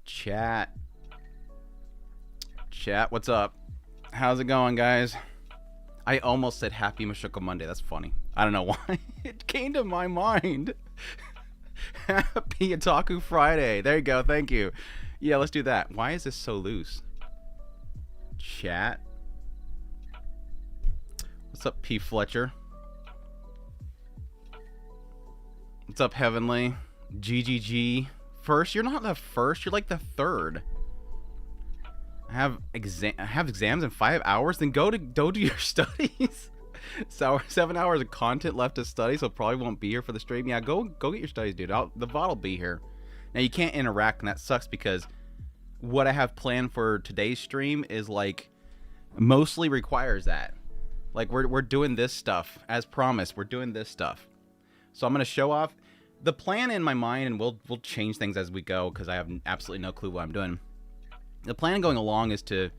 Chat, what's up? How's it going, guys? I almost said Happy Mashiko Monday. That's funny. I don't know why. It came to my mind. Happy Otaku Friday. There you go. Thank you. Yeah, let's do that. Why is this so loose? Chat. What's up, P. Fletcher? What's up, Heavenly? GGG. First? You're not the first. You're like the third. I have exams in 5 hours. Then go to your studies. So 7 hours of content left to study, so probably won't be here for the stream. Yeah, go get your studies, dude. The VOD will be here. Now you can't interact, and that sucks because what I have planned for today's stream is like mostly requires that. Like we're doing this stuff as promised. We're doing this stuff. So I'm gonna show off the plan in my mind, and we'll change things as we go because I have absolutely no clue what I'm doing. The plan going along is to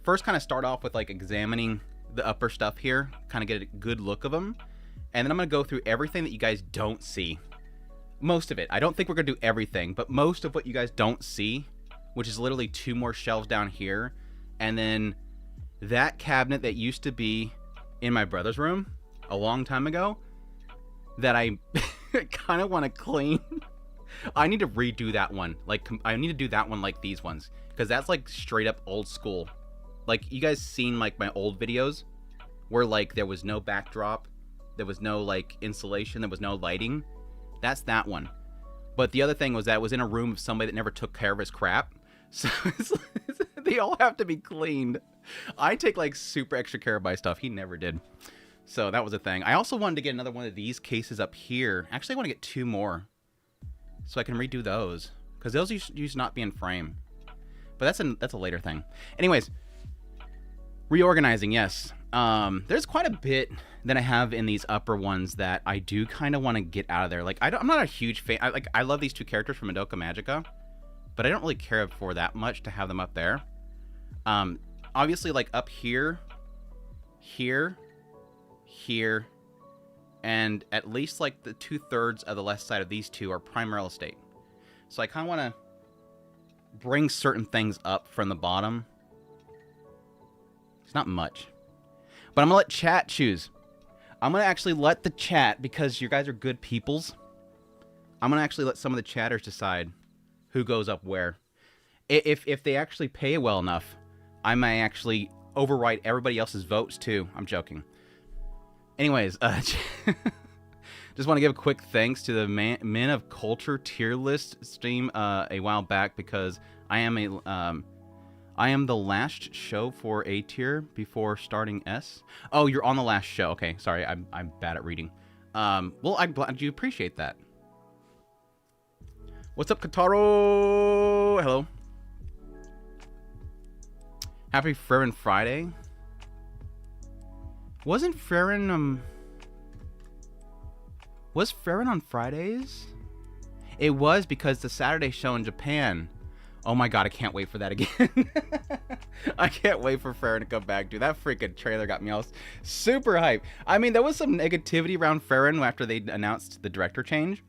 first kind of start off with like examining the upper stuff here, kind of get a good look of them, and then I'm gonna go through everything that you guys don't see. Most of it. I don't think we're gonna do everything, but most of what you guys don't see which is literally 2 more shelves down here. And then that cabinet that used to be in my brother's room a long time ago that I kind of want to clean. I need to redo that one. Like, I need to do that one like these ones, because that's like straight up old school. Like, you guys seen like my old videos where like there was no backdrop, there was no like insulation, there was no lighting. That's that one. But the other thing was that it was in a room of somebody that never took care of his crap. So they all have to be cleaned. I take like super extra care of my stuff. He never did. So that was a thing. I also wanted to get another one of these cases up here. Actually, I want to get 2 more so I can redo those, because those used to not be in frame. But that's a later thing. Anyways, reorganizing, yes. There's quite a bit that I have in these upper ones that I do kind of want to get out of there. Like, I'm not a huge fan. I love these 2 characters from Madoka Magica, but I don't really care for that much to have them up there. Obviously, like up here, here, here, and at least like the 2/3 of the left side of these 2 are prime real estate. So I kind of want to bring certain things up from the bottom. It's not much, but I'm gonna let chat choose. I'm gonna actually let the chat, because you guys are good peoples. I'm gonna actually let some of the chatters decide who goes up where. If they actually pay well enough, I may actually override everybody else's votes too. I'm joking. Anyways, just want to give a quick thanks to the Men of Culture tier list stream a while back, because I am the last show for A tier before starting S. Oh, you're on the last show. Okay, sorry, I'm bad at reading. Well, I'm glad you appreciate that. What's up, Kataro? Hello. Happy Frerin Friday. Wasn't Frerin, was Frerin on Fridays? It was, because the Saturday show in Japan. Oh my god, I can't wait for that again. I can't wait for Frerin to come back, dude. That freaking trailer got me all super hyped. I mean, there was some negativity around Frerin after they announced the director change.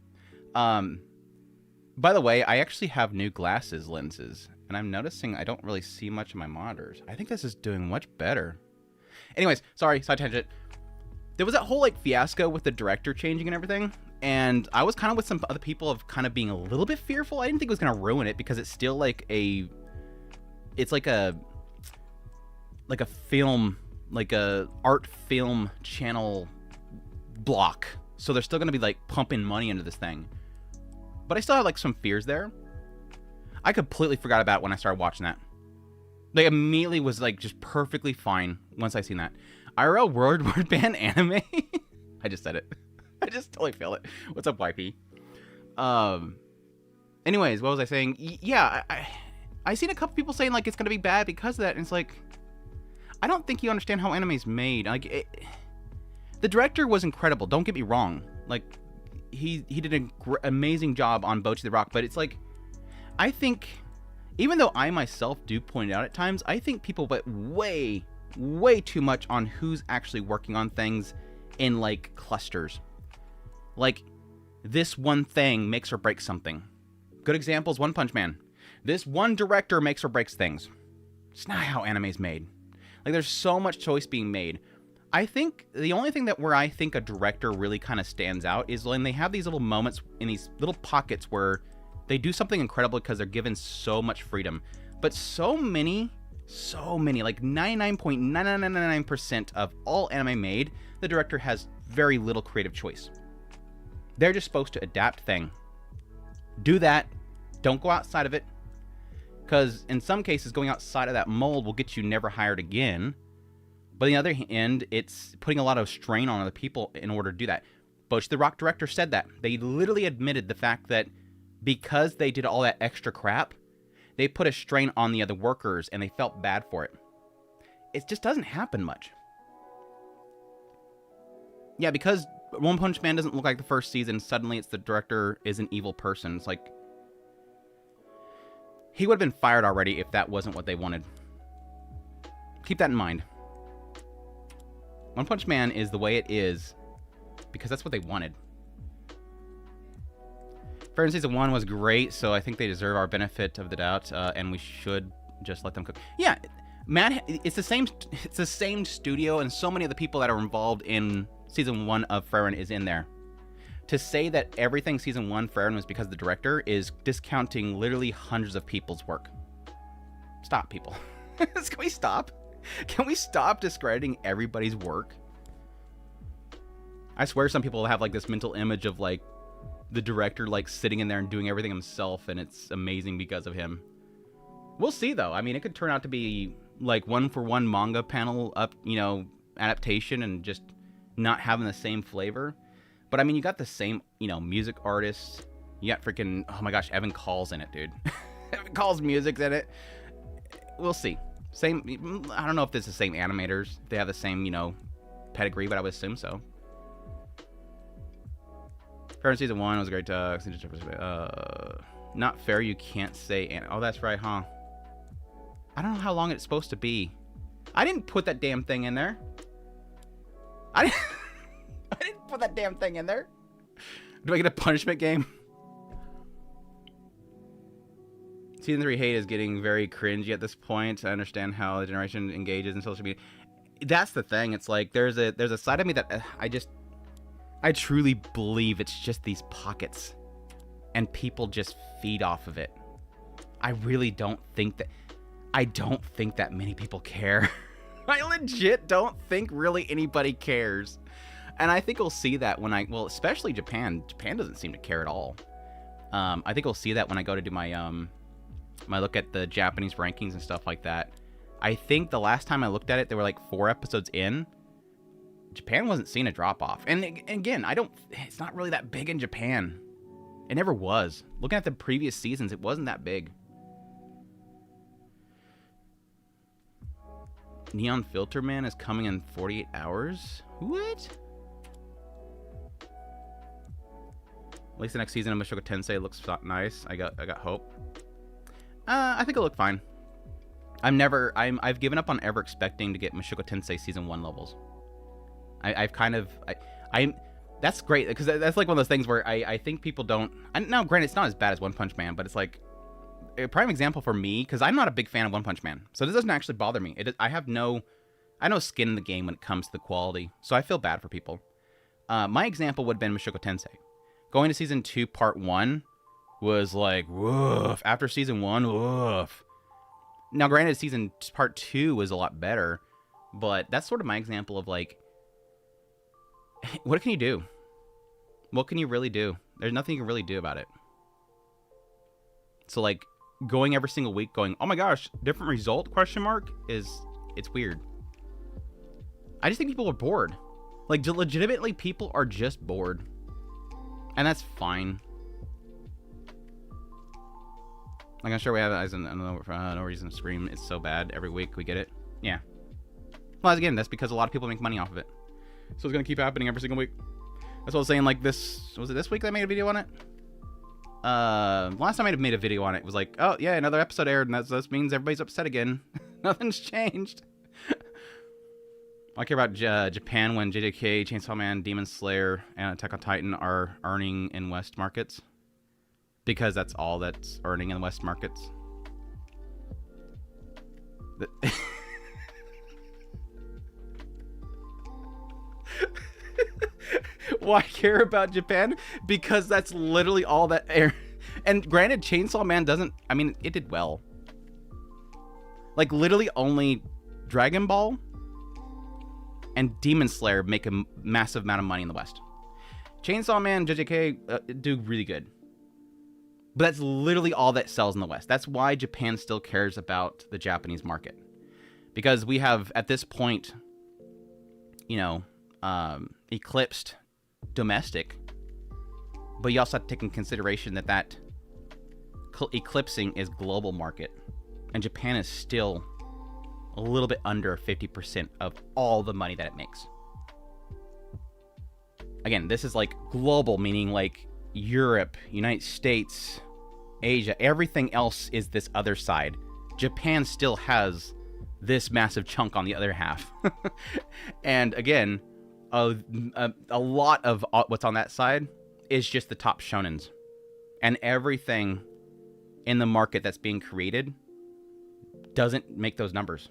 By the way, I actually have new glasses lenses, and I'm noticing I don't really see much in my monitors. I think this is doing much better. Anyways, sorry, side tangent. There was that whole like fiasco with the director changing and everything, and I was kind of with some other people of kind of being a little bit fearful. I didn't think it was gonna ruin it, because it's still like it's like a film, like a art film channel block. So they're still gonna be like pumping money into this thing. But I still have like some fears there. I completely forgot about it when I started watching that. Like, immediately was like just perfectly fine once I seen that. IRL word band anime? I just said it. I just totally feel it. What's up, YP? Anyways, what was I saying? Yeah, I seen a couple people saying like it's gonna be bad because of that, and it's like, I don't think you understand how anime's made. Like, the director was incredible. Don't get me wrong. Like, he did an amazing job on Bocchi the Rock, but it's like, I think, even though I myself do point it out at times, I think people bet way too much on who's actually working on things in like clusters. Like, this one thing makes or breaks something. Good example is One Punch Man. This one director makes or breaks things. It's not how anime's made. Like, there's so much choice being made. I think the only thing where I think a director really kind of stands out is when they have these little moments in these little pockets where they do something incredible because they're given so much freedom. But so many, like 99.9999% of all anime made, the director has very little creative choice. They're just supposed to adapt thing. Do that. Don't go outside of it. Because in some cases, going outside of that mold will get you never hired again. But on the other hand, it's putting a lot of strain on other people in order to do that. Bocchi the Rock director said that. They literally admitted the fact that because they did all that extra crap, they put a strain on the other workers and they felt bad for it. It just doesn't happen much. Yeah, because One Punch Man doesn't look like the first season, suddenly it's the director is an evil person. It's like, he would have been fired already if that wasn't what they wanted. Keep that in mind. One Punch Man is the way it is because that's what they wanted. Friends season 1 was great, so I think they deserve our benefit of the doubt, and we should just let them cook. Yeah, Matt, it's the same studio, and so many of the people that are involved in season 1 of Frieren is in there. To say that everything season 1 Frieren was because of the director is discounting literally hundreds of people's work. Stop, people. Can we stop? Can we stop discrediting everybody's work? I swear some people have like this mental image of like the director like sitting in there and doing everything himself, and it's amazing because of him. We'll see, though. I mean, it could turn out to be like one-for-one manga panel up, you know, adaptation and just not having the same flavor. But I mean, you got the same, you know, music artists. You got freaking, oh my gosh, Evan Call's in it, dude. Evan Call's music's in it. We'll see. Same, I don't know if it's the same animators, if they have the same, you know, pedigree, but I would assume so. Frieren season 1 was a great. Not fair. You can't say. Oh, that's right, huh? I don't know how long it's supposed to be. I didn't put that damn thing in there. I didn't put that damn thing in there. Do I get a punishment game? Season 3 hate is getting very cringy at this point. I understand how the generation engages in social media. That's the thing. It's like there's a side of me that I truly believe it's just these pockets and people just feed off of it. I really don't think that many people care. I legit don't think really anybody cares. And I think we'll see that when especially Japan. Japan doesn't seem to care at all. I think we'll see that when I go to do my look at the Japanese rankings and stuff like that. I think the last time I looked at it, they were like 4 episodes in. Japan wasn't seeing a drop-off. And again, it's not really that big in Japan. It never was. Looking at the previous seasons, it wasn't that big. Neon Filter Man is coming in 48 hours? What? At least the next season of Mushoku Tensei looks nice. I got hope. I think it'll look fine. I've given up on ever expecting to get Mushoku Tensei season 1 levels. That's great, because that's like one of those things where I think people don't. Now, granted, it's not as bad as One Punch Man, but it's like a prime example for me, because I'm not a big fan of One Punch Man, so this doesn't actually bother me. I have no skin in the game when it comes to the quality, so I feel bad for people. My example would have been Mushoku Tensei. Going to season 2, part 1 was like woof. After season 1, woof. Now, granted, part 2 was a lot better, but that's sort of my example of like, what can you do? What can you really do? There's nothing you can really do about it. So like going every single week going, oh my gosh, different result, ? It's weird. I just think people are bored. Like legitimately people are just bored. And that's fine. Like I'm sure we have as no reason to scream. It's so bad every week. We get it. Yeah. Well, again, that's because a lot of people make money off of it. So it's going to keep happening every single week. That's what I was saying, like was it this week that I made a video on it? Last time I made a video on it, was like, oh yeah, another episode aired, and that means everybody's upset again. Nothing's changed. I care about Japan when JJK, Chainsaw Man, Demon Slayer, and Attack on Titan are earning in West markets. Because that's all that's earning in the West markets. Why care about Japan? Because that's literally all that air. And granted, Chainsaw Man doesn't. I mean, it did well. Like literally, only Dragon Ball and Demon Slayer make a massive amount of money in the West. Chainsaw Man, JJK do really good. But that's literally all that sells in the West. That's why Japan still cares about the Japanese market. Because we have, at this point, you know, eclipsed domestic. But you also have to take in consideration that eclipsing is global market. And Japan is still a little bit under 50% of all the money that it makes. Again, this is like global, meaning like Europe, United States, Asia, everything else is this other side. Japan still has this massive chunk on the other half. And again, a lot of what's on that side is just the top shonens. And everything in the market that's being created doesn't make those numbers.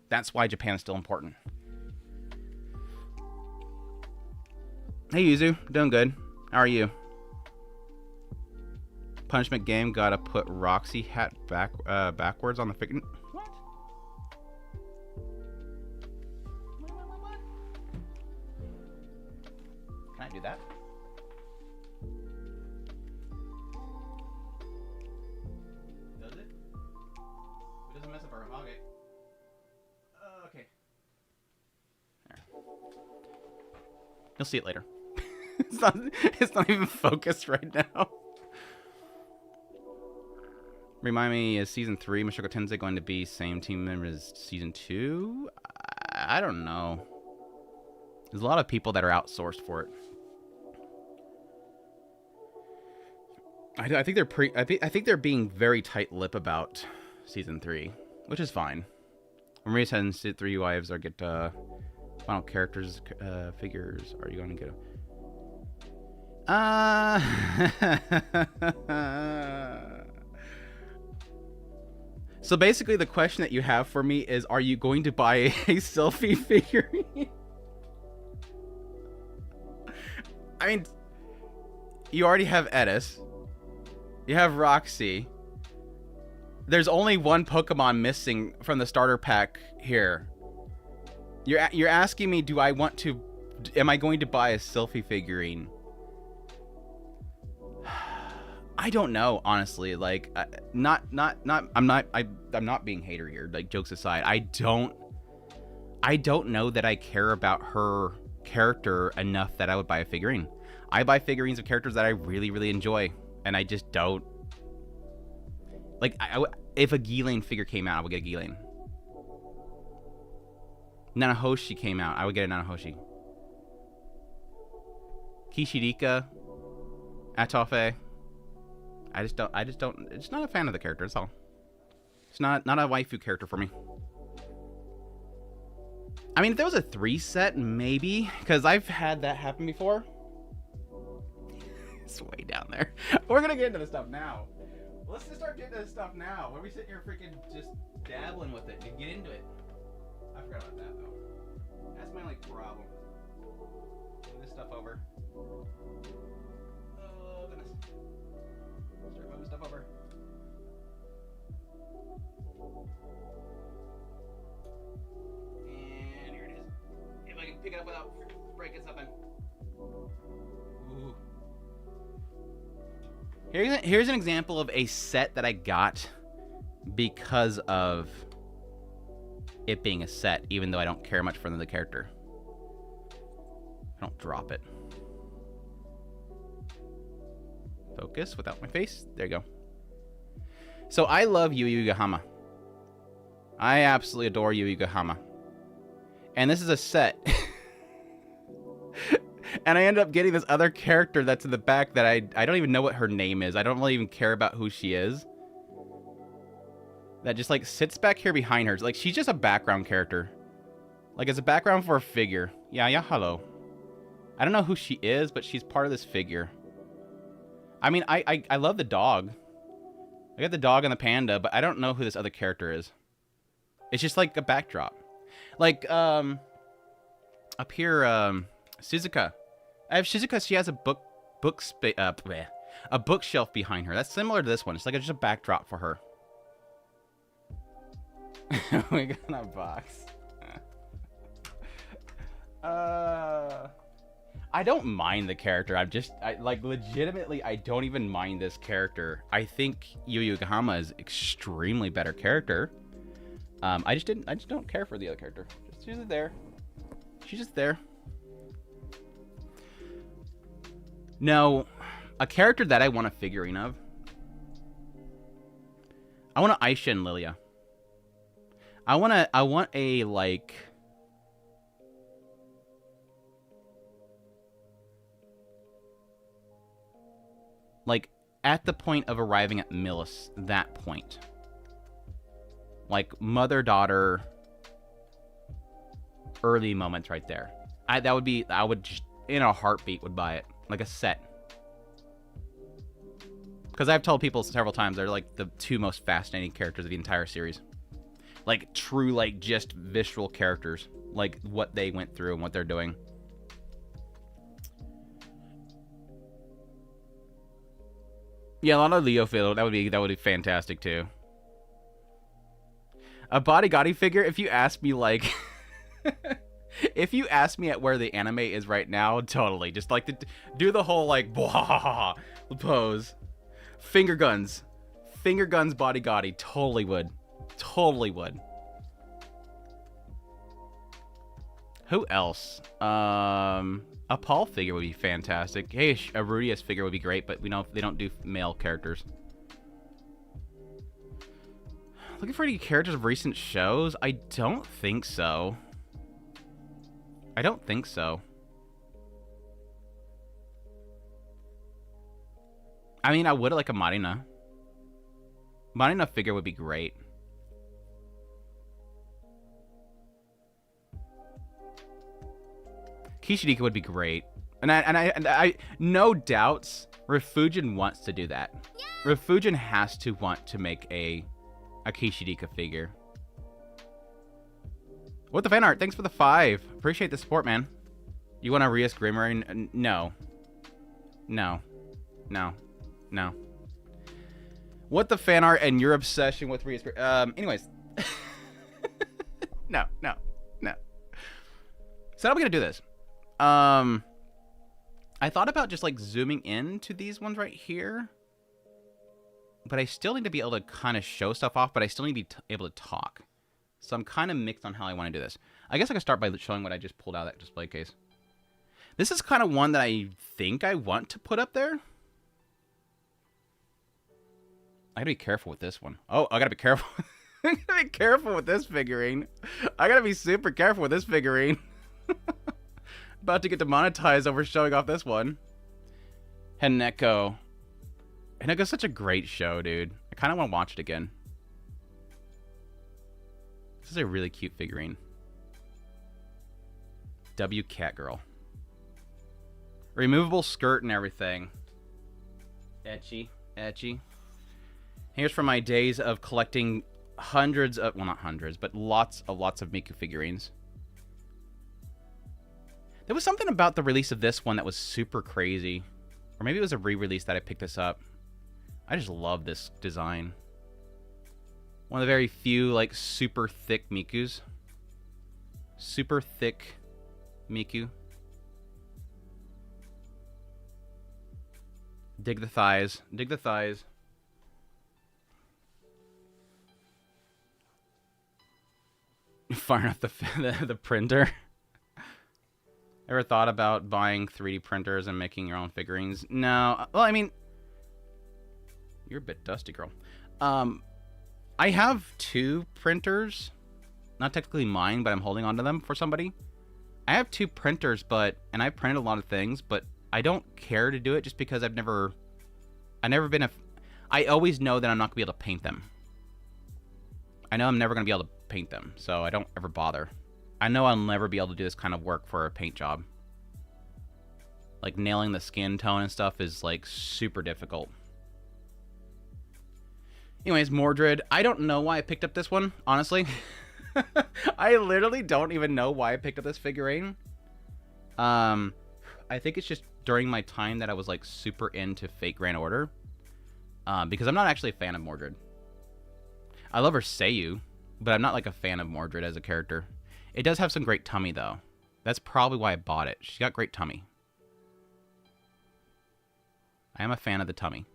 That's why Japan is still important. Hey Yuzu, doing good. How are you? Punishment game, gotta put Roxy hat backwards on the figure. What? What? Can I do that? Does it? It doesn't mess up our okay. Okay. There. You'll see it later. It's not even focused right now. Remind me, is season 3 Mushoku Tensei going to be same team member as season 2? I don't know. There's a lot of people that are outsourced for it. I think they're I think they're being very tight-lipped about season 3, which is fine. When we said 3 wives or get final characters figures, are you going to get So basically the question that you have for me is, are you going to buy a selfie figurine? I mean, you already have Edis. You have Roxy. There's only one Pokemon missing from the starter pack here. You're asking me, am I going to buy a selfie figurine? I don't know, honestly. Like, I'm not being hater here. Like, jokes aside, I don't know that I care about her character enough that I would buy a figurine. I buy figurines of characters that I really, really enjoy, and I just don't. Like, if a Ghislaine figure came out, I would get a Ghislaine. Nanahoshi came out, I would get a Nanahoshi. Kishirika, Atofe. I just don't, it's not a fan of the character, that's all. It's not a waifu character for me. I mean, if there was a 3 set, maybe, because I've had that happen before. It's way down there. We're gonna get into this stuff now. Let's just start getting into this stuff now. Where we sit here freaking just dabbling with it and get into it. I forgot about that, though. That's my only problem. Move this stuff over. Oh, goodness. Start moving stuff over. And here it is. If I can pick it up without breaking something. Ooh. Here's an example of a set that I got because of it being a set, even though I don't care much for the character. I don't drop it. Focus without my face. There you go. So I love Yu Yu Hama. I absolutely adore Yu Yu Hama. And this is a set. And I ended up getting this other character that's in the back that I don't even know what her name is. I don't really even care about who she is. That just like sits back here behind her. Like, she's just a background character. Like, it's a background for a figure. Yeah, hello. I don't know who she is, but she's part of this figure. I mean, I love the dog. I got the dog and the panda, but I don't know who this other character is. It's just like a backdrop. Like, up here, Shizuka. I have Shizuka. She has a a bookshelf behind her. That's similar to this one. It's like just a backdrop for her. We got a box. I don't mind the character. Like, legitimately, I don't even mind this character. I think Yu Yu Hama is extremely better character. I just don't care for the other character. She's just there. She's just there. No, a character that I want a figurine of. I want an Aisha and Lilia. I want a, like, at the point of arriving at Millis, that point. Like, mother-daughter early moments right there. I would just, in a heartbeat, would buy it. Like a set. Because I've told people several times they're like the two most fascinating characters of the entire series. Like true, like just visceral characters. Like what they went through and what they're doing. Yeah, a lot of Leo Fiddle. That would be fantastic too. A Bodygotti figure. If you ask me, like, if you ask me at where the anime is right now, totally. Just like do the whole like blah pose. Finger guns Bodygotti. Totally would. Totally would. Who else? A Paul figure would be fantastic. Hey, a Rudius figure would be great, but we know they don't do male characters. Looking for any characters of recent shows? I don't think so. I don't think so. I mean, I would like a Marina. Marina figure would be great. Kishirika would be great. And I no doubts, Refugin wants to do that. Yeah. Refugin has to want to make a Kishirika figure. What the fan art? Thanks for the 5. Appreciate the support, man. You want a Rias Grimmer? No. No. No. No. What the fan art and your obsession with Rias Grimmer? Anyways. No. So how are we gonna do this? I thought about just like zooming into these ones right here, but I still need to be able to kind of show stuff off, but I still need to be able to talk. So I'm kind of mixed on how I want to do this. I guess I could start by showing what I just pulled out of that display case. This is kind of one that I think I want to put up there. I gotta be careful with this one. Oh, I gotta be careful. I gotta be careful with this figurine. I gotta be super careful with this figurine. About to get demonetized over showing off this one. Hineko. Hineko's such a great show, dude. I kind of want to watch it again. This is a really cute figurine. W Catgirl. Removable skirt and everything. Etchy. Etchy. Here's from my days of collecting hundreds of... Well, not hundreds, but lots of Miku figurines. There was something about the release of this one that was super crazy. Or maybe it was a re-release that I picked this up. I just love this design. One of the very few, like, super thick Mikus. Super thick Miku. Dig the thighs. Dig the thighs. Firing up the printer. Ever thought about buying 3D printers and making your own figurines? No. Well, I mean, you're a bit dusty, girl. I have 2 printers. Not technically mine, but I'm holding on to them for somebody. I have 2 printers, and I printed a lot of things, but I don't care to do it just because I've never been I always know that I'm not going to be able to paint them. I know I'm never going to be able to paint them, so I don't ever bother. I know I'll never be able to do this kind of work for a paint job. Like, nailing the skin tone and stuff is, like, super difficult. Anyways, Mordred. I don't know why I picked up this one, honestly. I literally don't even know why I picked up this figurine. I think it's just during my time that I was, like, super into Fate Grand Order. Because I'm not actually a fan of Mordred. I love her Seiyu, but I'm not, like, a fan of Mordred as a character. It does have some great tummy, though. That's probably why I bought it. She's got great tummy. I am a fan of the tummy.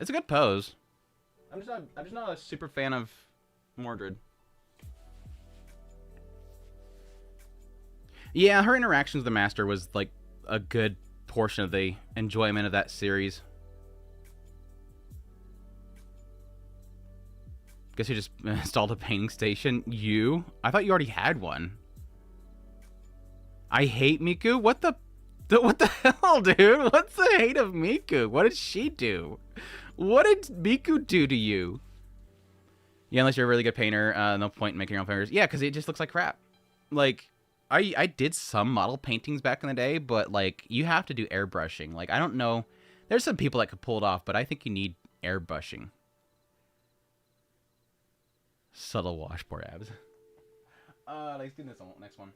It's a good pose. I'm just not a super fan of Mordred. Yeah, her interactions with the Master was, like, a good portion of the enjoyment of that series. Guess you just installed a painting station. You? I thought you already had one. I hate Miku? What the hell, dude? What's the hate of Miku? What did she do? What did Miku do to you? Yeah, unless you're a really good painter, no point in making your own figures. Yeah, because it just looks like crap. Like, I did some model paintings back in the day, but, like, you have to do airbrushing. Like, I don't know. There's some people that could pull it off, but I think you need airbrushing. Subtle washboard abs. Let's do this one, next one.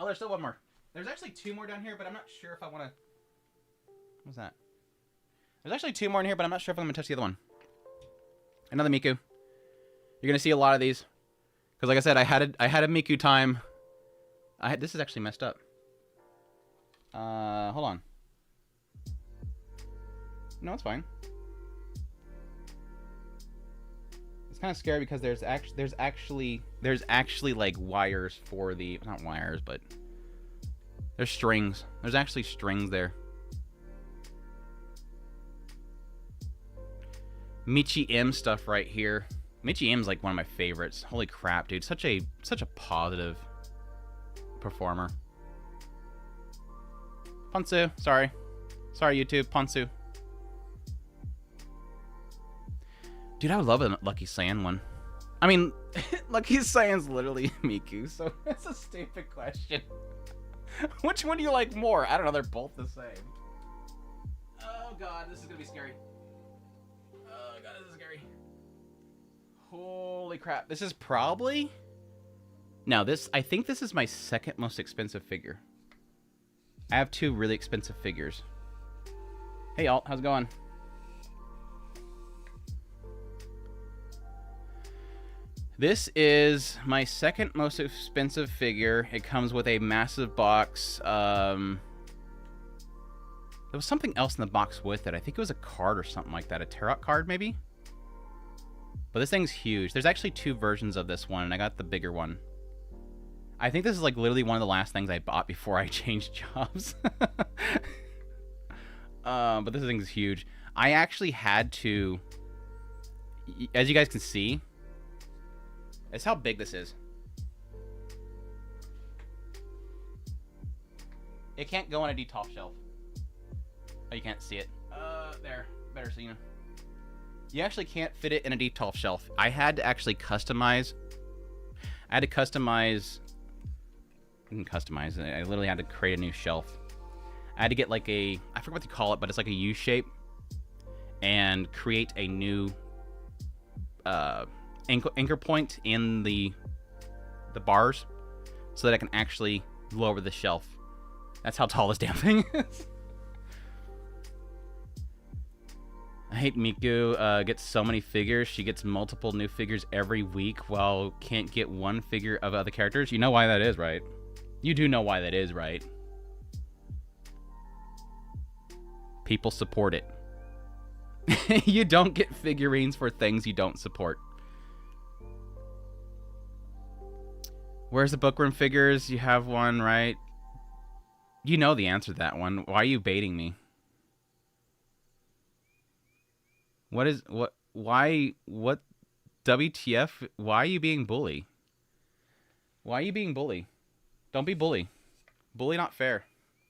Oh, there's still one more. There's actually 2 more down here, but I'm not sure if I want to... What's that? There's actually 2 more in here, but I'm not sure if I'm going to touch the other one. Another Miku. You're going to see a lot of these. Because like I said, I had a Miku time. This is actually messed up. Hold on. No, it's fine. It's kind of scary because there's actually like wires for the, not wires, but there's strings. There's actually strings there. Michi M stuff right here. Michi M's like one of my favorites. Holy crap, dude! Such a positive performer. Ponsu, sorry YouTube, Ponsu. Dude, I would love a Lucky Saiyan one. I mean, Lucky Saiyan's literally Miku, so it's a stupid question. Which one do you like more? I don't know, they're both the same. Oh god, this is gonna be scary. Oh god, this is scary. Holy crap, this is probably... No, I think this is my second most expensive figure. I have 2 really expensive figures. Hey Alt, how's it going? This is my second most expensive figure. It comes with a massive box. There was something else in the box with it. I think it was a card or something like that. A tarot card, maybe? But this thing's huge. There's actually 2 versions of this one, and I got the bigger one. I think this is like literally one of the last things I bought before I changed jobs. But this thing is huge. I actually had to... As you guys can see... That's how big this is. It can't go on a detolf shelf. Oh, you can't see it. There. Better so you know. You actually can't fit it in a detolf shelf. I had to actually customize. I didn't customize. I literally had to create a new shelf. I had to get like I forget what they call it, but it's like a U shape. And create a new anchor point in the bars so that I can actually lower the shelf. That's how tall this damn thing is. I hate Miku. Gets so many figures. She gets multiple new figures every week while can't get one figure of other characters. You know why that is, right? You do know why that is, right? People support it. You don't get figurines for things you don't support. Where's the bookworm figures? You have one, right? You know the answer to that one. Why are you baiting me? Why, WTF? Why are you being bully? Why are you being bully? Don't be bully. Bully not fair.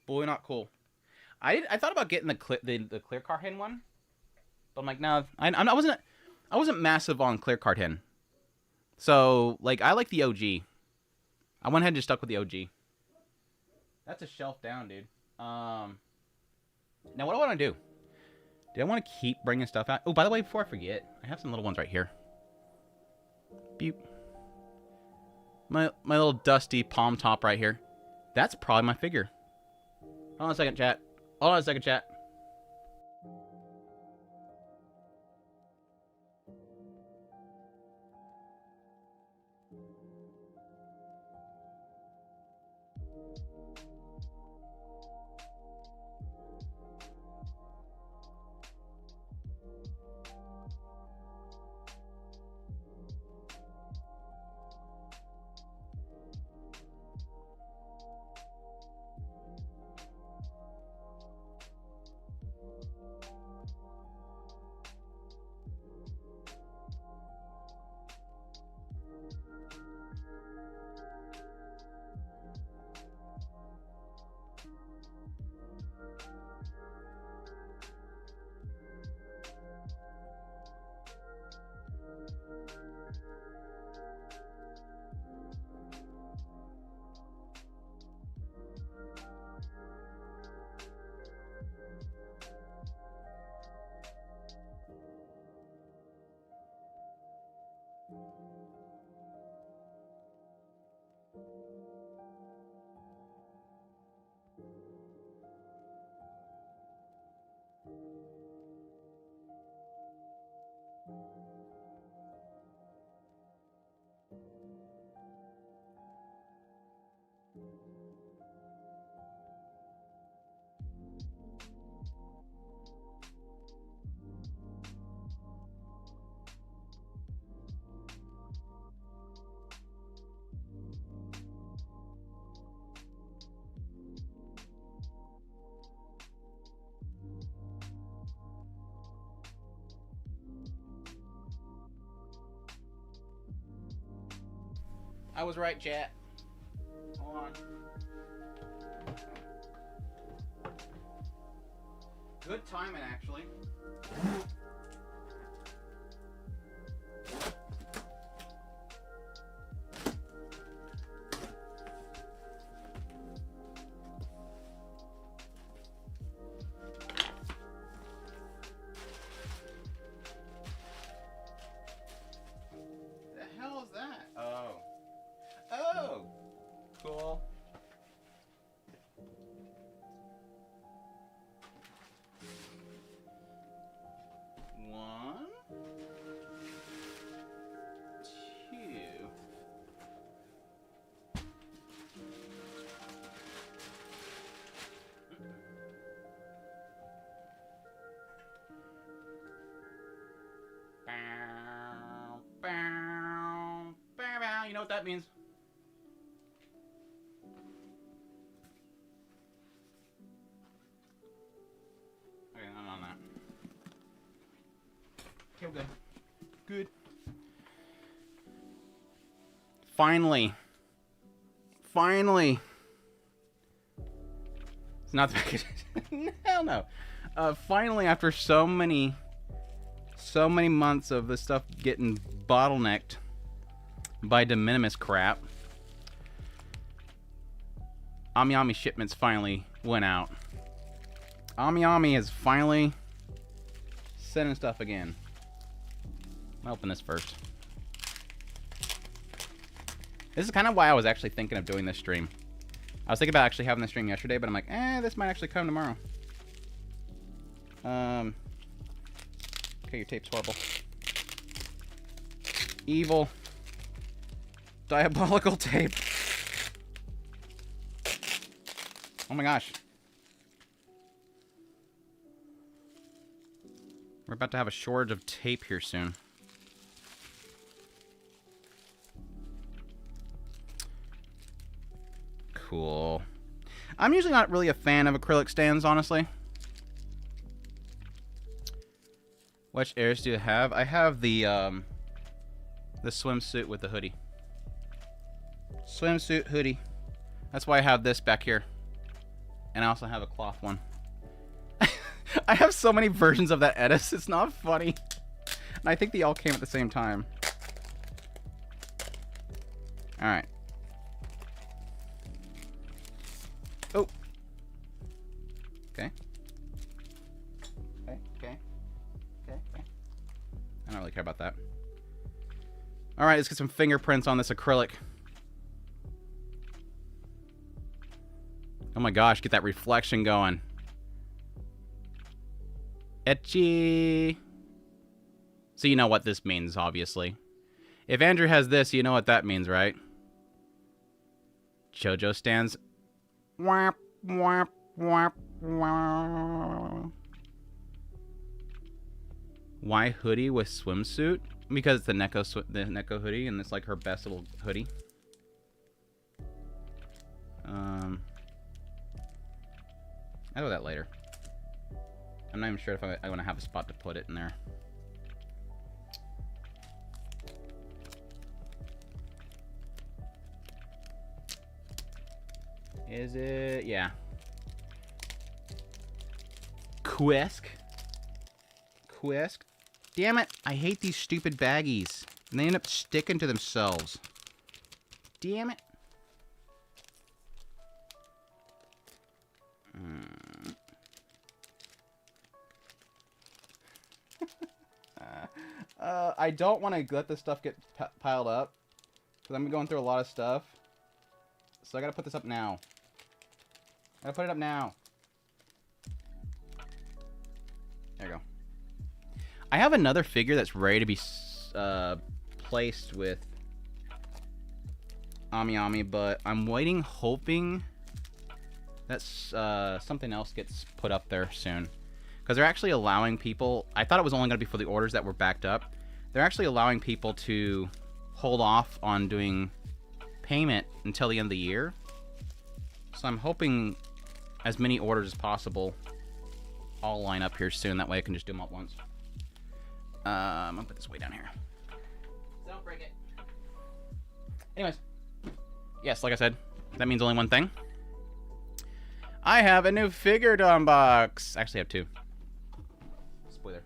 Bully not cool. I thought about getting the clear card hen one. But I'm like, no, I wasn't massive on clear card hen. So, like, I like the OG. I went ahead and just stuck with the OG. That's a shelf down, dude. Now, what do I want to do? Do I want to keep bringing stuff out? Oh, by the way, before I forget, I have some little ones right here. Beep. My little dusty palm top right here. That's probably my figure. Hold on a second, chat. Hold on a second, chat. I was right, chat. Hold on. Good timing, actually. The hell is that? Oh. Oh! Cool. One. Two. Bow, bow, bow, bow. You know what that means? Okay, I'm on that. Okay, we're good. Good. Finally. Finally. It's not the package. Hell no. Finally, after so many months of this stuff getting bottlenecked by de minimis crap, Ami shipments finally went out. Ami is finally sending stuff again. I'll open this first. This is kind of why I was actually thinking of doing this stream. I was thinking about actually having this stream yesterday, but I'm like, this might actually come tomorrow. Okay, your tape's horrible. Evil. Diabolical tape. Oh my gosh. We're about to have a shortage of tape here soon. Cool. I'm usually not really a fan of acrylic stands, honestly. Which airs do you have? I have the swimsuit with the hoodie. Swimsuit hoodie. That's why I have this back here. And I also have a cloth one. I have so many versions of that Edis, it's not funny. And I think they all came at the same time. Alright. Oh. Okay. Okay. I don't really care about that. Alright, let's get some fingerprints on this acrylic. Oh my gosh, get that reflection going. Etchy. So you know what this means, obviously. If Andrew has this, you know what that means, right? JoJo stands. Whap, whap, whap, whap. Why hoodie with swimsuit? Because it's the Neko hoodie, and it's like her best little hoodie. I'll do that later. I'm not even sure if I want to have a spot to put it in there. Is it? Yeah. Quisk. Damn it. I hate these stupid baggies. And they end up sticking to themselves. Damn it. I don't want to let this stuff get piled up. Because I'm going through a lot of stuff. So I gotta put this up now. I gotta put it up now. There you go. I have another figure that's ready to be placed with Ami, but I'm waiting, hoping that something else gets put up there soon. Because they're actually allowing people... I thought it was only going to be for the orders that were backed up. They're actually allowing people to hold off on doing payment until the end of the year. So I'm hoping as many orders as possible all line up here soon. That way I can just do them all at once. I'm going to put this way down here. Don't break it. Anyways, Yes, like I said, that means only one thing. I have a new figure to unbox. Actually, I have two. Spoiler.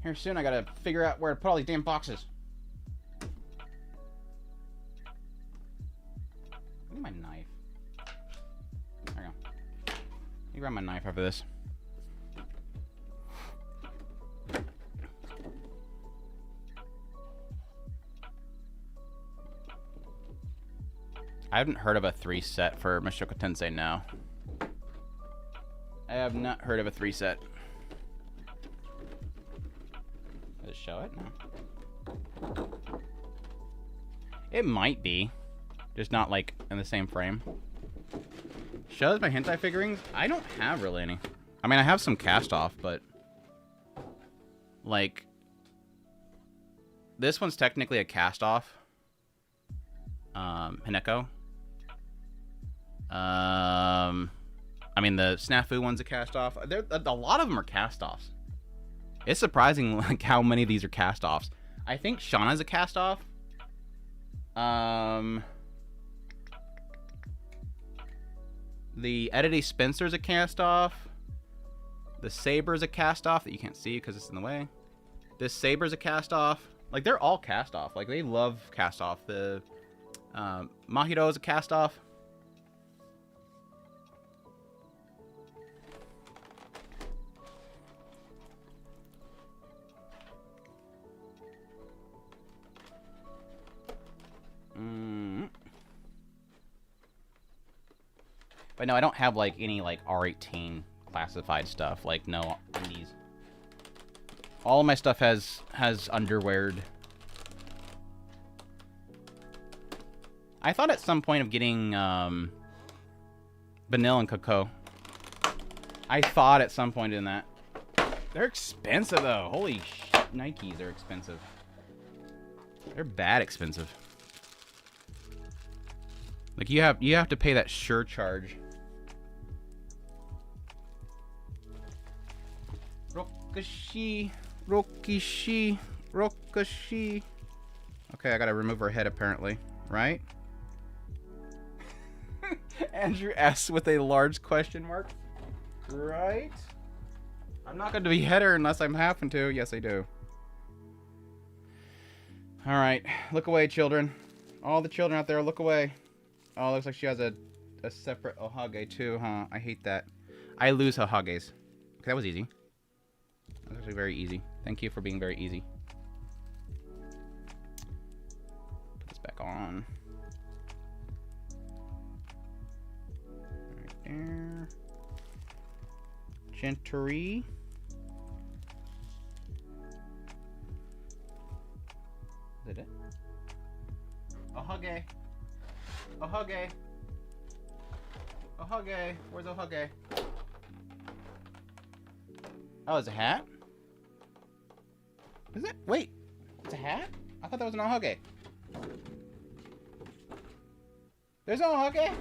Here soon, I gotta figure out where to put all these damn boxes. I need my knife. There we go. Let me grab my knife after this. I haven't heard of a 3 set for Mushoku Tensei now. I have not heard of a 3 set. Does it show it? No. It might be. Just not like in the same frame. Shows my hentai figurines? I don't have really any. I mean, I have some cast off, but like this one's technically a cast off. Hineko. I mean, the Snafu one's a cast off. A lot of them are cast offs. It's surprising like how many of these are cast offs. I think Shauna's a cast off. The Edity Spencer's a cast off. The Saber's a cast off that you can't see because it's in the way. This Saber's a cast off. Like, they're all cast off. Like, they love cast off. The Mahito is a cast off. But no, I don't have like any like R18 classified stuff. Like, no undies. All of my stuff has underweared. I thought at some point of getting Vanilla and Cocoa. I thought at some point in that. They're expensive though. Holy shit, Nikes are expensive. They're bad expensive. Like, you have to pay that surcharge. Rokashi, Rokishi, Rokashi. Okay, I gotta remove her head apparently, right? Andrew S with a large question mark. Right? I'm not gonna behead her unless I'm having to. Yes, I do. Alright, look away, children. All the children out there, look away. Oh, looks like she has a separate Ohage too, huh? I hate that. I lose Ohages. Okay, that was easy. That was actually very easy. Thank you for being very easy. Put this back on. Right there. Gentry. Is that it? Ohage. Ohage. Ohage. Where's Ohage? Oh, it's a hat? Is it? Wait. It's a hat? I thought that was an Ohage. There's no Ohage?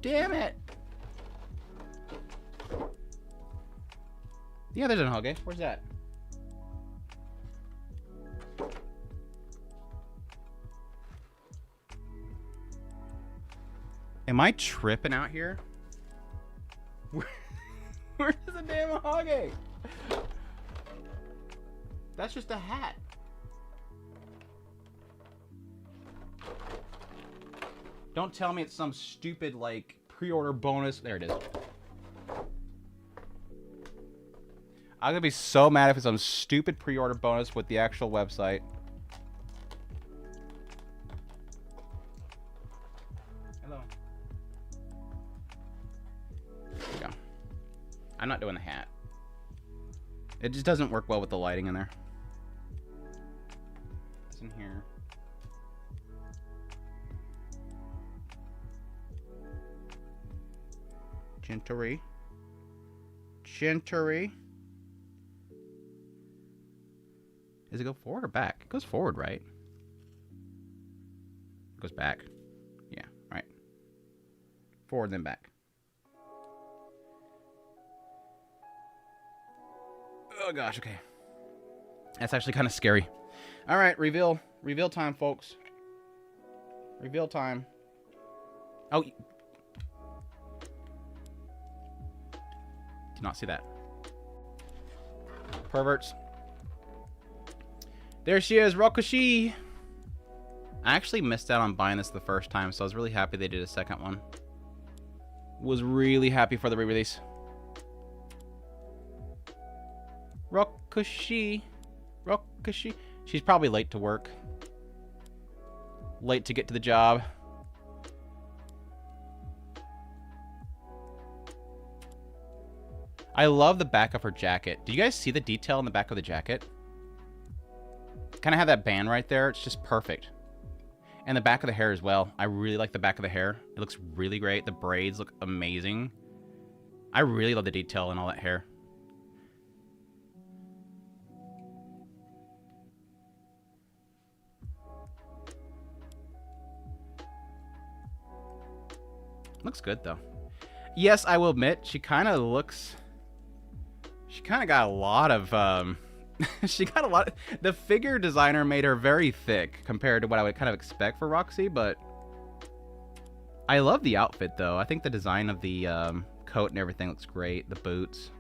Damn it. Yeah, there's an Ohage. Where's that? Am I tripping out here? Where's the damn Ohage? That's just a hat. Don't tell me it's some stupid, like, pre-order bonus. There it is. I'm gonna be so mad if it's some stupid pre-order bonus with the actual website. Hello. There we go. I'm not doing the hat. It just doesn't work well with the lighting in there. It's in here. Gentry. Gentry. Does it go forward or back? It goes forward, right? It goes back. Yeah, right. Forward, then back. Oh, gosh, okay. That's actually kind of scary. All right, reveal. Reveal time, folks. Reveal time. Oh. Did not see that. Perverts. There she is, Rokushi. I actually missed out on buying this the first time, so I was really happy they did a second one. Was really happy for the re-release. Rokushi. Rokushi. She's probably late to work. Late to get to the job. I love the back of her jacket. Do you guys see the detail in the back of the jacket? Kind of have that band right there. It's just perfect. And the back of the hair as well. I really like the back of the hair. It looks really great. The braids look amazing. I really love the detail in all that hair. Looks good, though. Yes, I will admit, she kind of looks... She kind of got a lot of... she got a lot of... The figure designer made her very thick compared to what I would kind of expect for Roxy, but... I love the outfit, though. I think the design of the coat and everything looks great. The boots.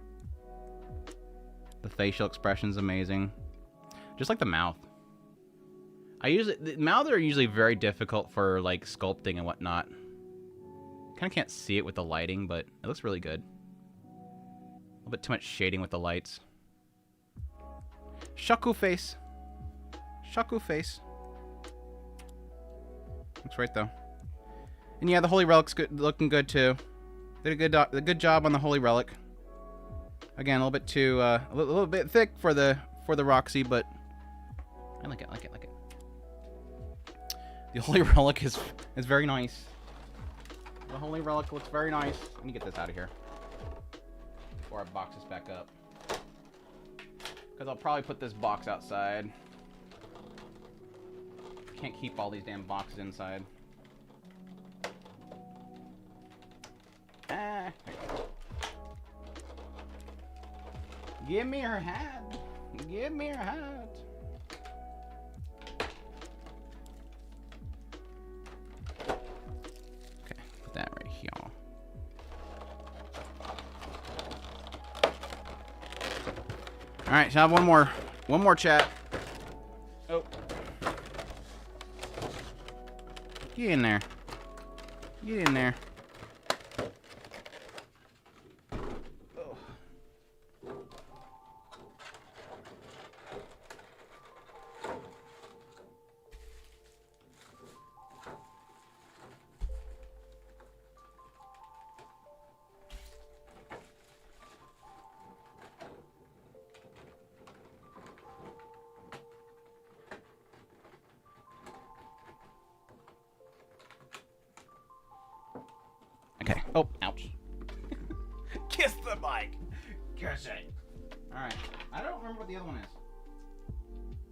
The facial expression's amazing. Just like the mouth. The mouths are usually very difficult for, like, sculpting and whatnot. Kind of can't see it with the lighting, but it looks really good. A little bit too much shading with the lights. Shaku face. Shaku face. Looks right, though. And yeah, the Holy Relic's looking good, too. Did a good job on the Holy Relic. Again, a little bit too... a little bit thick for the Roxy, but... I like it, like it, like it. The Holy Relic is very nice. The Holy Relic looks very nice. Let me get this out of here before I box this back up. Because I'll probably put this box outside. Can't keep all these damn boxes inside. Ah. Give me her hat. Give me her hat. That right here. All right, so I have one more chat. Oh, get in there. Get in there. Oh. Okay. Oh, ouch. Kiss the mic. Kiss it. All right. I don't remember what the other one is.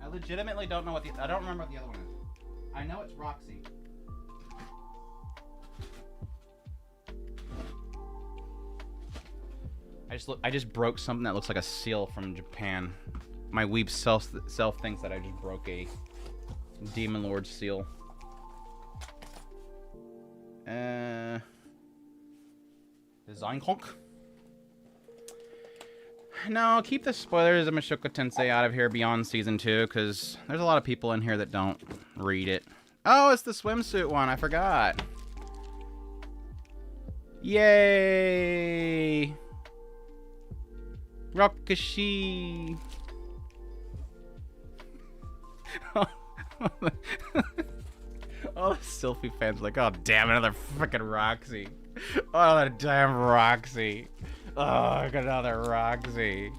I legitimately don't know I don't remember what the other one is. I know it's Roxy. I just broke something that looks like a seal from Japan. My weeb self thinks that I just broke a Demon Lord seal. Design conk. No, keep the spoilers of Mushoku Tensei out of here beyond season 2, because there's a lot of people in here that don't read it. Oh, it's the swimsuit one. I forgot. Yay! Rokushi. All the Sylphie fans are like, oh damn, another freaking Roxy. Oh, that damn Roxy. Oh, I got another Roxy.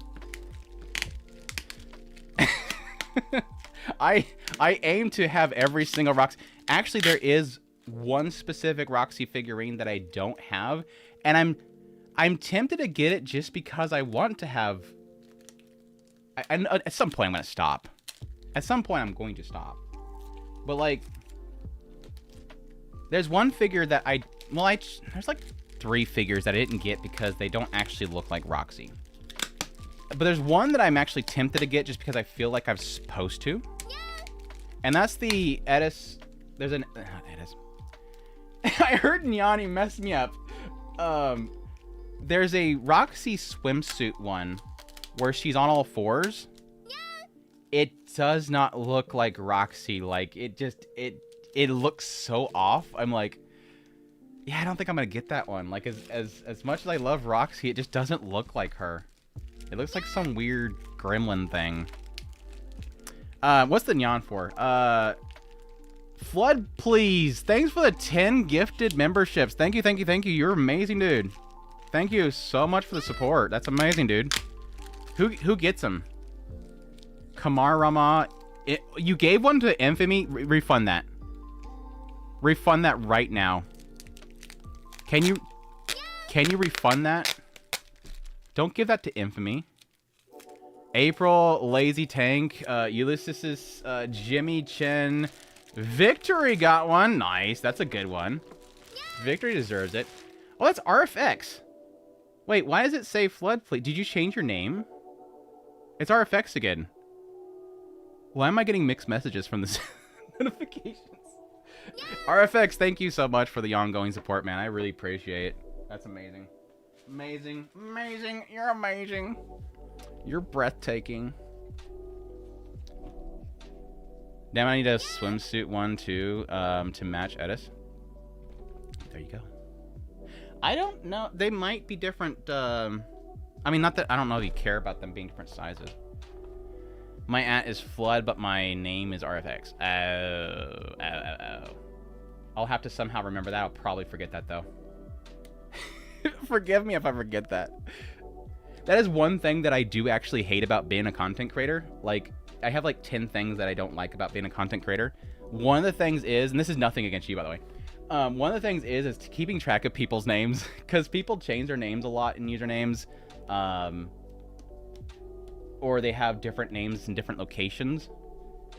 I aim to have every single Roxy. Actually, there is one specific Roxy figurine that I don't have, and I'm tempted to get it just because I want to have. And at some point, I'm gonna stop. At some point, I'm going to stop. But, like, there's one figure that there's like 3 figures that I didn't get because they don't actually look like Roxy. But there's one that I'm actually tempted to get just because I feel like I'm supposed to. And that's the Edis. There's an Edis. I heard Nyani mess me up. There's a Roxy swimsuit one where she's on all 4s. It does not look like Roxy. Like, it looks so off. I'm like, yeah, I don't think I'm gonna get that one. Like, as much as I love Roxy, it just doesn't look like her. It looks like some weird gremlin thing. What's the Nyan for? Flood, please. Thanks for the 10 gifted memberships. Thank you, thank you, thank you. You're amazing, dude. Thank you so much for the support. That's amazing, dude. Who gets them? Kamar Rama. You gave one to Infamy. Refund that. Refund that right now. Can you refund that? Don't give that to Infamy. April, Lazy Tank, Ulysses, Jimmy Chen, Victory got one. Nice, that's a good one. Victory deserves it. Oh, that's RFX. Wait, why does it say Flood Please? Did you change your name? It's RFX again. Why am I getting mixed messages from this notifications? RFX, thank you so much for the ongoing support, man. I really appreciate it. That's amazing. Amazing. Amazing. You're amazing. You're breathtaking. Damn, I need a swimsuit one, too, to match Edis. There you go. I don't know. They might be different. I mean, not that I don't know if you care about them being different sizes. My @ is Flood, but my name is RFX. Oh. I'll have to somehow remember that. I'll probably forget that, though. Forgive me if I forget that. That is one thing that I do actually hate about being a content creator. Like, I have like 10 things that I don't like about being a content creator. One of the things is, and this is nothing against you, by the way. One of the things is keeping track of people's names, because people change their names a lot in usernames, or they have different names in different locations,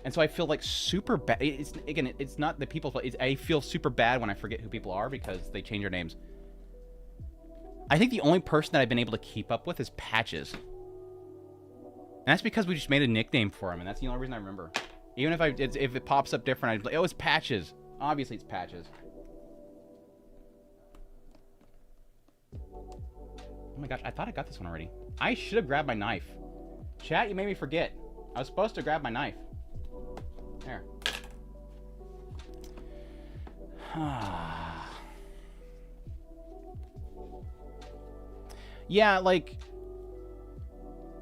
and so I feel like super bad. It's not the people. I feel super bad when I forget who people are because they change their names. I think the only person that I've been able to keep up with is Patches, and that's because we just made a nickname for him, and that's the only reason I remember. Even if if it pops up different, I'd be like, oh, it's Patches. Obviously, it's Patches. Oh my gosh, I thought I got this one already. I should have grabbed my knife. Chat, you made me forget. I was supposed to grab my knife. There. Yeah, like,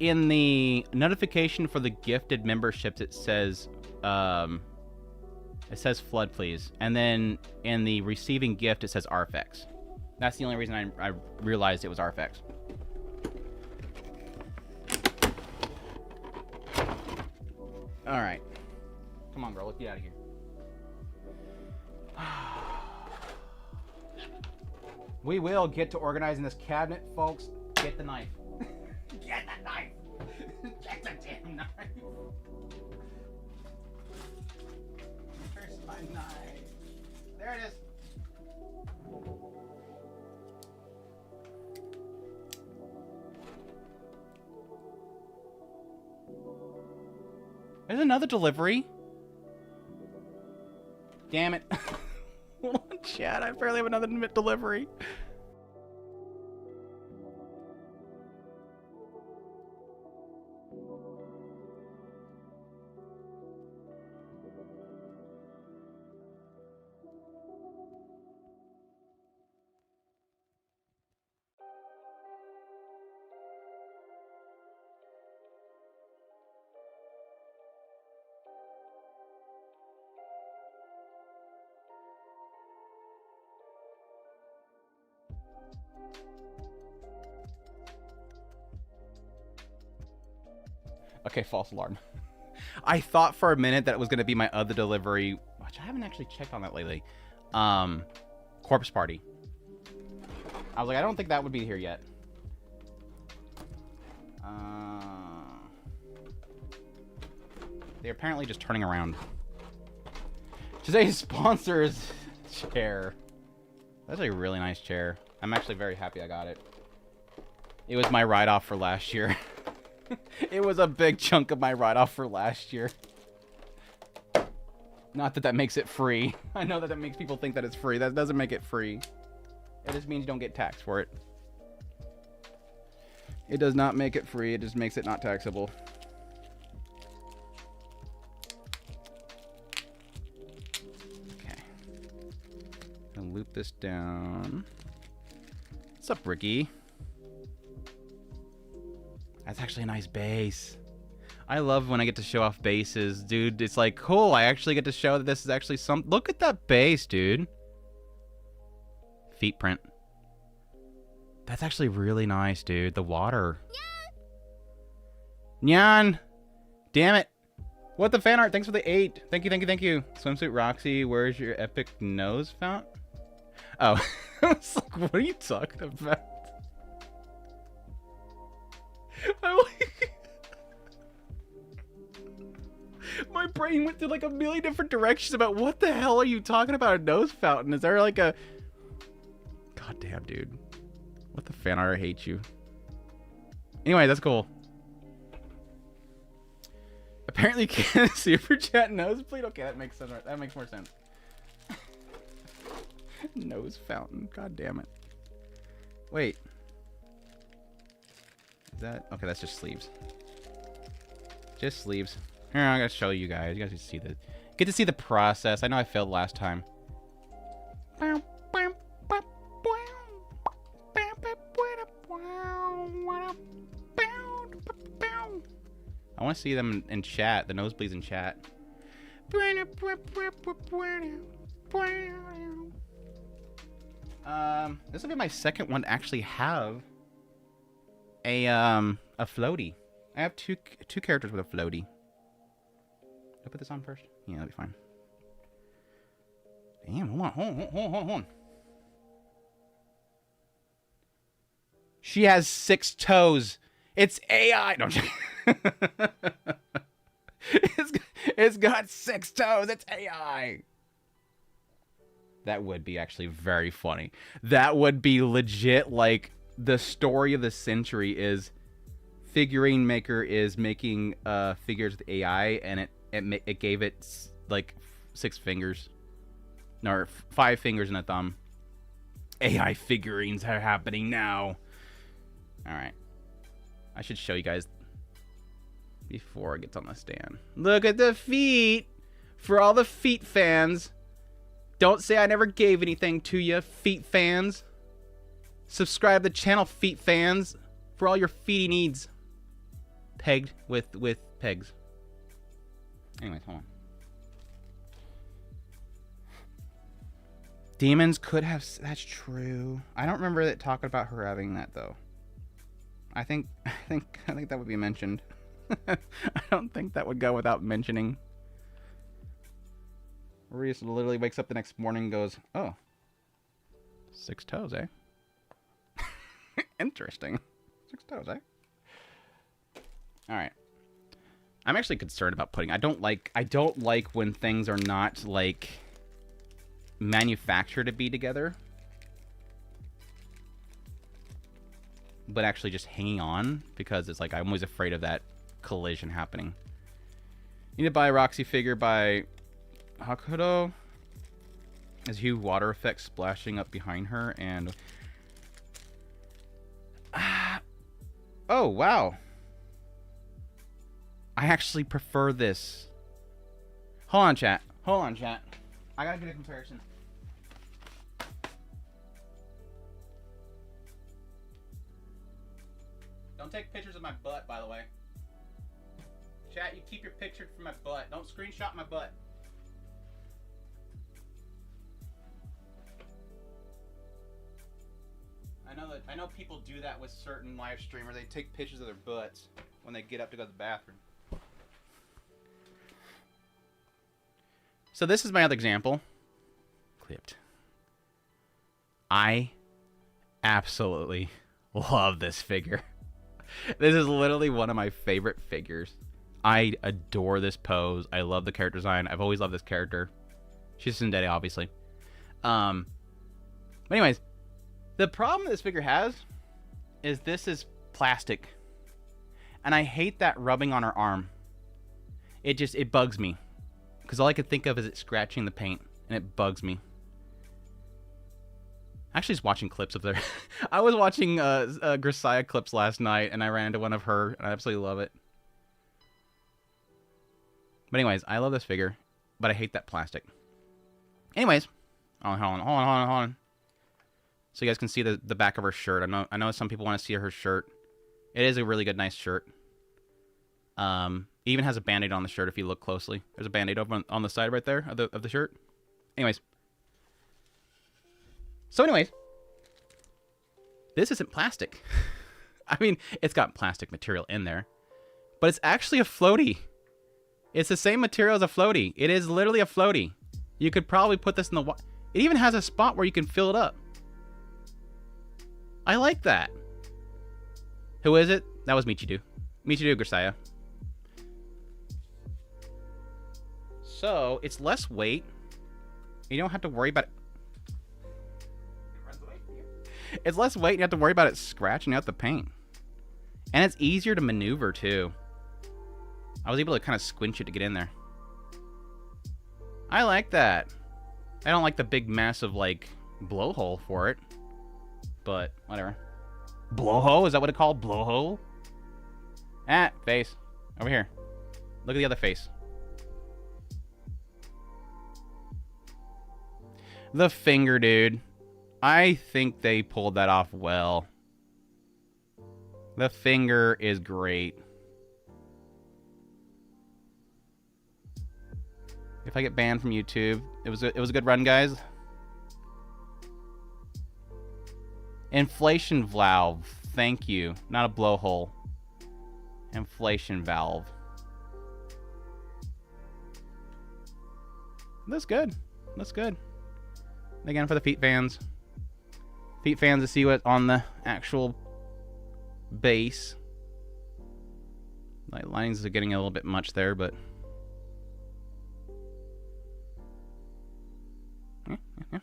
in the notification for the gifted memberships, it says Flood, please. And then in the receiving gift, it says RFX. That's the only reason I realized it was RFX. All right. Come on, girl. Let's get out of here. We will get to organizing this cabinet, folks. Get the knife. Get the knife. Get the damn knife. Where's my knife? There it is. There's another delivery. Damn it. Hold on, chat. I barely have another delivery. Okay, false alarm. I thought for a minute that it was going to be my other delivery, which I haven't actually checked on that lately. Corpse Party. I was like, I don't think that would be here yet. They're apparently just turning around. Today's sponsor is chair. That's a really nice chair. I'm actually very happy I got it. It was my write-off for last year. It was a big chunk of my write-off for last year. Not that that makes it free. I know that that makes people think that it's free. That doesn't make it free. It just means you don't get taxed for it. It does not make it free. It just makes it not taxable. Okay. I'll loop this down. What's up, Ricky? That's actually a nice base. I love when I get to show off bases, dude. It's like, cool, I actually get to show that this is actually some... Look at that base, dude. Feet print. That's actually really nice, dude. The water. Nyan! Damn it. What the fan art? Thanks for the 8. Thank you, thank you, thank you. Swimsuit Roxy, where's your epic nose fount? Oh. I was like, what are you talking about? My brain went through like a million different directions about what the hell are you talking about? A nose fountain? Is there like a... God damn, dude. What the fan art? I hate you. Anyway, that's cool. Apparently you can't super chat nosebleed. Okay, that makes sense. That makes more sense. Nose fountain. God damn it. Wait. Is that... Okay, that's just sleeves. Just sleeves. Here, I gotta show you guys. You guys get to see the process. I know I failed last time. I want to see them in chat. The nosebleeds in chat. This will be my second one to actually have a floaty. I have two characters with a floaty. Did I put this on first? Yeah, that'll be fine. Damn, hold on. She has 6 toes. It's AI. No, it's got 6 toes. It's AI. That would be actually very funny. That would be legit. Like, the story of the century is figurine maker is making figures with AI, and it gave it like 6 fingers, or 5 fingers and a thumb. AI figurines are happening now. All right, I should show you guys before it gets on the stand. Look at the feet. For all the feet fans, don't say I never gave anything to you, feet fans. Subscribe to the channel, feet fans, for all your feety needs. Pegged with pegs. Anyways, hold on. Demons could have... That's true. I don't remember it talking about her having that, though. I think that would be mentioned. I don't think that would go without mentioning. Reese literally wakes up the next morning and goes, oh, 6 toes, eh? Interesting. 6 toes, eh? Alright. I'm actually concerned about putting... I don't like when things are not, like, manufactured to be together, but actually just hanging on, because it's like I'm always afraid of that collision happening. You need to buy a Roxy figure by Hakudo. As huge water effects splashing up behind her, and... Oh, wow. I actually prefer this. Hold on, chat. Hold on, chat. I gotta get a comparison. Don't take pictures of my butt, by the way. Chat, you keep your picture from my butt. Don't screenshot my butt. I know people do that with certain live streamers. They take pictures of their butts when they get up to go to the bathroom. So this is my other example. Clipped. I absolutely love this figure. This is literally one of my favorite figures. I adore this pose. I love the character design. I've always loved this character. She's Tsundere, obviously. But anyways, the problem this figure has is this is plastic. And I hate that rubbing on her arm. It bugs me. Because all I could think of is it scratching the paint. And it bugs me. Actually, just watching clips of their... I was watching Grisaya clips last night, and I ran into one of her, and I absolutely love it. But anyways, I love this figure, but I hate that plastic. Anyways, hold on. So you guys can see the back of her shirt. I know some people want to see her shirt. It is a really good, nice shirt. It even has a band-aid on the shirt if you look closely. There's a band-aid over on the side right there of the shirt. Anyways. So anyways, this isn't plastic. I mean, it's got plastic material in there, but it's actually a floaty. It's the same material as a floaty. It is literally a floaty. You could probably put this in the water. It even has a spot where you can fill it up. I like that. Who is it? That was Michidu. Michidu Grisaya. So, it's less weight. You don't have to worry about it. It's less weight. You have to worry about it scratching out the paint. And it's easier to maneuver, too. I was able to kind of squinch it to get in there. I like that. I don't like the big, massive, like, blowhole for it. But, whatever. Blowhole? Is that what it's called? Blowhole? Ah, face. Over here. Look at the other face. The finger, dude. I think they pulled that off well. The finger is great. If I get banned from YouTube, it was a good run, guys. Inflation valve. Thank you. Not a blowhole. Inflation valve. That's good. That's good. Again, for the feet fans. Feet fans to see what's on the actual base. Like, lines are getting a little bit much there, but... Yeah.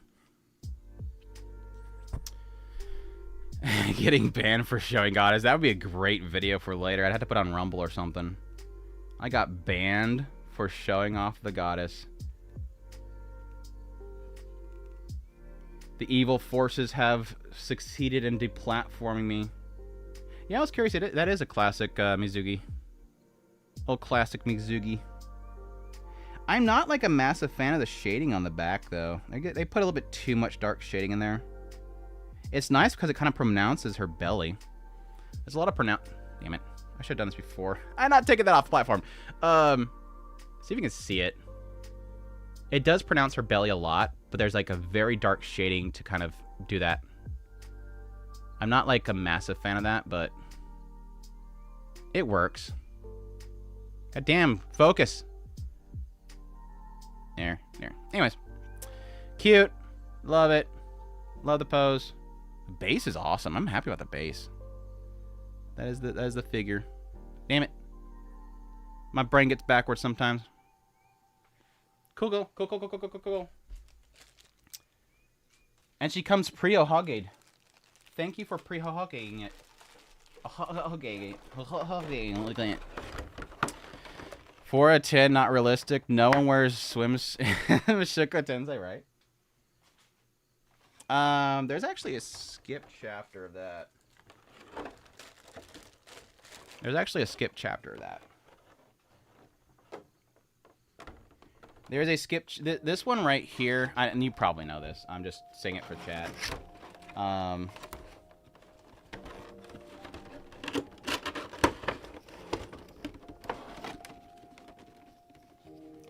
Getting banned for showing Goddess. That would be a great video for later. I'd have to put on Rumble or something. I got banned for showing off the Goddess. The evil forces have succeeded in deplatforming me. Yeah, I was curious. That is a classic Mizugi. Old classic Mizugi. I'm not like a massive fan of the shading on the back, though. They put a little bit too much dark shading in there. It's nice because it kind of pronounces her belly. There's a lot of Damn it. I should have done this before. I'm not taking that off the platform. See if you can see it. It does pronounce her belly a lot, but there's like a very dark shading to kind of do that. I'm not like a massive fan of that, but it works. God damn, focus. There. Anyways. Cute. Love it. Love the pose. The base is awesome. I'm happy about the base. That is the figure. Damn it. My brain gets backwards sometimes. Cool. And she comes pre-Ohaged. Thank you for pre-Ohaging it. Look at it. 4 out of 10, not realistic. No one wears swims. Shuko Tensei, right? There's actually a skip chapter of that. There's a skip. This one right here, and you probably know this. I'm just saying it for chat.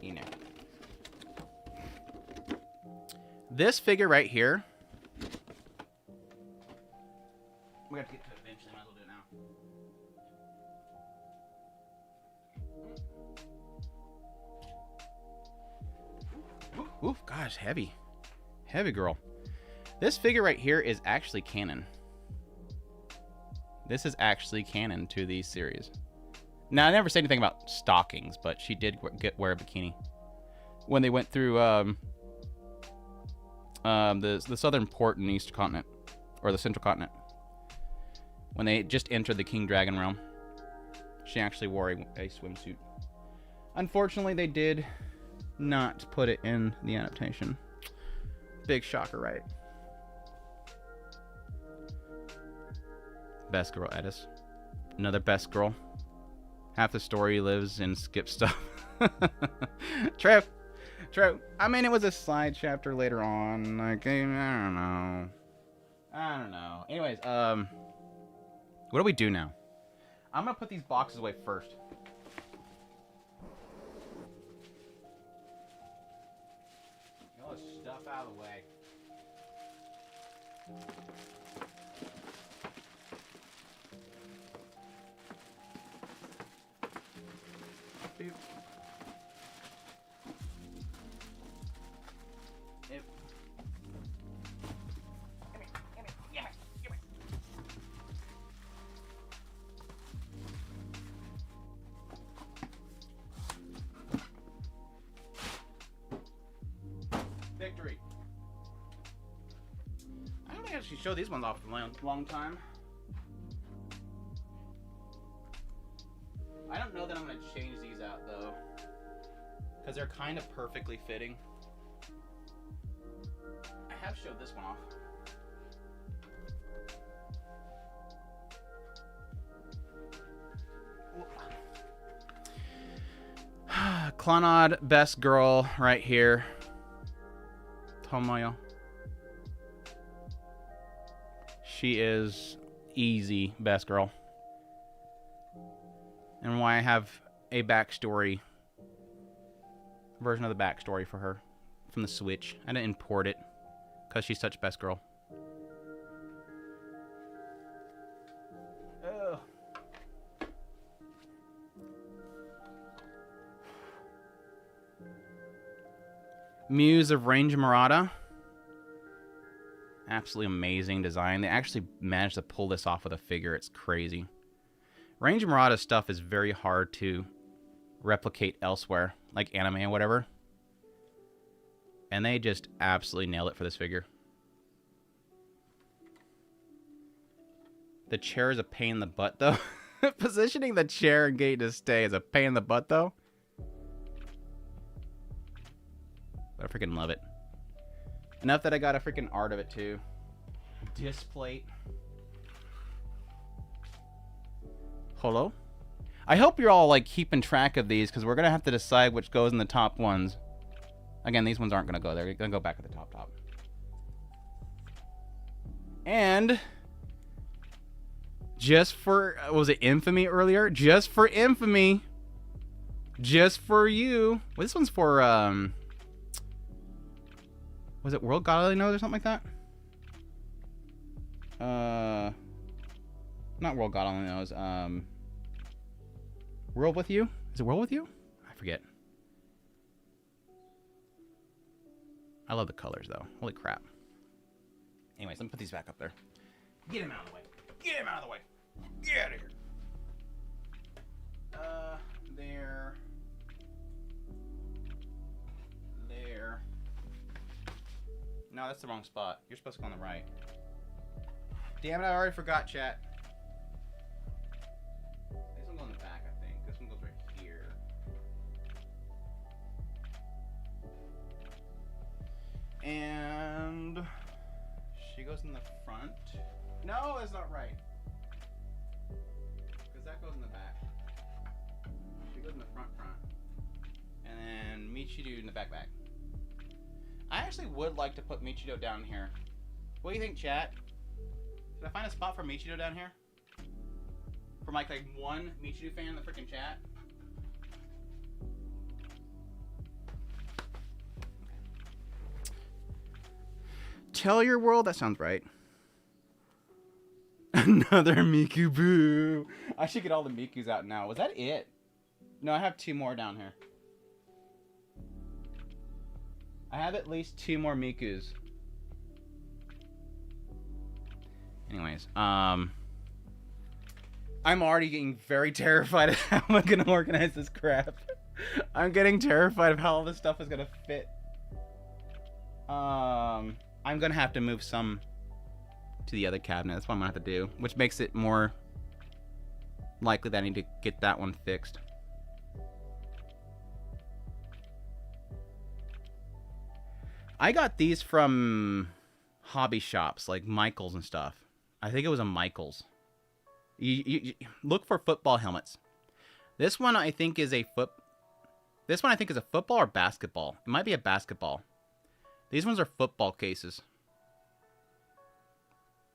You know. This figure right here. We have to get to it eventually. Might as well do it now. Oof, gosh, heavy. Heavy girl. This figure right here is actually canon. This is actually canon to the series. Now, I never say anything about stockings, but she did wear a bikini when they went through the southern port in the Eastern continent, or the central continent. When they just entered the King Dragon realm, she actually wore a swimsuit. Unfortunately, they did not put it in the adaptation. Big shocker, right? Best girl, Edis. Another best girl. Half the story lives in skip stuff. True. True. I mean, it was a side chapter later on. Like, I don't know. I don't know. Anyways, what do we do now? I'm gonna put these boxes away first. Get all this stuff out of the way. Boop. Yep. Give me. Victory. I don't think I should show these ones off for a long time. I don't know that I'm going to change these out, though, because they're kind of perfectly fitting. I have showed this one off. Clannad, best girl right here. Tomoyo. She is easy best girl. And why I have a backstory version of the backstory for her from the Switch. I didn't import it because she's such best girl. Ugh. Muse of Range Murata. Absolutely amazing design. They actually managed to pull this off with a figure. It's crazy. Range Murata stuff is very hard to replicate elsewhere, like anime and whatever. And they just absolutely nailed it for this figure. The chair is a pain in the butt, though. Positioning the chair and getting to stay is a pain in the butt, though. But I freaking love it. Enough that I got a freaking art of it, too. Disc plate. Hello? I hope you're all like keeping track of these, because we're going to have to decide which goes in the top ones. Again, these ones aren't going to go there. They're going to go back at the top. And just for, was it Infamy earlier? Just for Infamy. Just for you. Well, this one's for, was it World Godly Knows or something like that? Not World God Only Knows. World With You? Is it World With You? I forget. I love the colors, though. Holy crap. Anyways, let me put these back up there. Get him out of the way. Get him out of the way. Get out of here. There. There. No, that's the wrong spot. You're supposed to go on the right. Damn it, I already forgot, chat. This one goes in the back, I think. This one goes right here. And she goes in the front. No, that's not right. Because that goes in the back. She goes in the front. And then Michiru in the back. I actually would like to put Michiru down here. What do you think, chat? Should I find a spot for Michiru down here? For like one Michiru fan in the freaking chat? Tell your world? That sounds right. Another Miku Boo. I should get all the Mikus out now. Was that it? No, I have two more down here. I have at least two more Mikus. Anyways, I I'm already getting very terrified of how I'm going to organize this crap. I'm getting terrified of how all this stuff is going to fit. I'm going to have to move some to the other cabinet. That's what I'm going to have to do, which makes it more likely that I need to get that one fixed. I got these from hobby shops like Michael's and stuff. I think it was a Michael's. You look for football helmets. This one I think is a football or basketball. It might be a basketball. These ones are football cases.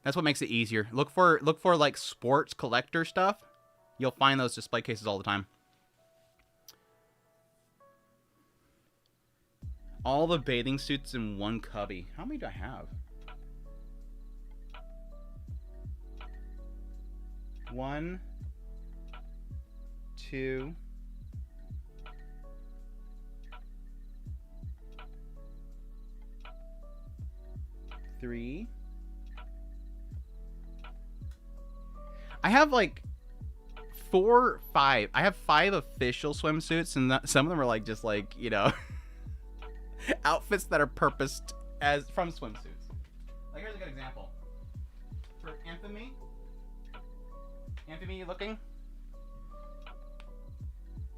That's what makes it easier. Look for like sports collector stuff. You'll find those display cases all the time. All the bathing suits in one cubby. How many do I have? 1, 2, 3. I have like 4, 5. I have 5 official swimsuits, and some of them are like just like, you know, outfits that are purposed as from swimsuits. Like here's a good example. For Infamy. Infamy, you looking?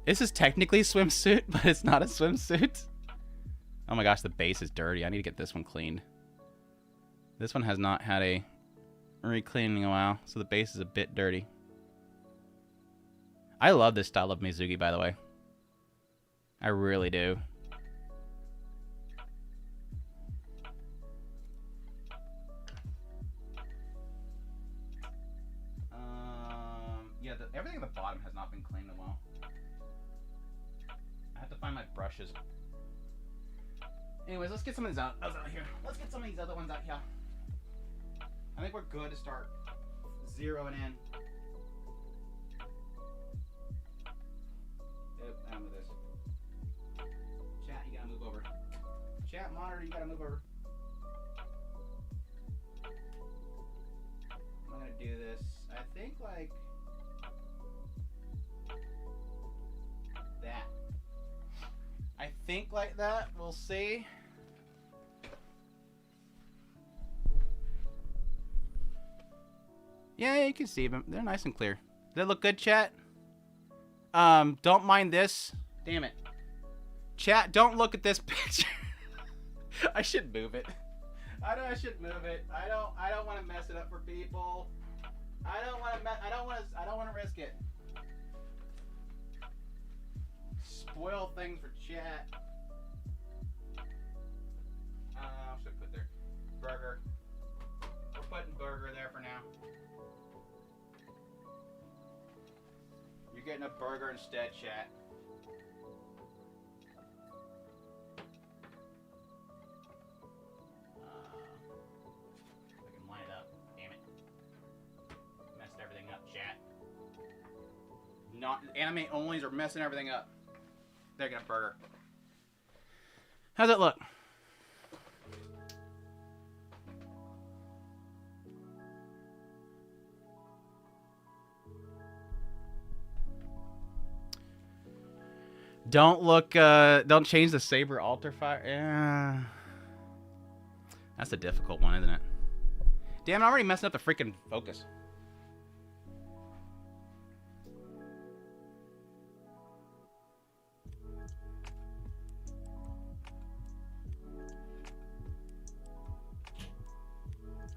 This is technically a swimsuit, but it's not a swimsuit. Oh my gosh, the base is dirty. I need to get this one cleaned. This one has not had a re-cleaning in a while, so the base is a bit dirty. I love this style of Mizugi, by the way. I really do. Yeah, everything at the bottom has not been cleaned in a while. I have to find my brushes. Anyways, let's get some of these out here. Let's get some of these other ones out here. I think we're good to start zeroing in. Yep, I'm with this. Chat, you gotta move over. Chat monitor, you gotta move over. I'm gonna do this. I think like that. I think like that. We'll see. Yeah, you can see them. They're nice and clear. Does that look good, chat? Don't mind this. Damn it. Chat, don't look at this picture. I should move it. I should move it. I don't want to mess it up for people. I don't want to risk it. Spoil things for chat. Should I put there? Burger. We're putting burger there for now. You're getting a burger instead, chat. I can line it up. Damn it. Messed everything up, chat. Not anime onlys are messing everything up. They're gonna burger. How's it look? Don't look, don't change the saber altar fire. Yeah. That's a difficult one, isn't it? Damn, I'm already messing up the freaking focus.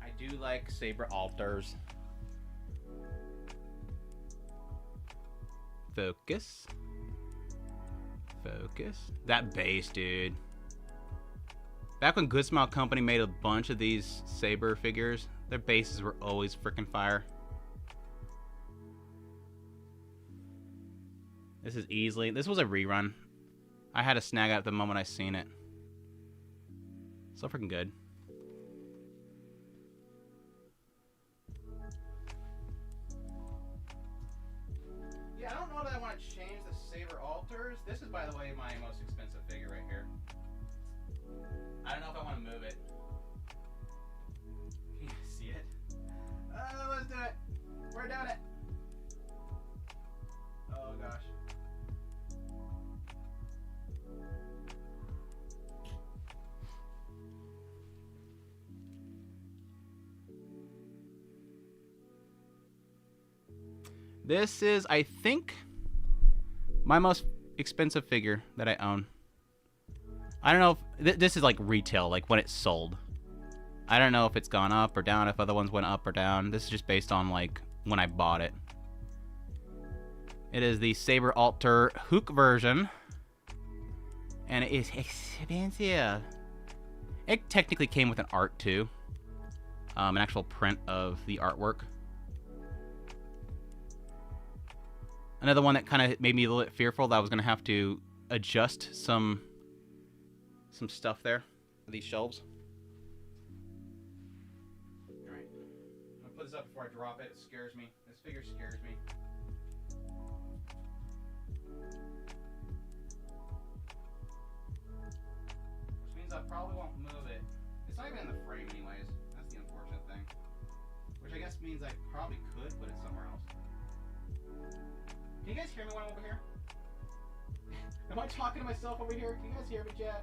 I do like saber altars. Focus. Focus. That base, dude. Back when Good Smile Company made a bunch of these saber figures, their bases were always freaking fire. This is easily... This was a rerun. I had to snag it at the moment I seen it. So freaking good. Yeah, I don't know that I want to change the saber altars. This is, by the way, my most expensive figure right here. I don't know if I want to move it. Can you see it? Let's do it. We're doing it. This is, I think, my most expensive figure that I own. I don't know if this is like retail, like when it's sold. I don't know if it's gone up or down, if other ones went up or down. This is just based on like when I bought it. It is the Saber Alter Hook version. And it is expensive. It technically came with an art too. An actual print of the artwork. Another one that kind of made me a little bit fearful that I was going to have to adjust some stuff there for these shelves. Alright. I'm going to put this up before I drop it. It scares me. This figure scares me. Which means I probably won't move it. It's not even in the frame anyways. That's the unfortunate thing. Which I guess means I probably could put it somewhere else. Can you guys hear me when I'm over here? Am I talking to myself over here? Can you guys hear me, chat?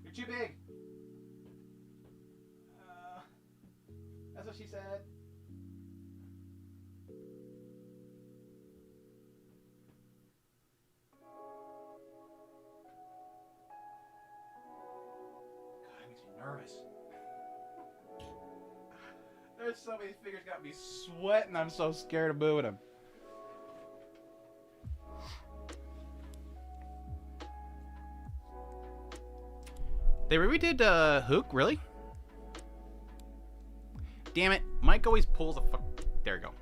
You're too big. That's what she said. God, that makes me nervous. There's so many figures got me sweating. I'm so scared of moving them. They redid Hook, really? Damn it. Mike always pulls a fuck. There we go.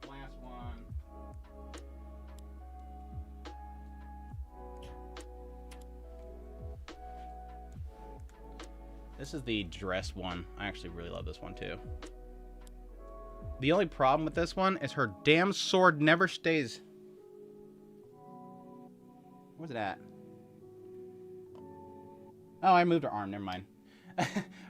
Last one. This is the dress one. I actually really love this one too. The only problem with this one is her damn sword never stays. Where's it at? Oh, I moved her arm. Never mind.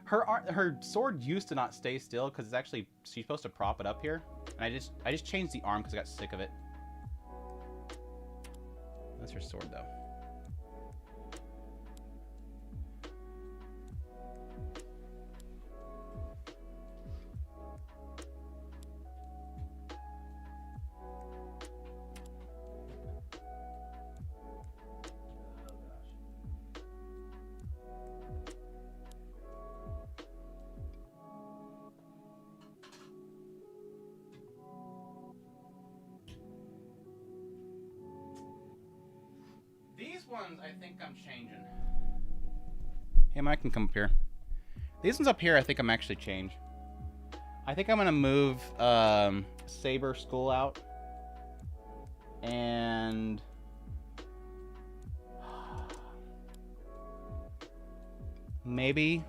her sword used to not stay still because it's actually she's supposed to prop it up here, and I just changed the arm because I got sick of it. That's her sword though. These ones, I think I'm changing. Hey, Mike can come up here. These ones up here, I think I'm actually change. I think I'm gonna move Saber Skull out, and maybe.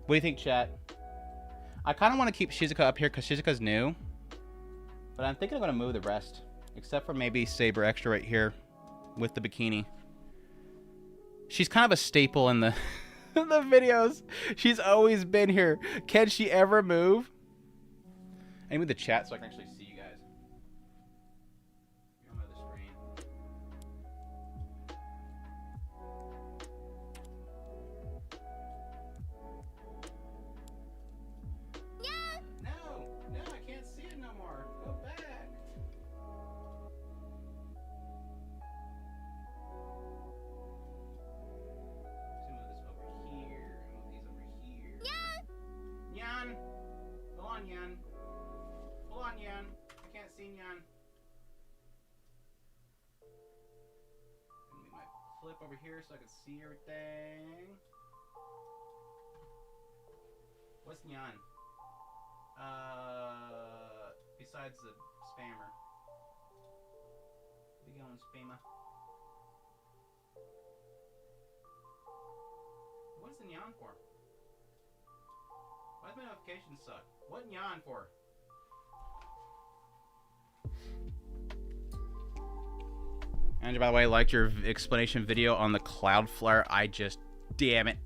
What do you think, chat? I kind of want to keep Shizuka up here because Shizuka's new. But I'm thinking I'm going to move the rest. Except for maybe Saber Extra right here with the bikini. She's kind of a staple in the, in the videos. She's always been here. Can she ever move? I need the chat so I can actually see you guys. You're on the screen. No, I can't see it no more. Go back. Let's move this over here. Move these over here. Nyan! Go on, Nyan. Hold on, Nyan. I can't see Nyan. Let me my flip over here so I can see everything. What's Nyan? Besides the spammer. Where you going, spammer? What's the Nyan for? Why does my notifications suck? What Nyan for? Andrew, by the way, I liked your explanation video on the Cloudflare. I just damn it.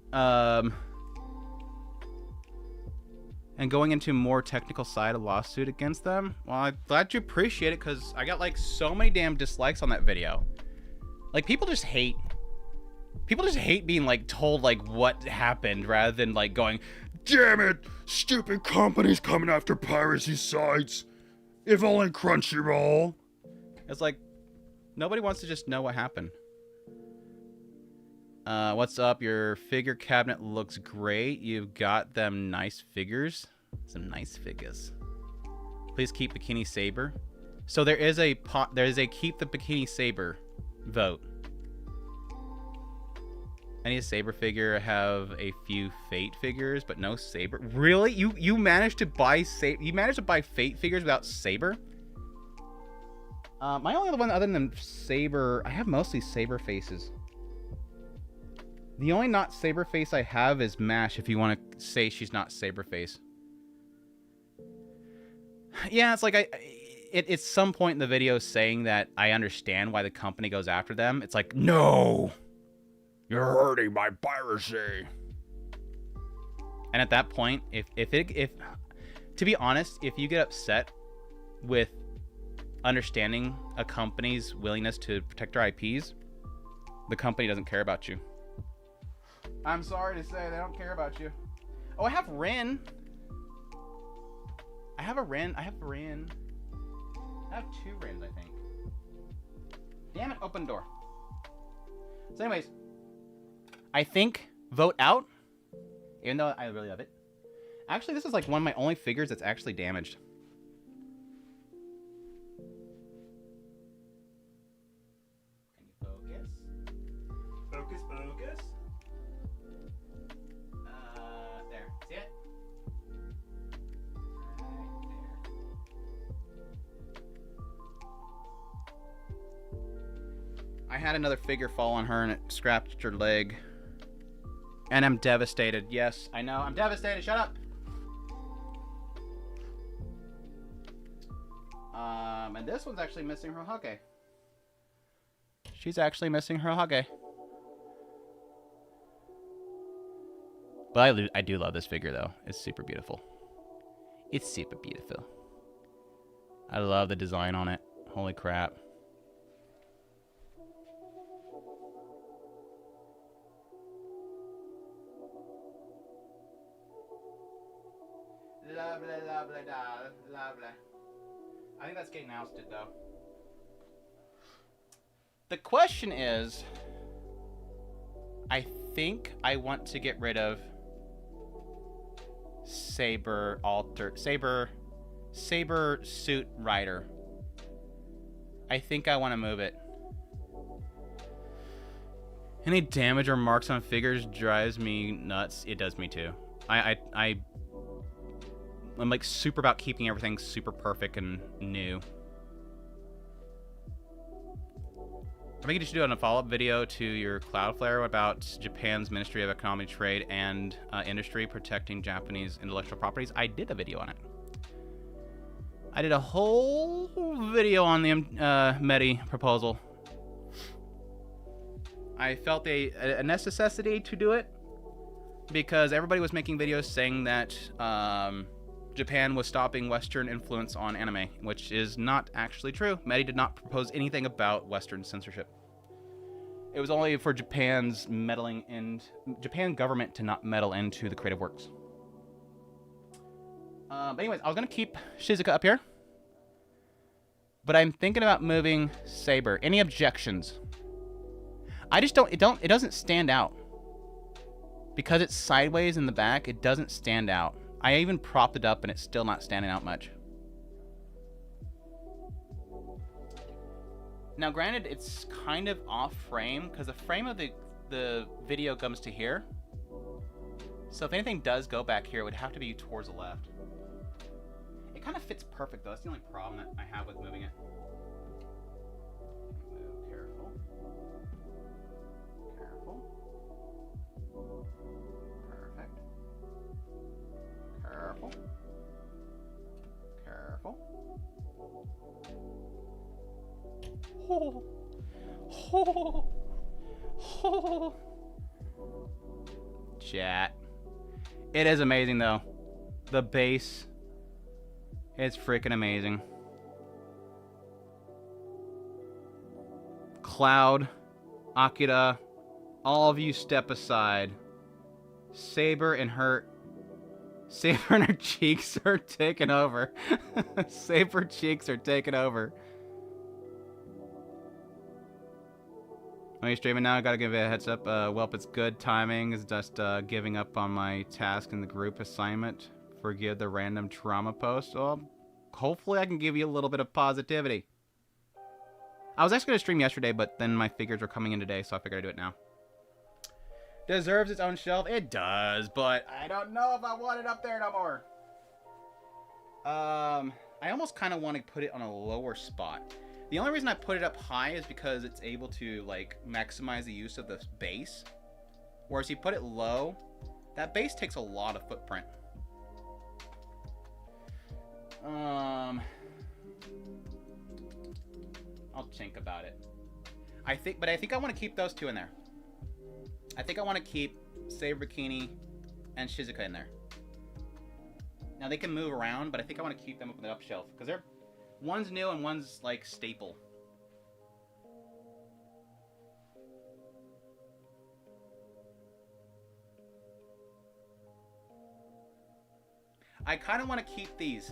And going into more technical side of lawsuit against them. Well, I'm glad you appreciate it, because I got like so many damn dislikes on that video. Like, people just hate being like told like what happened, rather than like going, damn it, stupid companies coming after piracy sites. If only Crunchyroll. It's like, nobody wants to just know what happened. What's up? Your figure cabinet looks great. You've got them nice figures. Some nice figures. Please keep Bikini Saber. So there is a keep the Bikini Saber vote. I need a Saber figure. I have a few Fate figures, but no Saber. Really? You managed to buy Fate figures without Saber? My only other one other than Saber, I have mostly Saber faces. The only not Saber face I have is Mash, if you want to say she's not Saber face. Yeah, it's like it's some point in the video saying that I understand why the company goes after them. It's like, no, you're hurting my piracy. And at that point, if to be honest, if you get upset with understanding a company's willingness to protect their IPs, the company doesn't care about you. I'm sorry to say, they don't care about you. Oh, I have Rin. I have Rin. I have two Rins, I think. Damn it, open door. So anyways, I think vote out, even though I really love it. Actually, this is like one of my only figures that's actually damaged. Can you focus? Focus. There. See it? Right there. I had another figure fall on her and it scratched her leg. And I'm devastated. Yes, I know. I'm devastated. Shut up. And this one's actually missing her Hage. She's actually missing her Hage. But I do love this figure, though. It's super beautiful. It's super beautiful. I love the design on it. Holy crap. Lovely, lovely, lovely. I think that's getting ousted, though. The question is, I think I want to get rid of Saber Suit Rider. I think I want to move it. Any damage or marks on figures drives me nuts. It does me too. I'm like super about keeping everything super perfect and new. I think you should do a follow-up video to your Cloudflare about Japan's Ministry of Economic Trade and Industry protecting Japanese intellectual properties. I did a video on it. I did a whole video on the METI proposal. I felt a necessity to do it because everybody was making videos saying that Japan was stopping Western influence on anime, which is not actually true. METI did not propose anything about Western censorship. It was only for Japan government to not meddle into the creative works. But anyways, I was gonna keep Shizuka up here, but I'm thinking about moving Saber. Any objections? I just don't. It doesn't stand out because it's sideways in the back. It doesn't stand out. I even propped it up, and it's still not standing out much. Now, granted, it's kind of off frame because the frame of the video comes to here. So if anything does go back here, it would have to be towards the left. It kind of fits perfect, though. That's the only problem that I have with moving it. Move careful. Careful. Perfect. Careful. Careful. Oh. Oh. Oh. chat. It is amazing, though. The base is freaking amazing. Cloud, Akira, all of you step aside. Saber and her cheeks are taking over. Saber cheeks are taking over. Are you streaming now? I gotta give it a heads up. Welp, it's good timing. It's just giving up on my task in the group assignment. Forgive the random trauma post. Well, hopefully I can give you a little bit of positivity. I was actually gonna stream yesterday, but then my figures were coming in today, so I figured I'd do it now. Deserves its own shelf? It does, but I don't know if I want it up there no more. I almost kind of want to put it on a lower spot. The only reason I put it up high is because it's able to, like, maximize the use of the base. Whereas you put it low, that base takes a lot of footprint. I'll think about it. I think I want to keep those two in there. I think I want to keep Saber Bikini and Shizuka in there. Now they can move around, but I think I want to keep them up on the up shelf because they're one's new and one's like staple. I kind of want to keep these.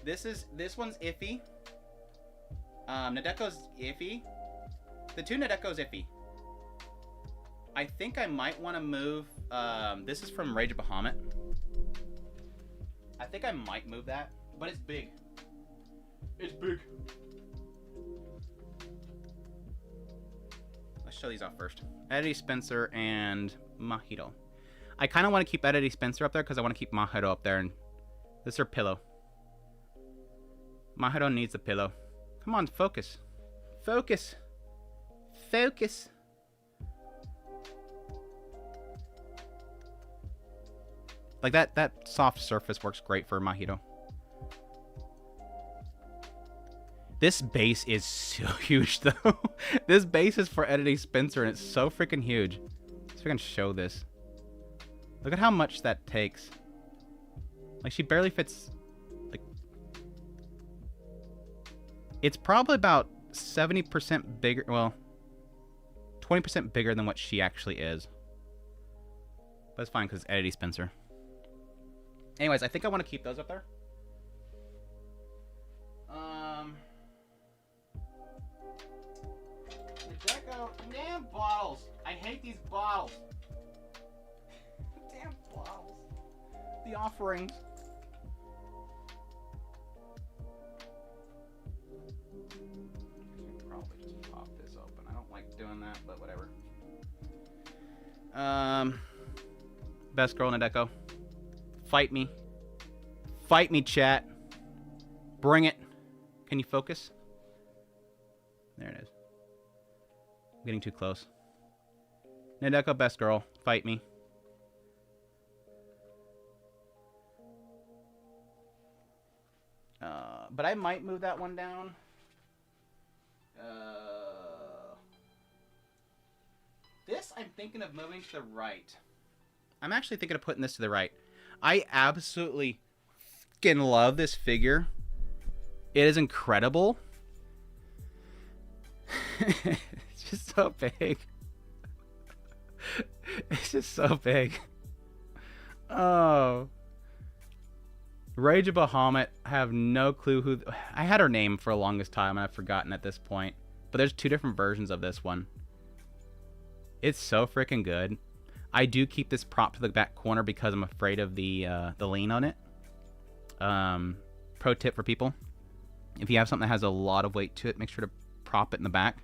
This one's iffy. Nadeko's iffy. The two Nadeko's iffy. I think I might want to move. This is from Rage of Bahamut. I think I might move that, but it's big. It's big. Let's show these off first. Eddie Spencer and Mahito. I kind of want to keep Eddie Spencer up there because I want to keep Mahito up there. And this is her pillow. Mahito needs a pillow. Come on, focus. Focus. Focus. Like that soft surface works great for Mahito. This base is so huge though. This base is for Eddie Spencer and it's so freaking huge. Let's freaking show this. Look at how much that takes. Like she barely fits. Like it's probably about 70% bigger. Well, 20% bigger than what she actually is. But it's fine because it's Eddie Spencer. Anyways, I think I want to keep those up there. The Deco, damn bottles. I hate these bottles. Damn bottles. The offerings. I should probably just pop this open. I don't like doing that, but whatever. Best girl in Nadeco. Fight me. Fight me, chat. Bring it. Can you focus? There it is. I'm getting too close. Nadeco, best girl. Fight me. But I might move that one down. This I'm thinking of moving to the right. I'm actually thinking of putting this to the right. I absolutely fucking love this figure. It is incredible. It's just so big. It's just so big. Oh. Rage of Bahamut. I have no clue who... I had her name for the longest time and I've forgotten at this point. But there's two different versions of this one. It's so freaking good. I do keep this prop to the back corner because I'm afraid of the lean on it. Pro tip for people. If you have something that has a lot of weight to it, make sure to prop it in the back.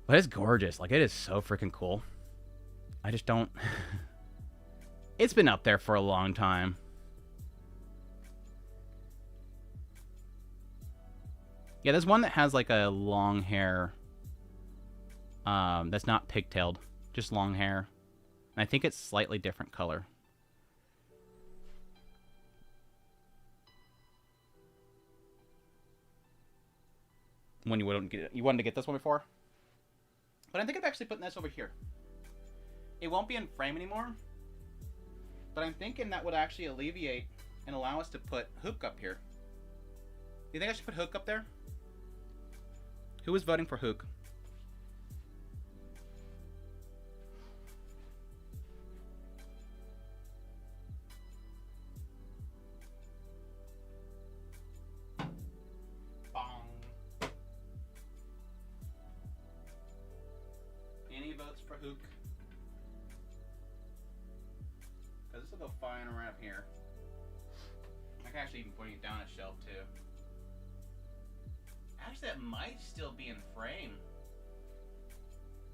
But it's gorgeous. Like, it is so freaking cool. I just don't... It's been up there for a long time. Yeah, there's one that has, like, a long hair... that's not pigtailed. Just long hair. And I think it's slightly different color. When you wouldn't get it, you wanted to get this one before? But I'm thinking of actually putting this over here. It won't be in frame anymore. But I'm thinking that would actually alleviate and allow us to put Hook up here. You think I should put Hook up there? Who is voting for Hook? Bong. Any votes for Hook? Because this will go fine around here. I can actually even put it down a shelf too. Actually, that might still be in frame.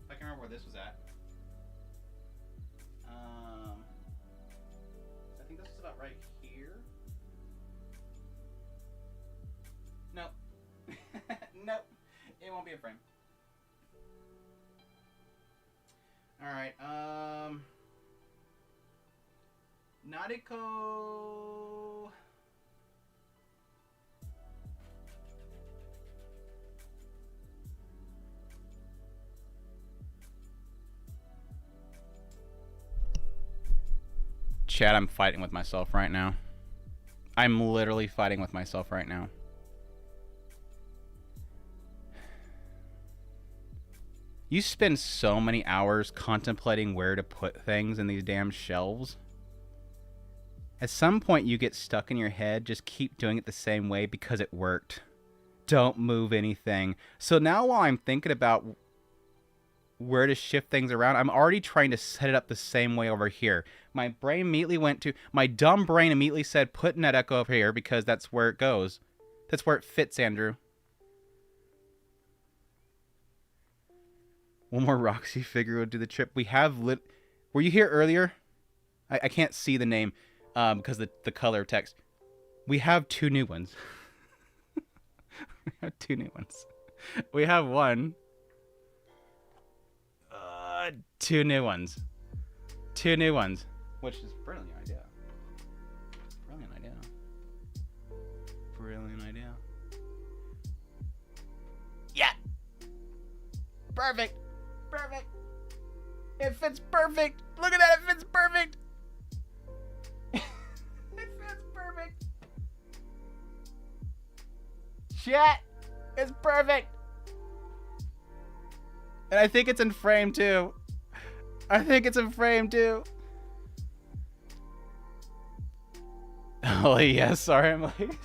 If I can remember where this was at. I think this is about right here. Nope. Nope. It won't be in frame. Alright, Nariko. Chat, I'm fighting with myself right now. I'm literally fighting with myself right now. You spend so many hours contemplating where to put things in these damn shelves. At some point you get stuck in your head, just keep doing it the same way because it worked. Don't move anything. So now while I'm thinking about where to shift things around, I'm already trying to set it up the same way over here. My brain immediately went to, my dumb brain immediately said, put Nadeko over here because that's where it goes. That's where it fits, Andrew. One more Roxy figure would do the trip. We have were you here earlier? I can't see the name because the color text. We have 2 new ones. We have 2 new ones. We have one. 2 new ones. 2 new ones. Which is a brilliant idea. Brilliant idea. Brilliant idea. Yeah! Perfect! Perfect! It fits perfect! Look at that, it fits perfect! It fits perfect! Chat! It's perfect! And I think it's in frame too. I think it's in frame too. Oh yes, sorry, I'm late.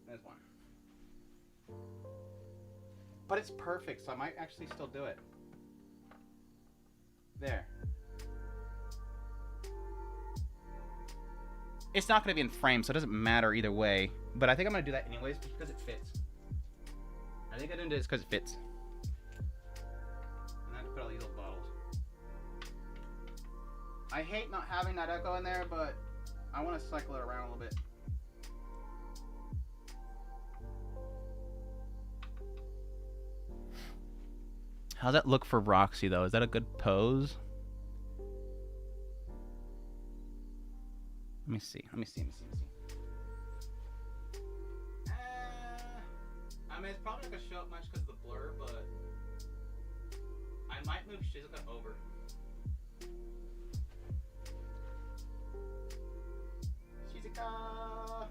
There's one. But it's perfect, so I might actually still do it. There. It's not going to be in frame, so it doesn't matter either way. But I think I'm going to do that anyways, just because it fits. I think I'm going to do this because it fits. And I have to put all these little bottles. I hate not having that echo in there, but I want to cycle it around a little bit. How's that look for Roxy, though? Is that a good pose? Let me see. I mean, it's probably not going to show up much because of the blur, but I might move Shizuka over. Shizuka!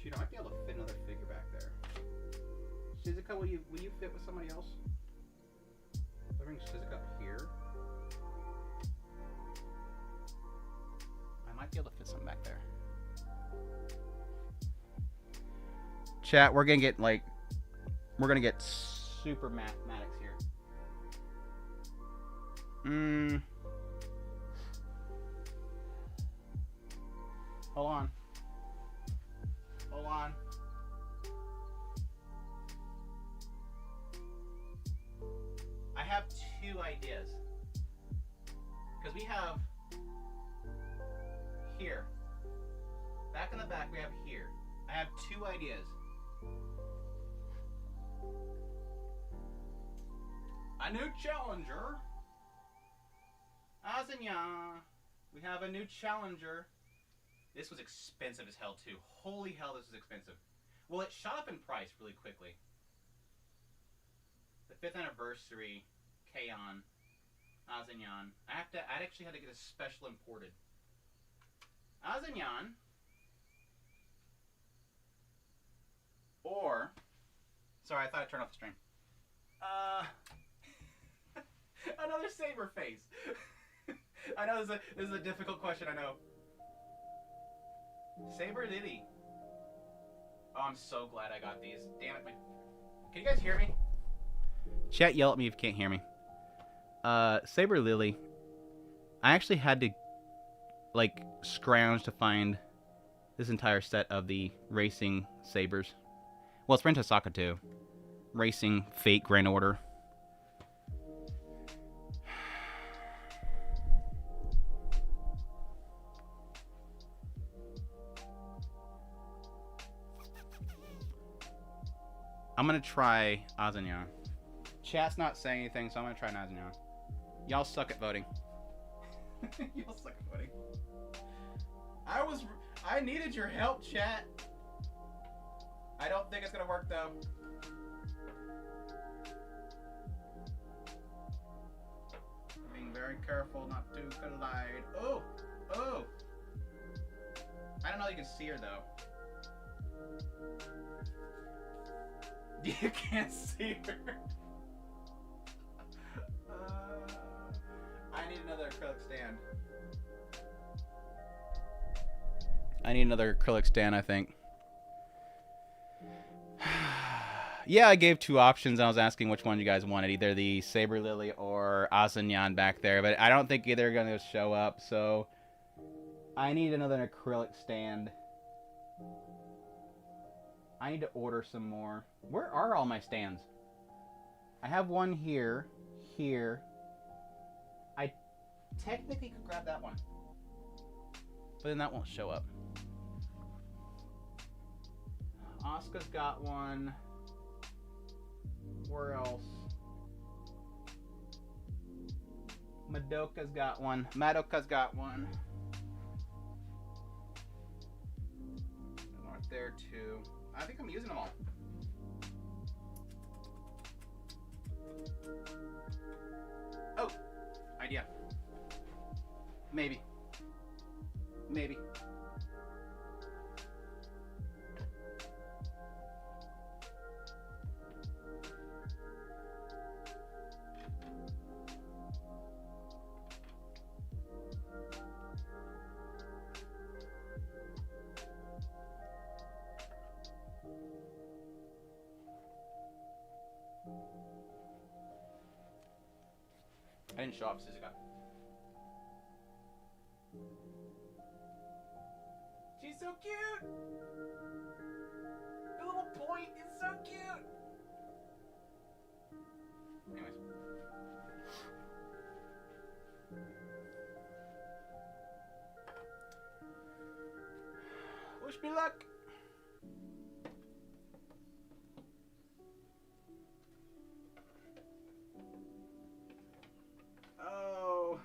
Shoot, I might be able to fit another figure back there. Shizuka, will you fit with somebody else? I'll bring Shizuka up here. I might be able to fit something back there. Chat, we're gonna get super mathematics here. Hold on. Hold on. I have 2 ideas. Because we have here. Back in the back we have here. I have 2 ideas. A new challenger Azanya, we have a new challenger. This was expensive as hell too. Holy hell, this was expensive. Well, it shot up in price really quickly. The 5th anniversary, Kaon, Azanyan. I'd actually had to get a special imported. Azanyan. Or, sorry, I thought I turned off the stream. Another saber face. I know this is a difficult question. I know. Saber Lily. Oh, I'm so glad I got these. Damn it, can you guys hear me? Chat, yell at me if you can't hear me. Saber Lily. I actually had to like scrounge to find this entire set of the racing sabers. Well, it's Renta Saka too. Racing Fate Grand Order. I'm gonna try Azanyan. Chat's not saying anything, so I'm gonna try Azanyan. Y'all suck at voting. Y'all suck at voting. I needed your help, chat. I don't think it's gonna work though. Being very careful not to collide. Oh! Oh! I don't know if you can see her though. You can't see her. I need another acrylic stand. I need another acrylic stand, I think. Yeah, I gave 2 options. I was asking which one you guys wanted, either the Saber Lily or Azanyan back there, but I don't think either are going to show up, so I need another acrylic stand. I need to order some more. Where are all my stands? I have one here, here. I technically could grab that one, but then that won't show up. Asuka's got one. Where else? Madoka's got one. Madoka's got one. Right there too. I think I'm using them all. Oh, idea. Maybe. Maybe. I didn't show up Suzuka. She's so cute! The little point is so cute! Anyways. Wish me luck! Oh,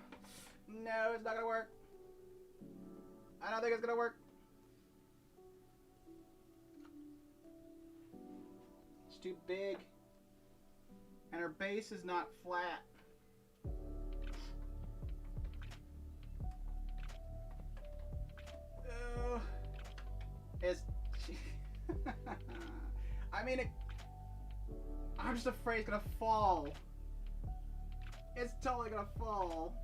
no, it's not gonna work. I don't think it's gonna work. It's too big. And her base is not flat. It's... I mean, I'm just afraid it's gonna fall. It's totally gonna fall.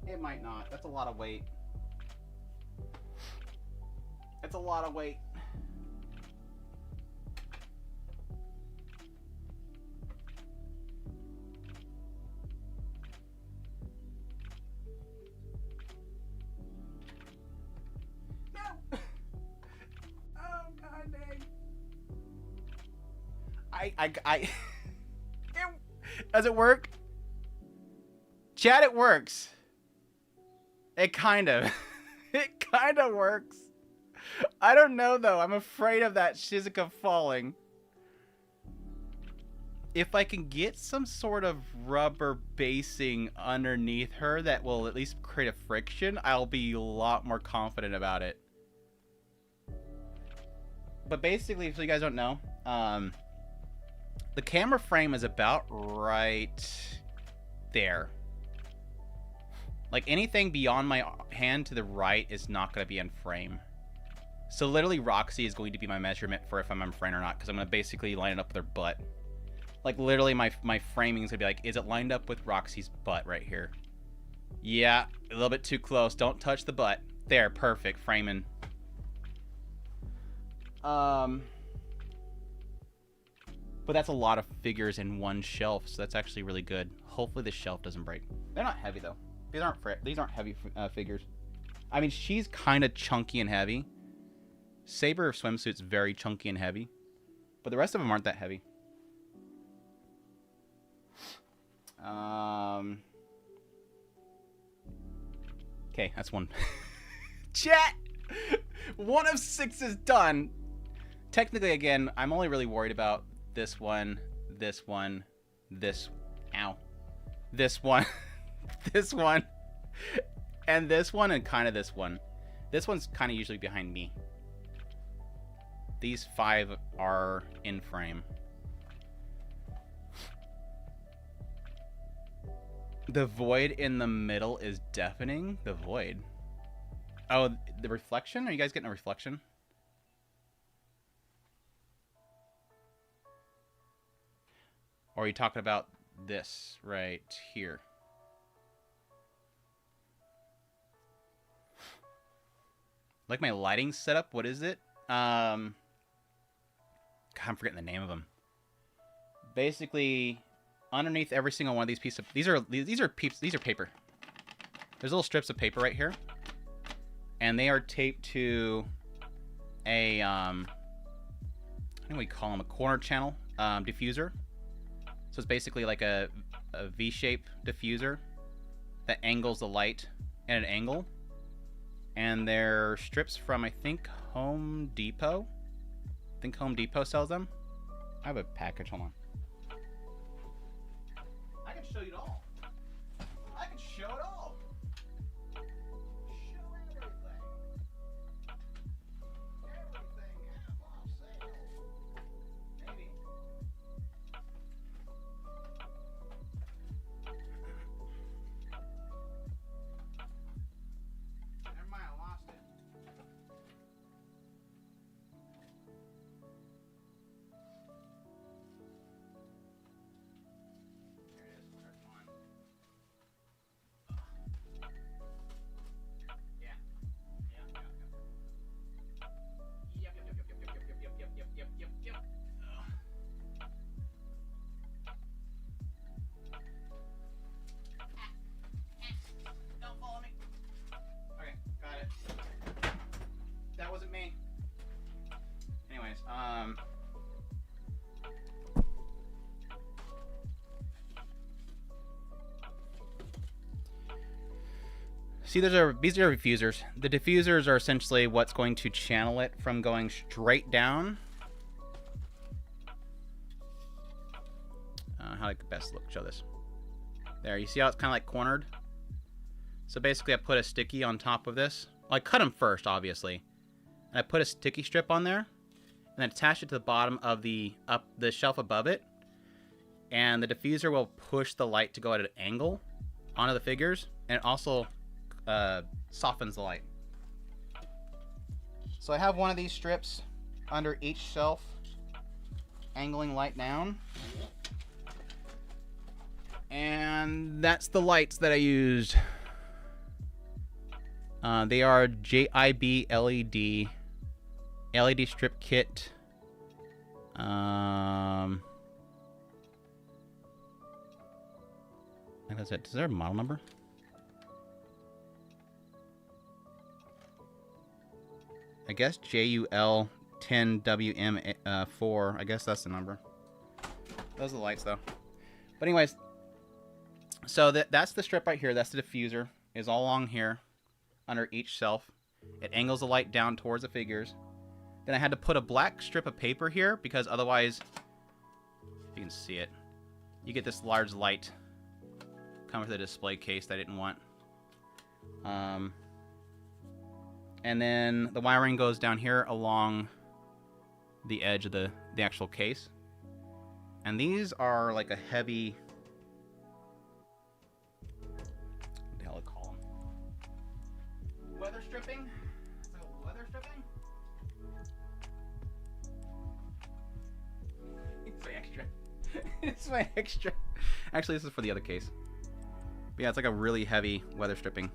It might not. That's a lot of weight. It's a lot of weight. No! Oh, god dang. Does it work? Chat, it works. It kind of. It kind of works. I don't know, though. I'm afraid of that Shizuka falling. if I can get some sort of rubber basing underneath her that will at least create a friction, I'll be a lot more confident about it. But basically, so you guys don't know, the camera frame is about right there. Like, anything beyond my hand to the right is not going to be in frame. So literally Roxy is going to be my measurement for if I'm in frame or not, because I'm going to basically line it up with her butt. Like, literally my framing is going to be like, is it lined up with Roxy's butt right here? Yeah, a little bit too close. Don't touch the butt. There, perfect. Framing. But that's a lot of figures in one shelf, so that's actually really good. Hopefully this shelf doesn't break. They're not heavy, though. These aren't heavy figures. I mean, she's kind of chunky and heavy. Saber swimsuit's very chunky and heavy. But the rest of them aren't that heavy. Okay, that's one. Chat! 1 of 6 is done. Technically, again, I'm only really worried about this one, this one, this... Ow. This one, this one, and this one, and kind of this one. This one's kind of usually behind me. These 5 are in frame. The void in the middle is deafening. The void. Oh, the reflection? Are you guys getting a reflection? Or are you talking about this right here? Like my lighting setup? What is it? God, I'm forgetting the name of them. Basically, underneath every single one of these pieces of... These are paper. There's little strips of paper right here. And they are taped to a... I think we call them a corner channel diffuser. So it's basically like a V-shape diffuser that angles the light at an angle. And they're strips from, I think, Home Depot. I think Home Depot sells them. I have a package. Hold on. I can show you it all. I can show it all. Show everything. Everything half off sale. Maybe. Never mind, I lost it. There it is. There's one. Yeah. Yep. Don't follow me. Okay, got it. That wasn't me. Anyways, see, these are diffusers. The diffusers are essentially what's going to channel it from going straight down. How I could best show this. There, you see how it's kind of like cornered? So basically I put a sticky on top of this. Well, I cut them first, obviously. And I put a sticky strip on there. And then attach it to the bottom of the shelf above it. And the diffuser will push the light to go at an angle onto the figures. And it also softens the light. So I have one of these strips under each shelf, angling light down. And that's the lights that I used. They are JIB LED strip kit. I think that's it. Is there a model number? I guess JUL 10WM4. I guess that's the number. Those are the lights, though. But anyways, so that's the strip right here. That's the diffuser. Is all along here, under each shelf. It angles the light down towards the figures. Then I had to put a black strip of paper here because otherwise, if you can see it, you get this large light coming with the display case that I didn't want. And then the wiring goes down here along the edge of the actual case. And these are like a heavy... what the hell do I call them? Weather stripping? Is that weather stripping? It's my extra. It's my extra. Actually, this is for the other case. But yeah, it's like a really heavy weather stripping.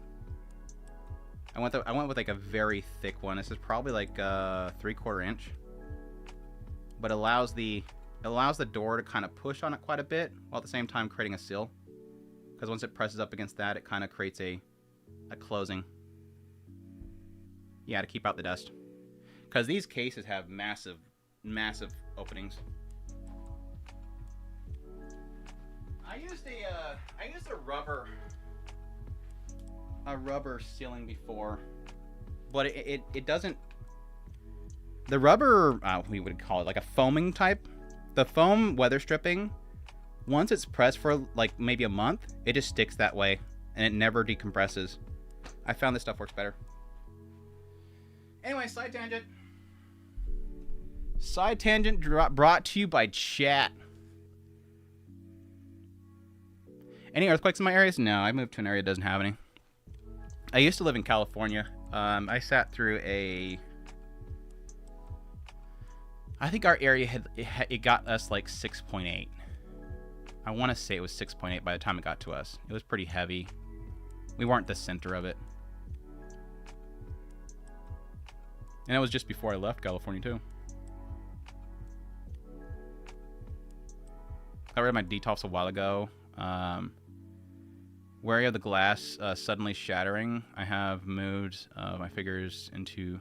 I went with like a very thick one. This is probably like 3/4 inch. But it allows the door to kind of push on it quite a bit, while at the same time creating a seal. Because once it presses up against that, it kind of creates a closing. Yeah, to keep out the dust. Because these cases have massive, massive openings. I used a rubber sealing before, but it doesn't. The rubber, we would call it like a foaming type. The foam weather stripping, once it's pressed for like maybe a month, it just sticks that way and it never decompresses. I found this stuff works better. Anyway, side tangent. Side tangent brought to you by chat. Any earthquakes in my areas? No, I moved to an area that doesn't have any. I used to live in California. I sat through I think our area it got us like 6.8. I want to say it was 6.8 by the time it got to us. It was pretty heavy. We weren't the center of it. And it was just before I left California too. I read my detox a while ago. Wary of the glass suddenly shattering, I have moved my figures into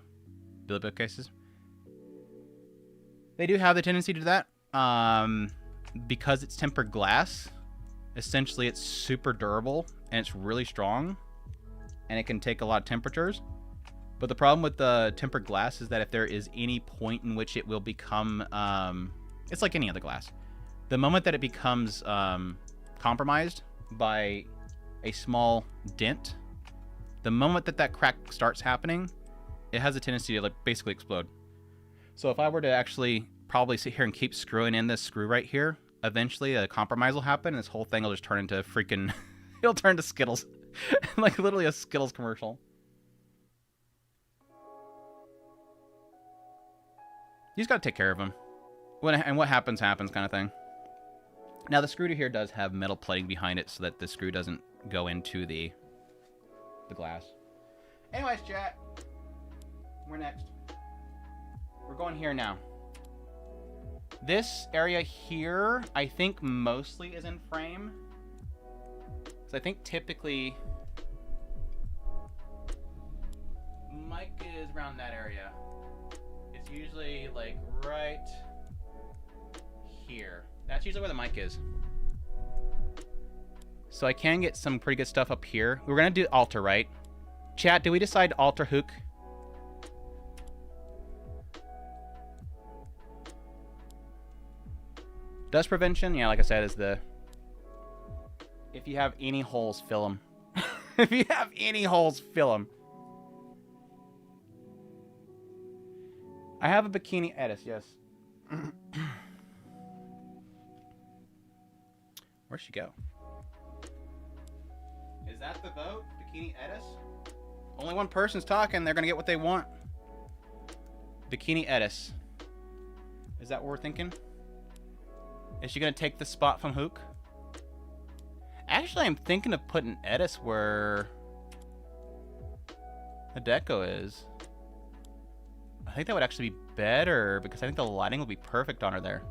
billet bookcases. They do have the tendency to do that. Because it's tempered glass, essentially it's super durable and it's really strong and it can take a lot of temperatures. But the problem with the tempered glass is that if there is any point in which it will become, it's like any other glass. The moment that it becomes compromised by a small dent, the moment that crack starts happening, it has a tendency to like basically explode. So if I were to actually probably sit here and keep screwing in this screw right here, eventually a compromise will happen and this whole thing will just turn into freaking... it'll turn to Skittles. Like literally a Skittles commercial. You just gotta take care of them. And what happens, happens kind of thing. Now the screw to here does have metal plating behind it so that the screw doesn't go into the glass. Anyways, chat. We're next. We're going here now. This area here, I think mostly is in frame. So I think typically mic is around that area. It's usually like right here. That's usually where the mic is. So I can get some pretty good stuff up here. We're gonna do altar, right? Chat, did we decide altar hook? Dust prevention, yeah, like I said, is the... If you have any holes, fill them. If you have any holes, fill them. I have a bikini Edis, yes. Where'd she go? Is that the vote? Bikini Edis? Only one person's talking. They're going to get what they want. Bikini Edis. Is that what we're thinking? Is she going to take the spot from Hook? Actually, I'm thinking of putting Edis where Hideko is. I think that would actually be better because I think the lighting would be perfect on her there.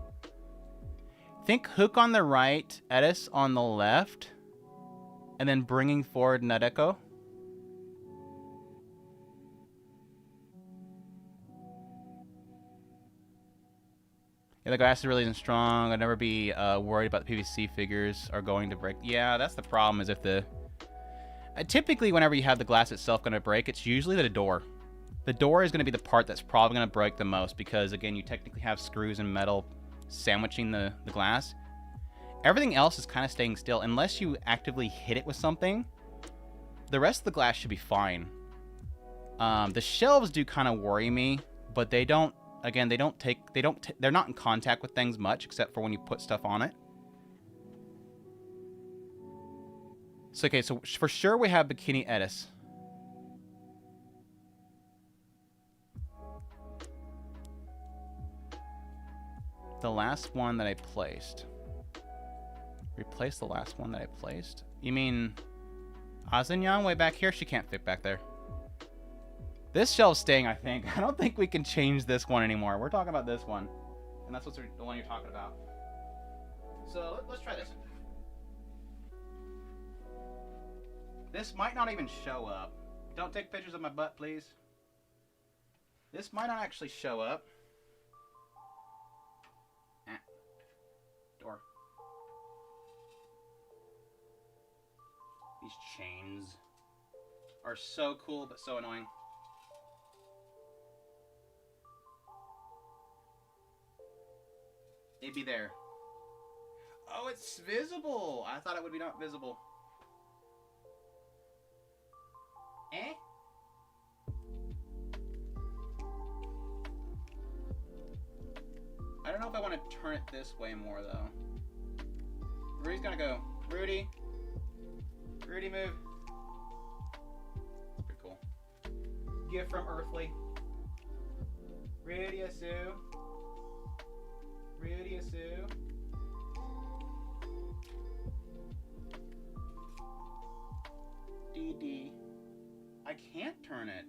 Think Hook on the right, Edis on the left, and then bringing forward Nadeko. Yeah, the glass really isn't strong. I'd never be worried about the PVC figures are going to break. Yeah, that's the problem, is if the... typically, whenever you have the glass itself going to break, it's usually the door. The door is going to be the part that's probably going to break the most because, again, you technically have screws and metal sandwiching the glass. Everything else is kind of staying still. Unless you actively hit it with something, the rest of the glass should be fine. The shelves do kind of worry me, but they don't, again, they're not in contact with things much except for when you put stuff on it. So, okay, so for sure we have Bikini Edis. The last one that I placed. Replace the last one that I placed? You mean Azenyan way back here? She can't fit back there. This shelf's staying, I think. I don't think we can change this one anymore. We're talking about this one. And that's what's the one you're talking about. So let's try this. This might not even show up. Don't take pictures of my butt, please. This might not actually show up. Door. These chains are so cool, but so annoying. It'd be there. Oh, it's visible. I thought it would be not visible. Eh? I don't know if I want to turn it this way more, though. Rudy's gonna go. Rudy. Rudy, move. Pretty cool. Gift from Earthly. Rudy Asu. Rudy Asu. DD. I can't turn it.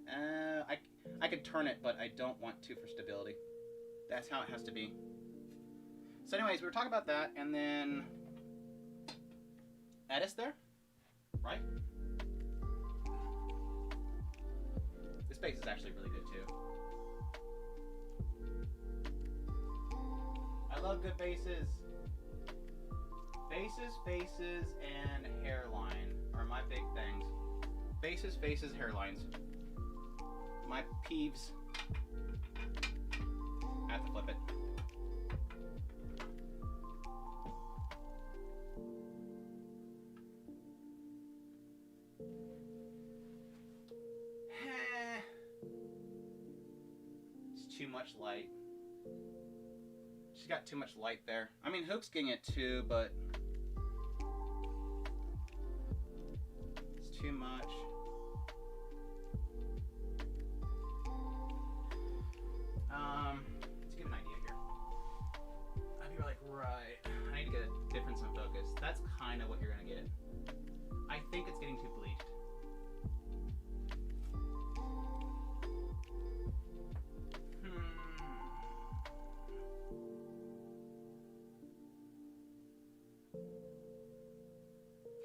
I could turn it, but I don't want to for stability. That's how it has to be. So anyways, we were talking about that, and then Edis there, right? This base is actually really good too. I love good bases. Bases, faces, and hairline are my big things. Faces, faces, hairlines. My peeves. I have to flip it. It's too much light. She's got too much light there. I mean, Hook's getting it too, but it's too much. Let's get an idea here. I'd be like, right, I need to get a difference in focus. That's kind of what you're gonna get. I think it's getting too bleached.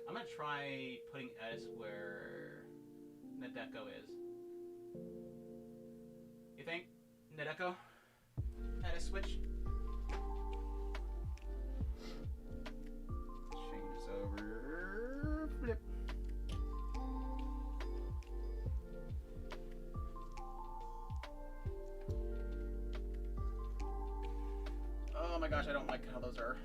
I'm gonna try putting Edis where Nadeko is. You think? Nadeko? Edis switch? Change this over. Flip. Oh my gosh, I don't like how those are.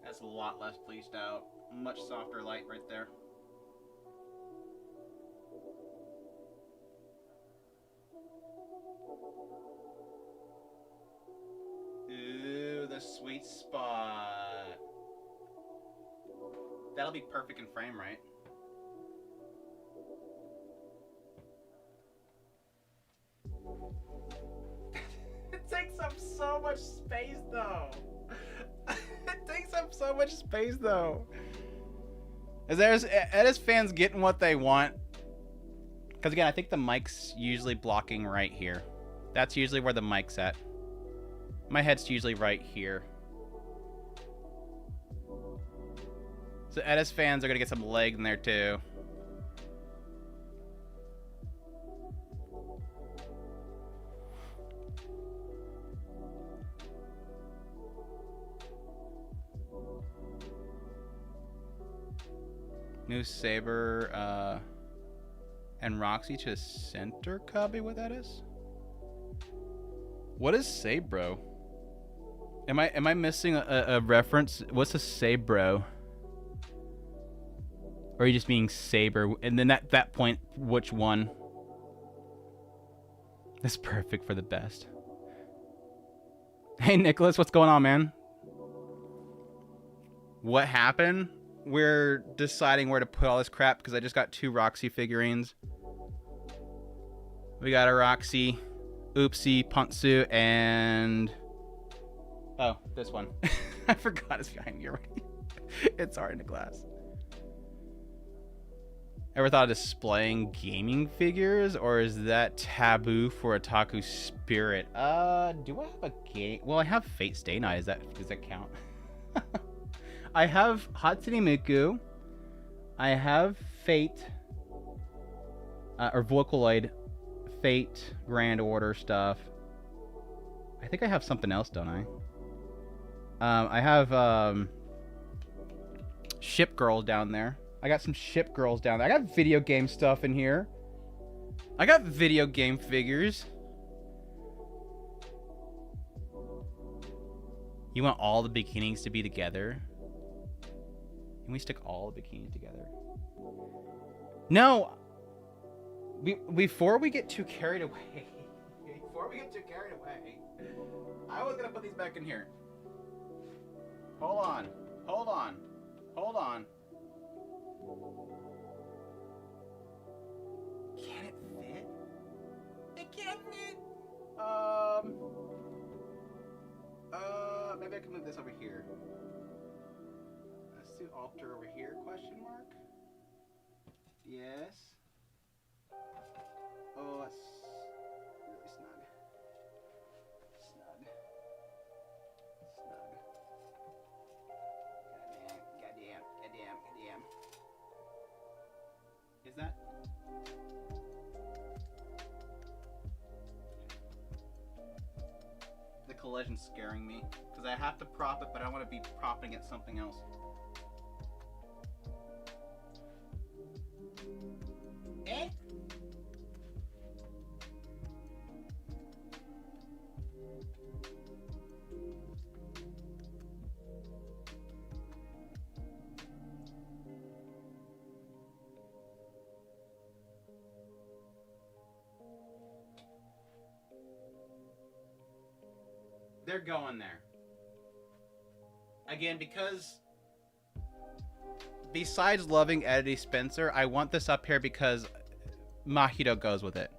That's a lot less bleached out. Much softer light right there. Ooh, the sweet spot. That'll be perfect in frame, right? It takes up so much space, though. It takes up so much space, though. Edis fans getting what they want? Because again, I think the mic's usually blocking right here. That's usually where the mic's at. My head's usually right here. So Edis fans are gonna get some leg in there too. Move Saber and Roxy to center. Copy what that is. What is Sabro? Am I missing a reference? What's a Sabro? Or are you just being Saber? And then at that point, which one? That's perfect for the best. Hey Nicholas, what's going on, man? What happened? We're deciding where to put all this crap because I just got 2 Roxy figurines. We got a Roxy, Oopsie, Pantsu, and... Oh, this one. I forgot it's behind me already. It's already in the glass. Ever thought of displaying gaming figures, or is that taboo for Otaku spirit? Do I have a game? Well, I have Fate Stay Night. Does that count? I have Hatsune Miku. I have Fate, or Vocaloid, Fate, Grand Order stuff. I think I have something else, don't I? I have Ship Girls down there. I got some Ship Girls down there. I got video game stuff in here. I got video game figures. You want all the bikinis to be together? Can we stick all the bikinis together? No! Before we get too carried away... I was gonna put these back in here. Hold on. Can it fit? It can't fit! Maybe I can move this over here. Let's do alter over here, question mark? Yes. Oh, that's really snug. Goddamn. Is that? The collision's scaring me because I have to prop it, but I don't want to be propping against something else. Eh? They're going there. Again, because besides loving Eddie Spencer, I want this up here because Mahito goes with it.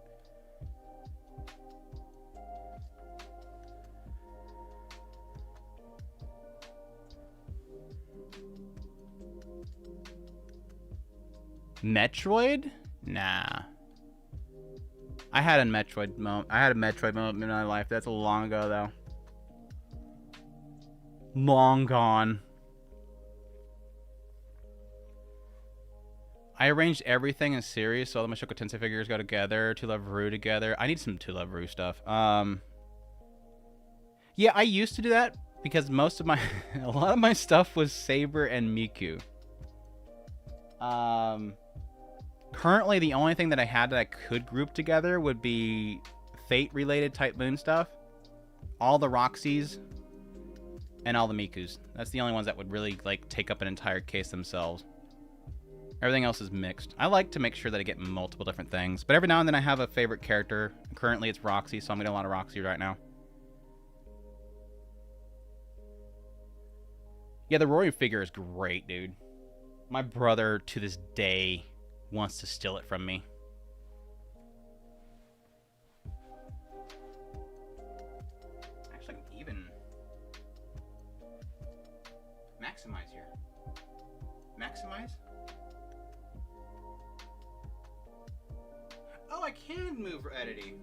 Metroid? Nah. I had a Metroid moment in my life. That's a long ago, though. Long gone. I arranged everything in series so all the Mushoku Tensei figures go together. To Love Ru together. I need some To Love Ru stuff. Yeah, I used to do that because most of my a lot of my stuff was Saber and Miku. Currently the only thing that I had that I could group together would be Fate related Type Moon stuff. All the Roxys and all the Mikus. That's the only ones that would really like take up an entire case themselves. Everything else is mixed. I like to make sure that I get multiple different things, but every now and then I have a favorite character. Currently it's Roxy, so I'm getting a lot of Roxy right now. Yeah, the Rory figure is great, dude. My brother, to this day, wants to steal it from me. Actually, I can even maximize here. Maximize? Oh, I can move editing.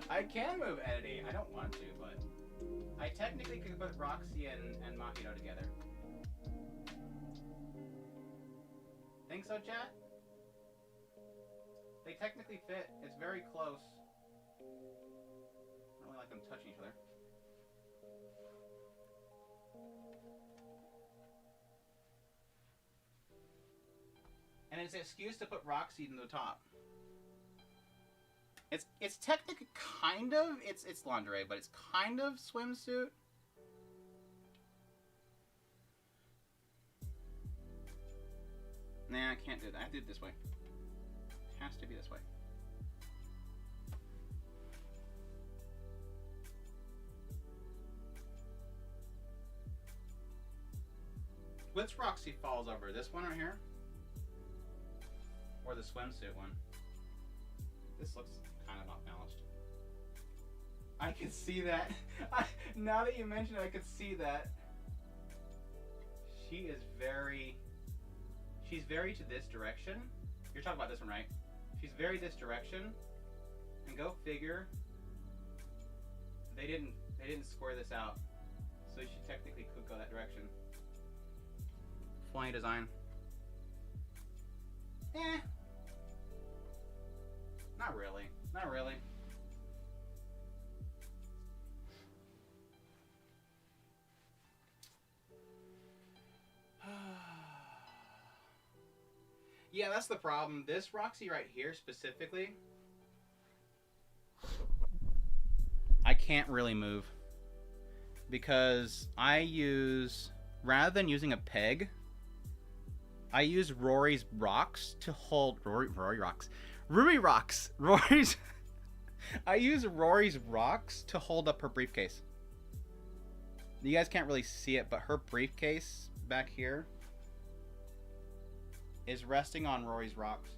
I can move editing. I don't want to, but I technically could put Roxy and Mahito together. Think so, chat? They technically fit. It's very close. I don't really like them touching each other. And it's an excuse to put Roxy in the top. It's technically kind of it's lingerie, but it's kind of swimsuit. Nah, I can't do that. I have to do it this way. It has to be this way. Which Roxy falls over? This one right here? Or the swimsuit one? This looks kind of off balanced. I can see that. Now that you mention it, I could see that. She's very to this direction. You're talking about this one, right? She's very this direction. And go figure. They didn't square this out. So she technically could go that direction. Funny design. Not really. Not really. Yeah, that's the problem. This Roxy right here specifically, I can't really move because I use, rather than using a peg, I use Rory's rocks to hold Rory rocks. Ruby rocks. Rory's I use Rory's rocks to hold up her briefcase. You guys can't really see it, but her briefcase back here is resting on Rory's rocks.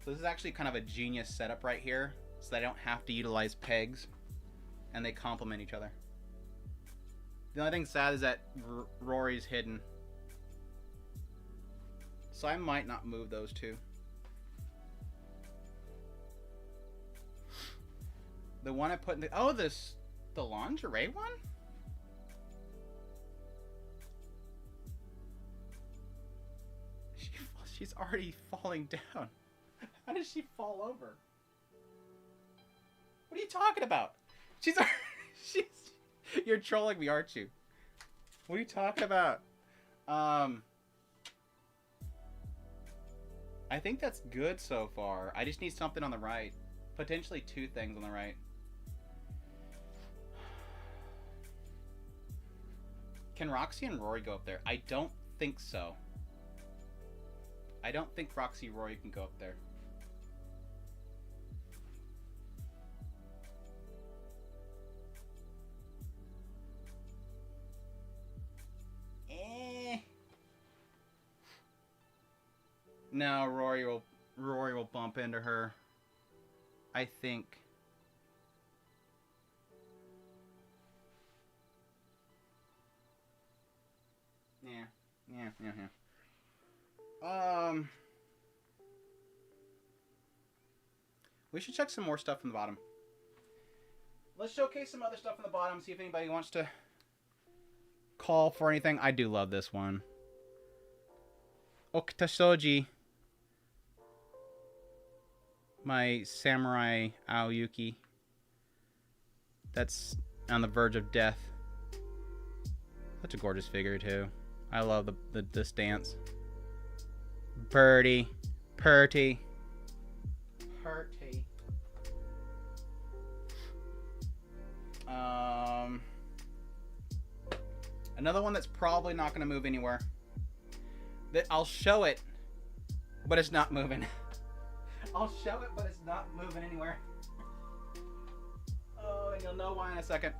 So this is actually kind of a genius setup right here, so that I don't have to utilize pegs and they complement each other. The only thing sad is that Rory's hidden. So I might not move those two. The one I put in the the lingerie one? She's already falling down. How did she fall over? What are you talking about? She's you're trolling me, aren't you? What are you talking about? I think that's good so far. I just need something on the right. Potentially two things on the right. Can Roxy and Rory go up there? I don't think so. I don't think Roxy Rory can go up there. No, Rory will bump into her. I think. Yeah. We should check some more stuff from the bottom. Let's showcase some other stuff from the bottom, see if anybody wants to call for anything. I do love this one. Okutasoji. My samurai Aoyuki. That's on the verge of death. Such a gorgeous figure too. I love this dance. Purty. Another one that's probably not going to move anywhere. That I'll show it, but it's not moving. I'll show it, but it's not moving anywhere. Oh, and you'll know why in a second.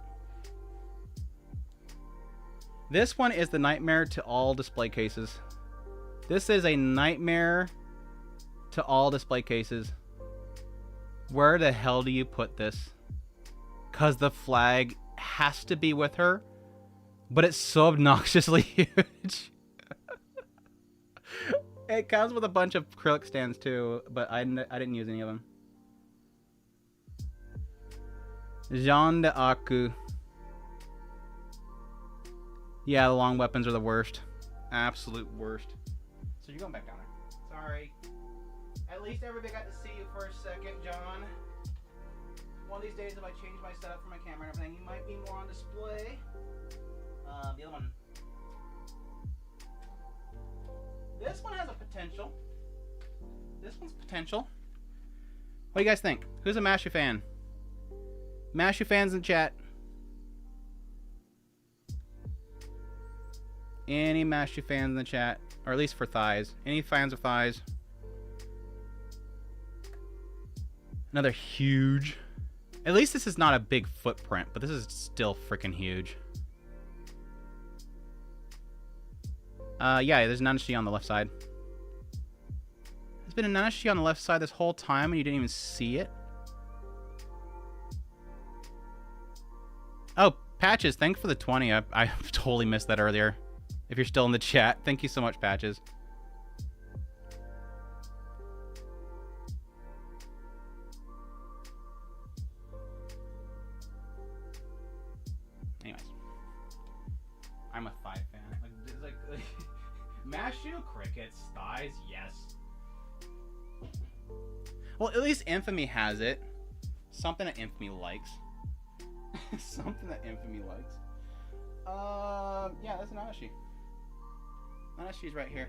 This one is the nightmare to all display cases. This is a nightmare to all display cases. Where the hell do you put this? Because the flag has to be with her, but it's so obnoxiously huge. It comes with a bunch of acrylic stands too, but I didn't use any of them. Jean de Aku. Yeah, the long weapons are the worst. Absolute worst. So you're going back down there. Sorry. At least everybody got to see you for a second, John. One of these days, if I change my setup for my camera and everything, you might be more on display. The other one. This one has a potential. This one's potential. What do you guys think? Who's a Mashu fan? Mashu fans in chat. Any Mashu fans in the chat? Or at least for thighs. Any fans of thighs? Another huge. At least this is not a big footprint, but this is still freaking huge. Yeah, there's Nanashi on the left side. There's been a Nanashi on the left side this whole time and you didn't even see it. Oh, Patches, thanks for the 20. I totally missed that earlier. If you're still in the chat, thank you so much, Patches. Anyways, I'm a thigh fan. Like Mashu, crickets, thighs, yes. Well, at least Infamy has it. Something that Infamy likes. Something that Infamy likes. Yeah, that's Nanashi. Nanashi's right here.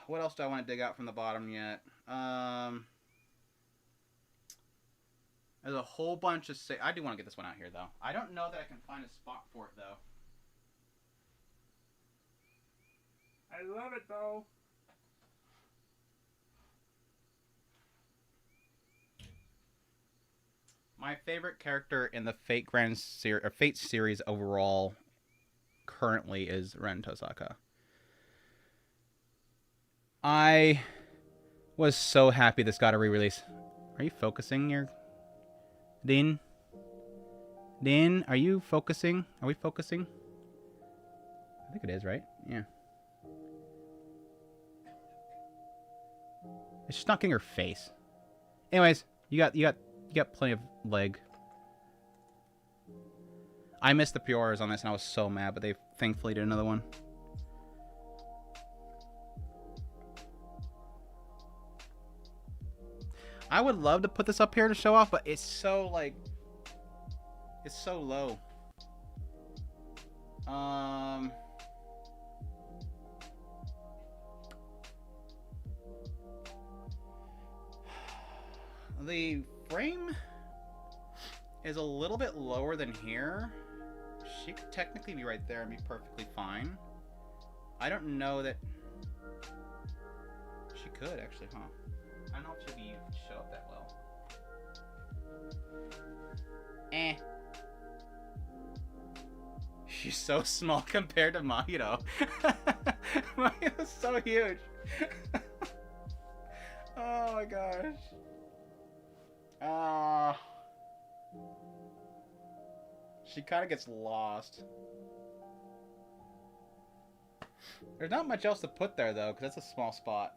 What else do I want to dig out from the bottom yet? There's a whole bunch of... I do want to get this one out here, though. I don't know that I can find a spot for it, though. I love it, though. My favorite character in the Fate Fate series overall currently is Ren Tosaka. I was so happy this got a re-release. Are you focusing your... Din? Din, are you focusing? Are we focusing? I think it is, right? Yeah. It's just not getting her face. Anyways, you got plenty of leg. I missed the Pioras on this and I was so mad, but they thankfully did another one. I would love to put this up here to show off, but it's so, like... It's so low. The frame is a little bit lower than here. She could technically be right there and be perfectly fine. I don't know that... She could, actually, huh? I don't know if she'll show up that well. Eh. She's so small compared to Mahiro. Mahiro's so huge. Oh my gosh. She kind of gets lost. There's not much else to put there, though, because that's a small spot.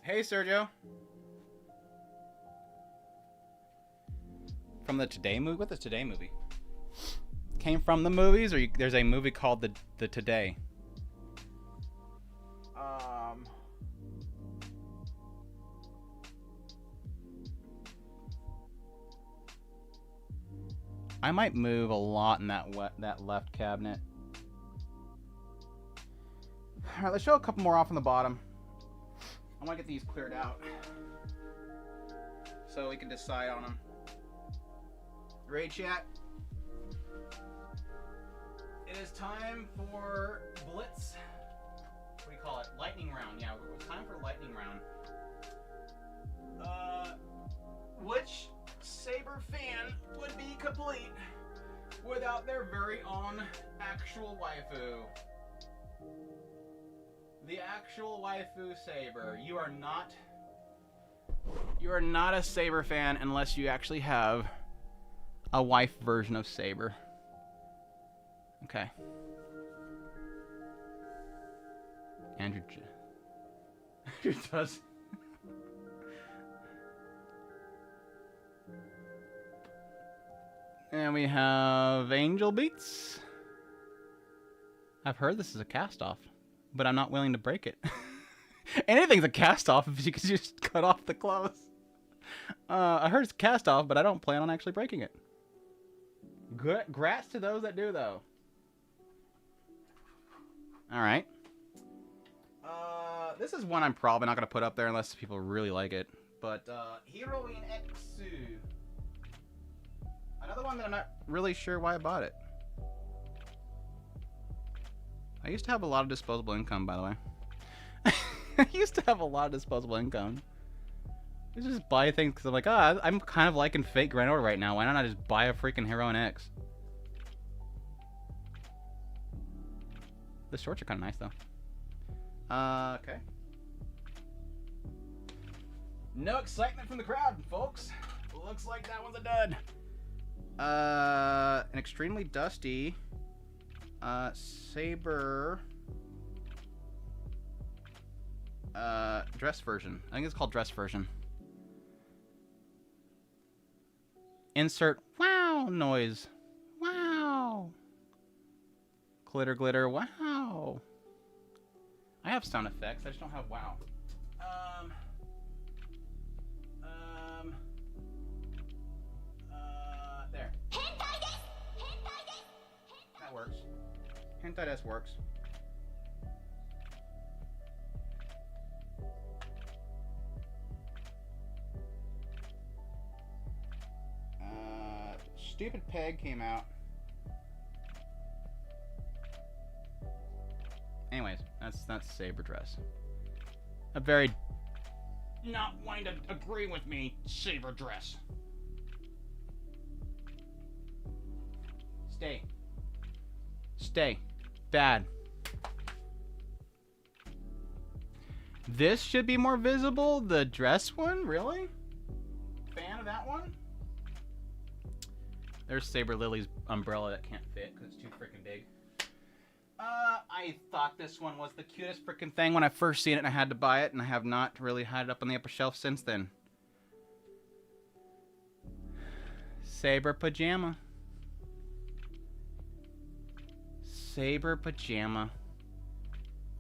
Hey, Sergio. From the Today movie? What the Today movie? Came from the movies, or there's a movie called the Today? I might move a lot in that left cabinet. All right, let's show a couple more off on the bottom. I want to get these cleared out so we can decide on them. Raid chat. It is time for Blitz. What do you call it? Lightning round. Yeah, it's time for lightning round. Which Saber fan would be complete without their very own actual waifu? The actual waifu Saber. You are not a Saber fan unless you actually have a wife version of Saber. Okay. Andrew does. And we have Angel Beats. I've heard this is a cast-off, but I'm not willing to break it. Anything's a cast-off if you could just cut off the clothes. I heard it's cast-off, but I don't plan on actually breaking it. Grats to those that do, though. Alright. This is one I'm probably not going to put up there unless people really like it. But, Heroine Exu. Another one that I'm not really sure why I bought it. I used to have a lot of disposable income, by the way. I used to have a lot of disposable income. I just buy things because I'm like, I'm kind of liking Fate Grand Order right now. Why don't I just buy a freaking Heroine X? The shorts are kind of nice, though. Okay. No excitement from the crowd, folks. Looks like that one's a dud. An extremely dusty Saber dress version. I think it's called dress version. Insert wow noise. Wow. Glitter, glitter, wow. I have sound effects, I just don't have wow. There. That works. Hentai desu works. Stupid Peg came out. Anyways, that's Saber dress. A very not wanting to agree with me Saber dress. Stay. Stay. Bad. This should be more visible. The dress one, really? Fan of that one? There's Saber Lily's umbrella that can't fit because it's too freaking big. I thought this one was the cutest freaking thing when I first seen it and I had to buy it, and I have not really had it up on the upper shelf since then. Saber Pajama. Saber Pajama.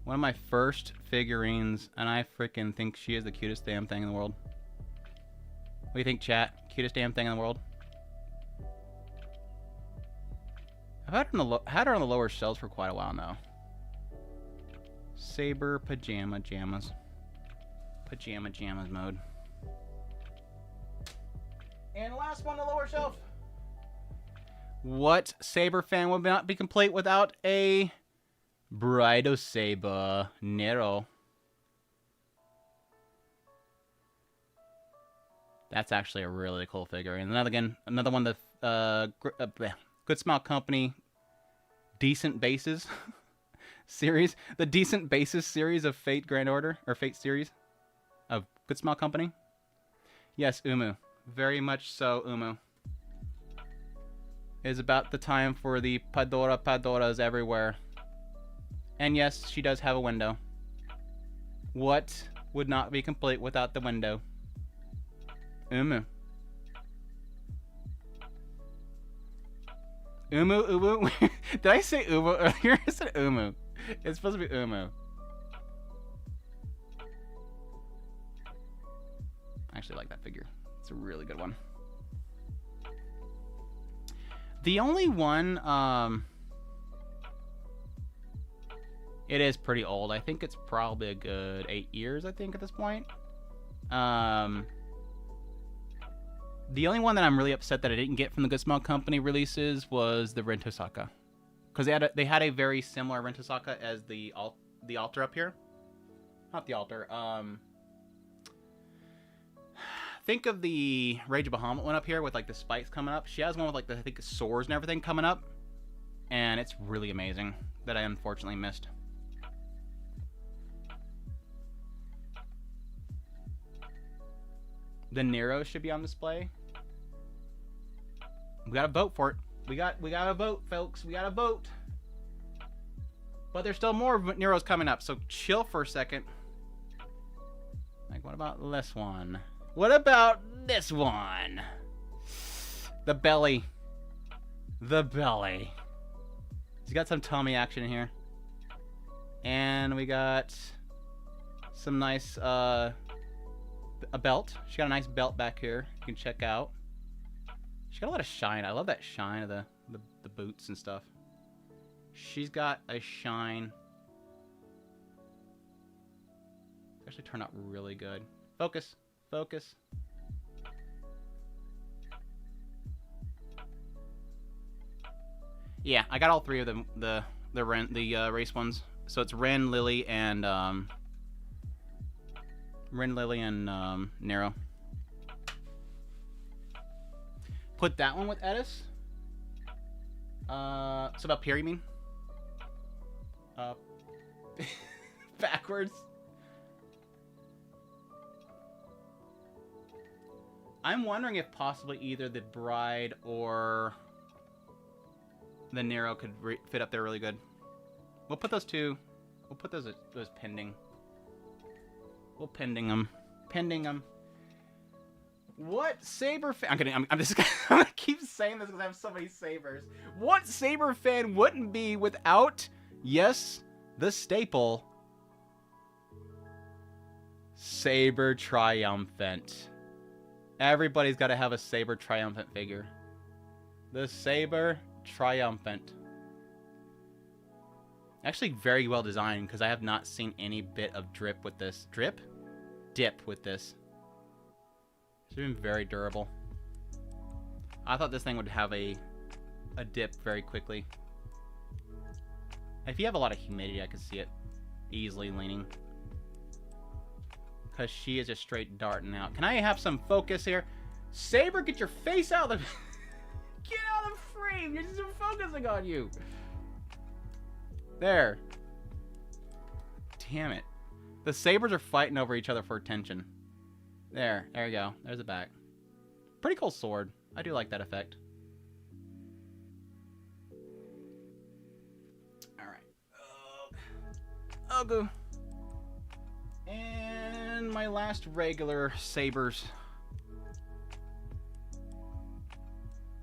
One of my first figurines, and I freaking think she is the cutest damn thing in the world. What do you think, chat? Cutest damn thing in the world? I've had her on the lower shelves for quite a while now. Saber Pajama Jammas. Pajama Jammas mode. And last one, the lower shelf. What Saber fan would not be complete without a Brido Saber Nero? That's actually a really cool figure. And another one, the Good Smile Company Decent Bases series. The Decent Bases series of Fate Grand Order, or Fate series of Good Smile Company. Yes, Umu. Very much so, Umu. It is about the time for the Padoras everywhere. And yes, she does have a window. What would not be complete without the window? Umu. Umu? Did I say Umu earlier? I said Umu. It's supposed to be Umu. I actually like that figure. It's a really good one. The only one, it is pretty old. I think it's probably a good 8 years, I think, at this point. The only one that I'm really upset that I didn't get from the Good Smile Company releases was the Rentosaka. Because they had a very similar Rentosaka as the altar up here. Not the altar. Think of the Rage of Bahamut one up here with like the spikes coming up. She has one with like the, I think, swords and everything coming up. And it's really amazing that I unfortunately missed. The Nero should be on display. We gotta vote for it. We gotta vote, folks. We gotta vote. But there's still more Neros coming up, so chill for a second. Like, what about this one? What about this one? The belly. The belly. He's got some tummy action in here. And we got some nice, a belt. She got a nice belt back here. You can check out. She got a lot of shine. I love that shine of the boots and stuff. She's got a shine. Actually turned out really good. Focus. Focus. Yeah, I got all three of them. The race ones. So it's Ren, Lily, and Nero. Put that one with Edis. So about Pierre, you mean? Backwards. I'm wondering if possibly either the bride or the Nero could fit up there really good. We'll put those two. We'll put those pending. We'll pending them. Pending them. What Saber fan? I'm just gonna keep saying this because I have so many Sabers. What Saber fan wouldn't be without, yes, the staple, Saber Triumphant. Everybody's got to have a Saber Triumphant figure. The Saber Triumphant. Actually very well designed because I have not seen any bit of drip with this. Drip? Dip with this. It's been very durable. I thought this thing would have a dip very quickly. If you have a lot of humidity, I could see it easily leaning. Because she is just straight darting out. Can I have some focus here? Saber, get your face out of the... Get out of the frame! You're just focusing on you! There. Damn it. The Sabers are fighting over each other for attention. There we go. There's the back. Pretty cool sword. I do like that effect. Alright. Otaku. And my last regular Sabers.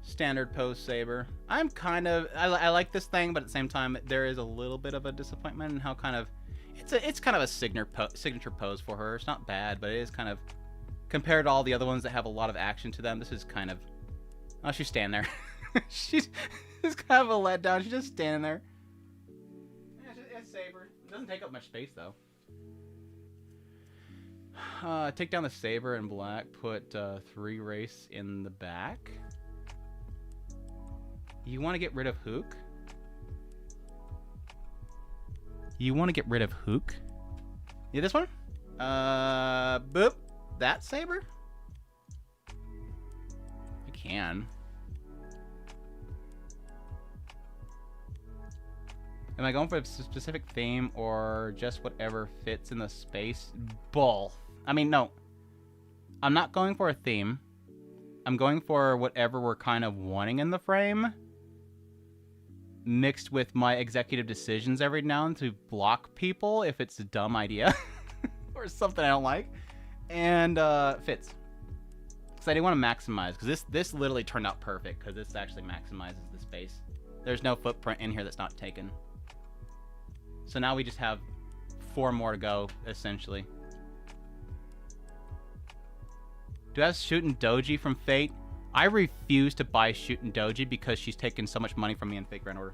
Standard pose Saber. I'm kind of... I like this thing, but at the same time, there is a little bit of a disappointment in how kind of... It's kind of a signature pose for her. It's not bad, but it is kind of... Compared to all the other ones that have a lot of action to them, this is kind of... Oh, she's standing there. She's kind of a letdown. She's just standing there. Yeah, it's Saber. It doesn't take up much space, though. Take down the Saber in black. Put 3 race in the back. You want to get rid of Hook? You want to get rid of Hook? Yeah, this one? Boop. That Saber? I can. Am I going for a specific theme or just whatever fits in the space? Both. I mean, no. I'm not going for a theme. I'm going for whatever we're kind of wanting in the frame, mixed with my executive decisions every now and then to block people if it's a dumb idea or something I don't like. And fits. Because I didn't want to maximize. Because this literally turned out perfect. Because this actually maximizes the space. There's no footprint in here that's not taken. So now we just have 4 more to go, essentially. Do I have Shootin' Doji from Fate? I refuse to buy Shootin' Doji because she's taken so much money from me in Fate Grand Order.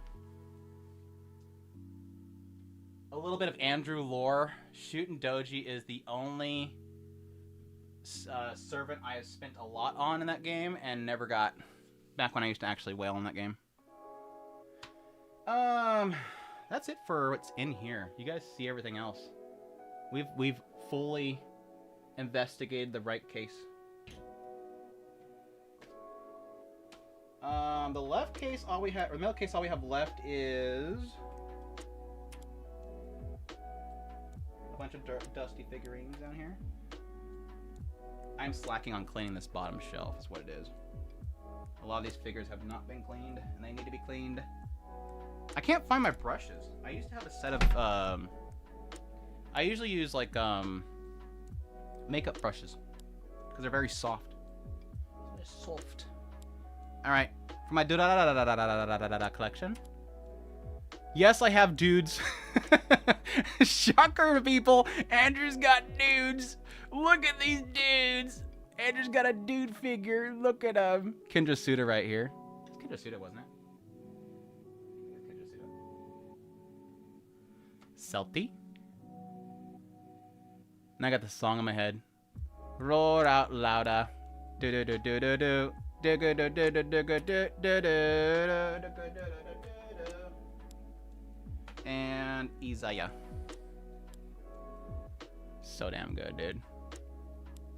A little bit of Andrew lore. Shootin' Doji is the only... servant I have spent a lot on in that game and never got back when I used to actually whale in that game. That's it for what's in here. You guys see everything else. We've fully investigated the right case. The left case, all we have, or the middle case, all we have left is a bunch of dusty figurines down here. I'm slacking on cleaning this bottom shelf, is what it is. A lot of these figures have not been cleaned, and they need to be cleaned. I can't find my brushes. I used to have a set of, I usually use, like, makeup brushes. Because they're very soft. They're soft. Alright. For my collection. Yes, I have dudes. Shocker, people! Andrew's got dudes! Look at these dudes! Andrew's got a dude figure. Look at him. Kendra Suda right here. Kendra Suda, wasn't it? Kendra Suda. Celty. And I got the song in my head. Roar out louder. Do do do do do do. Do do do do do do do do do do. And Isaiah. So damn good, dude.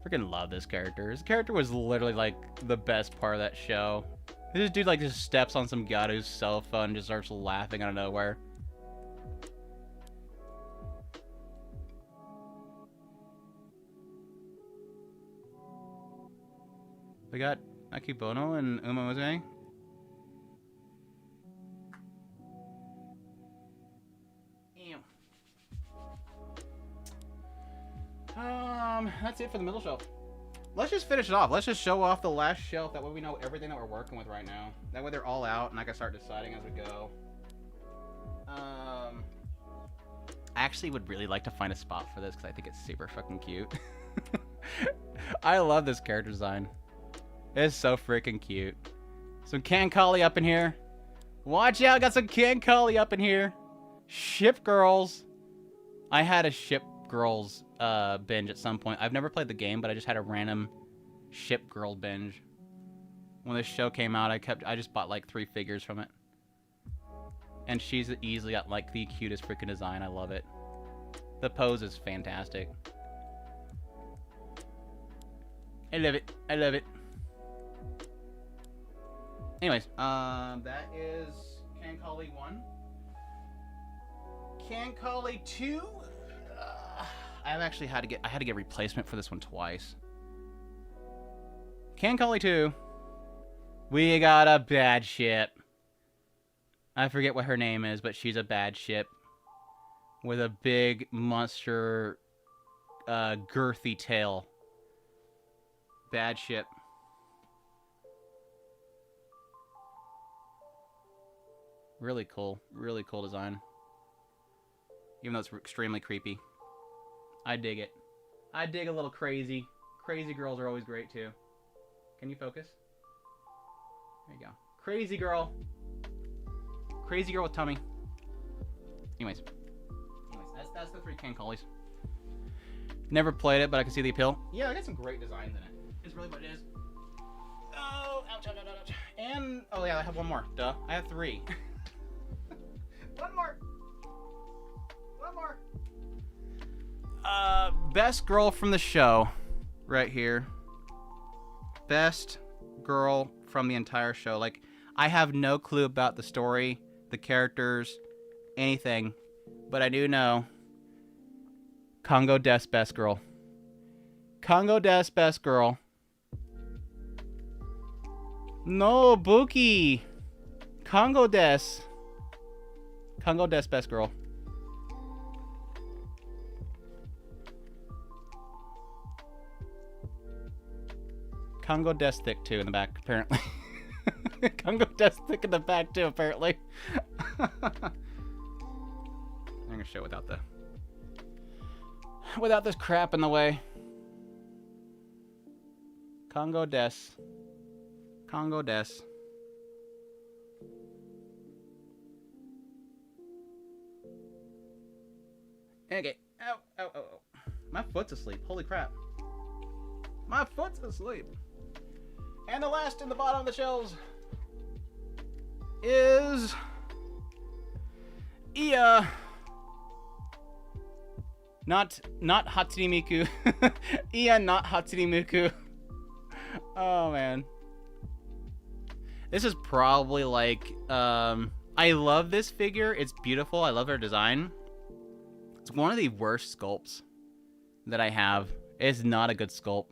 Freaking love this character. This character was literally like the best part of that show. This dude like just steps on some Garu's cell phone and just starts laughing out of nowhere. We got Akibono and Uma Uzume. That's it for the middle shelf. Let's just finish it off. Let's just show off the last shelf. That way we know everything that we're working with right now. That way they're all out and I can start deciding as we go. I actually would really like to find a spot for this because I think it's super fucking cute. I love this character design. It's so freaking cute. Some Kankali up in here. Watch out, got some Kankali up in here. Ship Girls. I had a Ship Girls binge at some point. I've never played the game, but I just had a random Ship Girl binge. When this show came out, I just bought like 3 figures from it. And she's easily got like the cutest freaking design. I love it. The pose is fantastic. I love it. I love it. Anyways, that is Kankali 1. Kankali 2. I've actually had to get replacement for this one twice. Kankali 2. We got a bad ship. I forget what her name is, but she's a bad ship with a big monster girthy tail. Bad ship. Really cool design. Even though it's extremely creepy. I dig it. I dig a little crazy. Crazy girls are always great too. Can you focus? There you go. Crazy girl. Crazy girl with tummy. Anyways, that's the 3 Kankalis. Never played it, but I can see the appeal. Yeah, I got some great designs in it. It's really what it is. Oh, ouch, ouch, ouch, ouch. And, oh yeah, I have one more. Duh. I have 3. One more. Best girl from the show. Right here. Best girl from the entire show. Like, I have no clue about the story, the characters, anything. But I do know Congo Des best girl. Congo Des best girl. No, Buki. Congo Des. Congo Des best girl. Congo Des thick too in the back, apparently. Congo Des thick in the back too, apparently. I'm gonna show without this crap in the way. Congo Des. Congo Des. Okay. Ow, ow, ow, ow. My foot's asleep. Holy crap. My foot's asleep. And the last in the bottom of the shelves is Iya. Not Hatsune Miku. Iya, not Hatsune Miku. Oh man. This is probably like I love this figure. It's beautiful. I love her design. It's one of the worst sculpts that I have. It's not a good sculpt.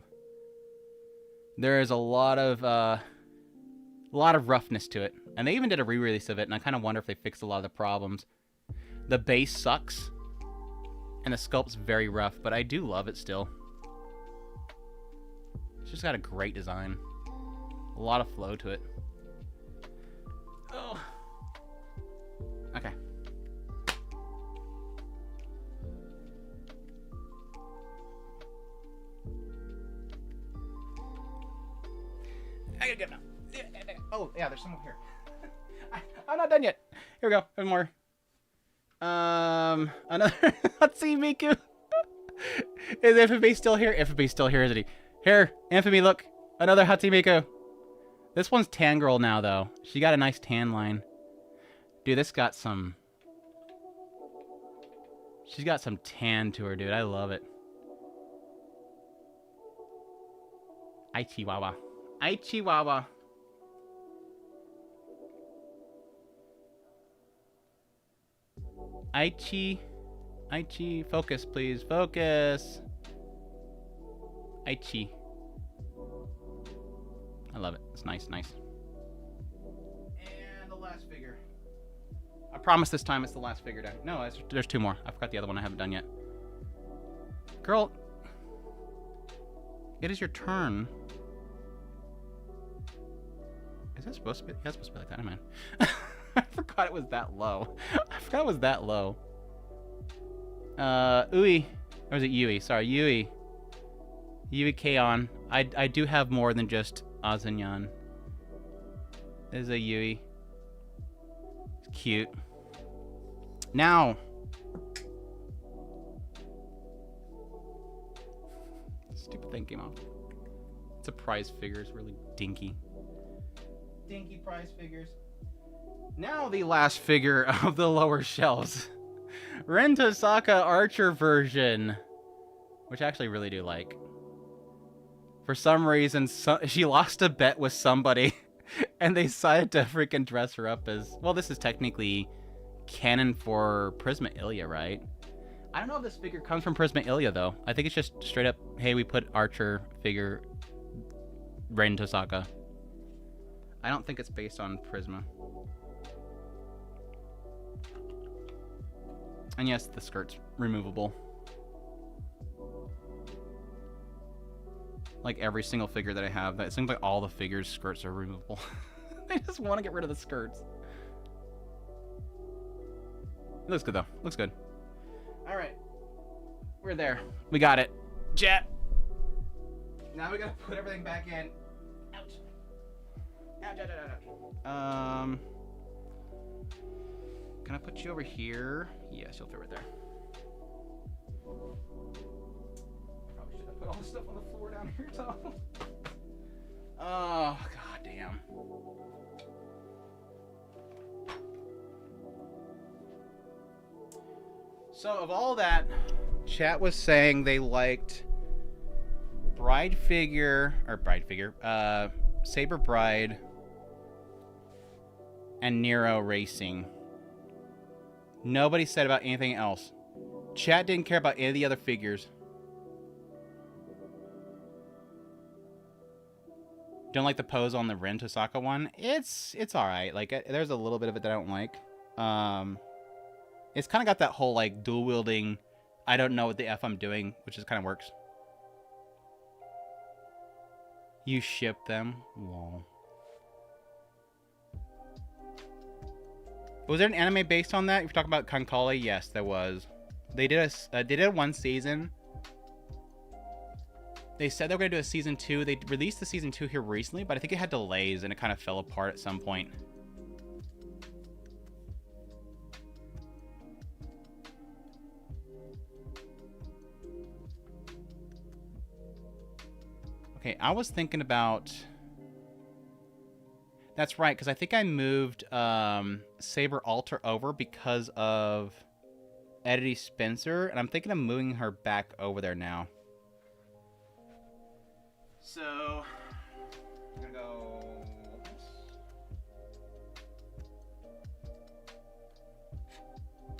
There is a lot of roughness to it, and they even did a re-release of it, and I kind of wonder if they fixed a lot of the problems. The base sucks, and the sculpt's very rough, but I do love it still. It's just got a great design, a lot of flow to it. Oh, okay. I gotta get them out. Oh, yeah, there's some over here. I'm not done yet. Here we go. There's more. Another Hatsune Miku. Is Infamy still here? Infamy's still here, isn't he? Here, Infamy, look. Another Hatsune Miku. This one's tan girl now, though. She got a nice tan line. Dude, this got some... She's got some tan to her, dude. I love it. Aichiwawa. Aichiwawa. Aichi, focus, please. Focus. Aichi. I love it. It's nice, nice. And the last figure. I promise this time it's the last figure. No, there's two more. I forgot the other one I haven't done yet. Girl, it is your turn. Is that supposed to be? Yeah, it's supposed to be like that, man. I forgot it was that low. I forgot it was that low. Ui. Or is it Yui? Sorry, Yui. Yui K-On. I do have more than just Azanyan. This is a Yui. It's cute. Now. Stupid thing came off. It's a prize figure. It's really dinky. Dinky prize figures. Now the last figure of the lower shelves. Ren Tosaka Archer version. Which I actually really do like. For some reason, she lost a bet with somebody. And they decided to freaking dress her up as... Well, this is technically canon for Prisma Ilia, right? I don't know if this figure comes from Prisma Ilia, though. I think it's just straight up, hey, we put Archer figure Ren Tosaka. I don't think it's based on Prisma. And yes, the skirt's removable. Like every single figure that I have, it seems like all the figures' skirts are removable. I just want to get rid of the skirts. It looks good, though. Looks good. All right. We're there. We got it. Jet. Now we gotta put everything back in. Ouch. Ouch, ouch, ouch, ouch. Can I put you over here? Yes, you'll fit right there. Probably should have put all this stuff on the floor down here, Tom. Oh, god damn. So, of all that, chat was saying they liked Saber Bride, and Nero Racing. Nobody said about anything else. Chat didn't care about any of the other figures. Don't like the pose on the Ren Tosaka one. It's alright. Like, there's a little bit of it that I don't like. It's kind of got that whole, like, dual-wielding, I don't know what the F I'm doing, which just kind of works. You ship them? Lol. Was there an anime based on that? If you're talking about Kankali, yes, there was. They did one season. They said they were going to do a season 2. They released the season 2 here recently, but I think it had delays and it kind of fell apart at some point. Okay, I was thinking about... That's right, because I think I moved Saber Alter over because of Eddie Spencer, and I'm thinking of moving her back over there now. So, I'm gonna go...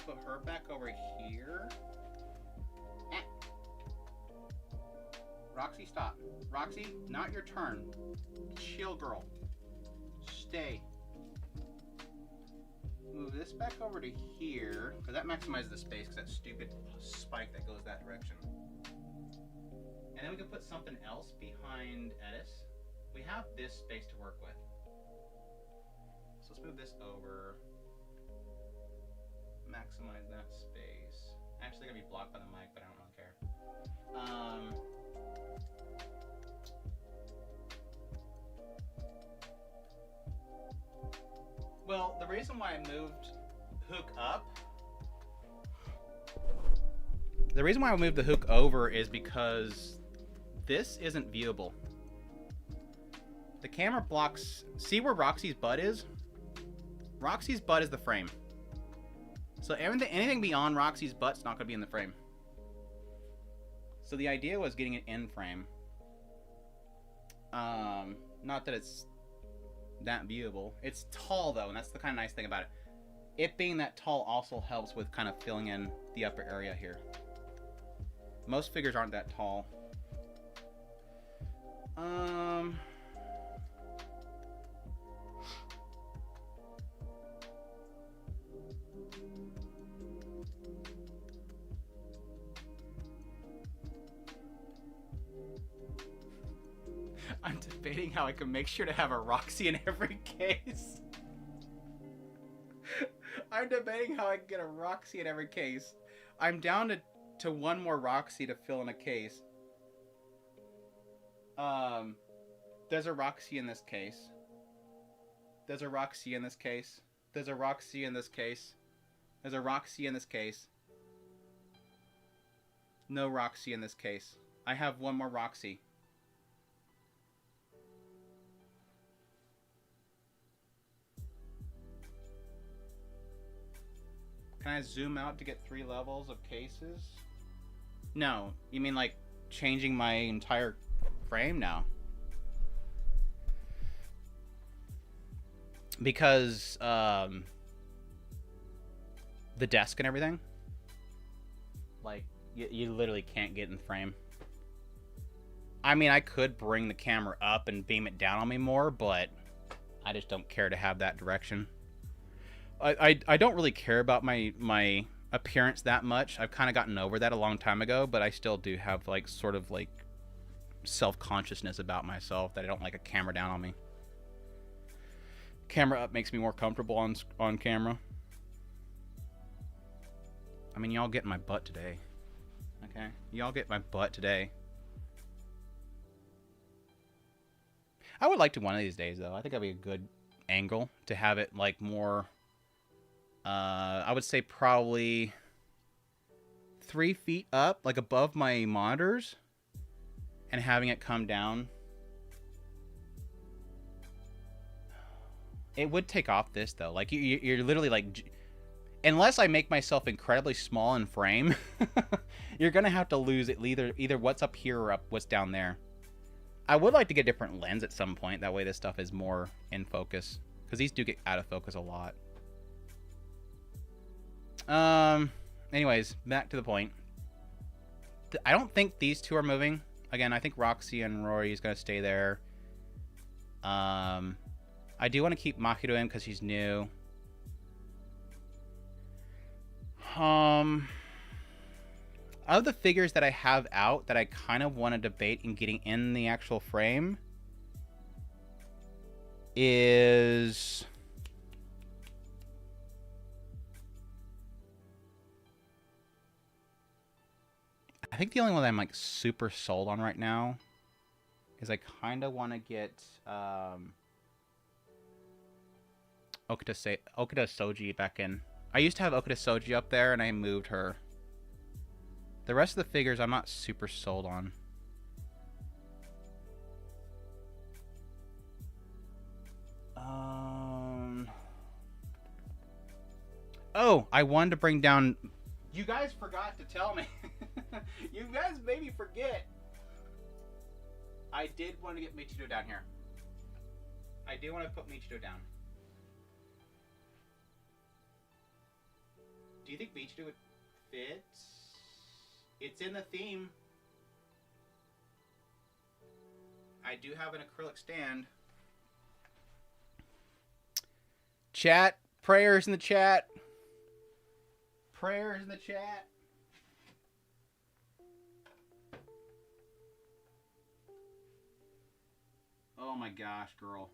Put her back over here. Roxy, stop. Roxy, not your turn. Chill, girl. Stay. Move this back over to here, because that maximizes the space, because that stupid spike that goes that direction. And then we can put something else behind Edis. We have this space to work with. So let's move this over. Maximize that space. Actually, gonna be blocked by the mic, but I don't really care. reason why I moved hook up. The reason why I moved the hook over is because this isn't viewable. The camera blocks. See where Roxy's butt is? Roxy's butt is the frame. So anything beyond Roxy's butt's not going to be in the frame. So the idea was getting it in frame. Not that it's that viewable. It's tall though, and that's the kind of nice thing about it. It being that tall also helps with kind of filling in the upper area here. Most figures aren't that tall. I'm debating how I can make sure to have a Roxy in every case. I'm debating how I can get a Roxy in every case. I'm down to one more Roxy to fill in a case. There's a Roxy in this case. There's a Roxy in this case. There's a Roxy in this case. There's a Roxy in this case. No Roxy in this case. I have one more Roxy. Can I zoom out to get 3 levels of cases? No. You mean like changing my entire frame now? Because the desk and everything? Like, you literally can't get in frame. I mean, I could bring the camera up and beam it down on me more, but I just don't care to have that direction. I don't really care about my appearance that much. I've kind of gotten over that a long time ago, but I still do have like sort of like self-consciousness about myself that I don't like a camera down on me. Camera up makes me more comfortable on camera. I mean, y'all get my butt today. Okay? Y'all get my butt today. I would like to one of these days, though. I think that'd be a good angle to have it like more... I would say probably 3 feet up, like above my monitors, and having it come down. It would take off this though. Like you're literally like, unless I make myself incredibly small in frame, you're gonna have to lose it either what's up here or what's down there. I would like to get a different lens at some point. That way this stuff is more in focus, because these do get out of focus a lot. Anyways, back to the point. I don't think these two are moving. Again, I think Roxy and Rory is going to stay there. I do want to keep Mahiro in because he's new. Of the figures that I have out that I kind of want to debate in getting in the actual frame is... I think the only one that I'm like super sold on right now is I kind of want to get Okita Soji back in. I used to have Okita Soji up there and I moved her. The rest of the figures I'm not super sold on. Oh, I wanted to bring down... You guys forgot to tell me. You guys made me forget. I did want to get Michiro down here. I do want to put Michiro down. Do you think Michiro would fit? It's in the theme. I do have an acrylic stand. Chat. Prayers in the chat. Prayers in the chat. Oh my gosh, girl.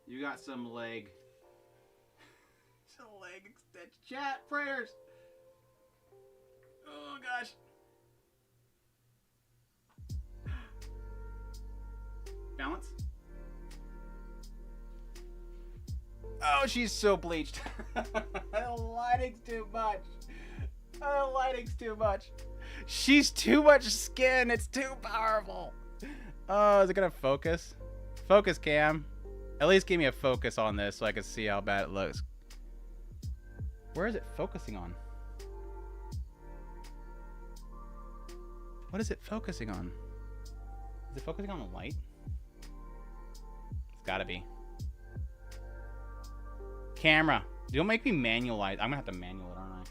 You got some leg. Some leg extension. Chat, prayers. Oh gosh. Balance. Oh, she's so bleached. The lighting's too much. The lighting's too much. She's too much skin. It's too powerful. Oh, is it gonna focus? Focus cam. At least give me a focus on this so I can see how bad it looks. Where is it focusing on? What is it focusing on? Is it focusing on the light? It's gotta be. Camera. Don't make me manualize. I'm gonna have to manual it, aren't I?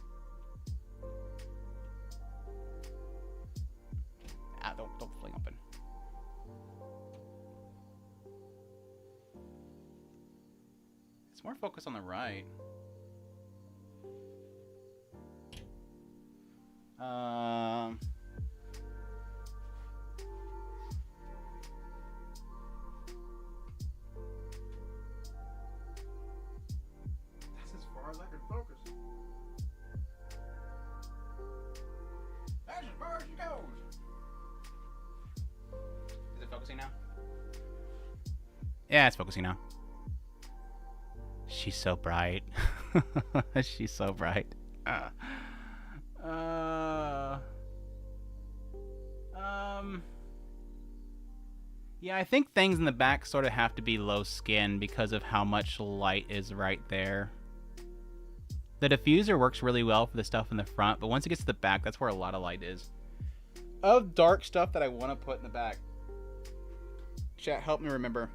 Ah, don't fling open. It's more focused on the right. That's as far as I can focus. That's as far as it goes. Is it focusing now? Yeah, it's focusing now. She's so bright. She's so bright. Yeah, I think things in the back sort of have to be low skin because of how much light is right there. The diffuser works really well for the stuff in the front, but once it gets to the back, that's where a lot of light is. Of dark stuff that I want to put in the back. Chat, help me remember.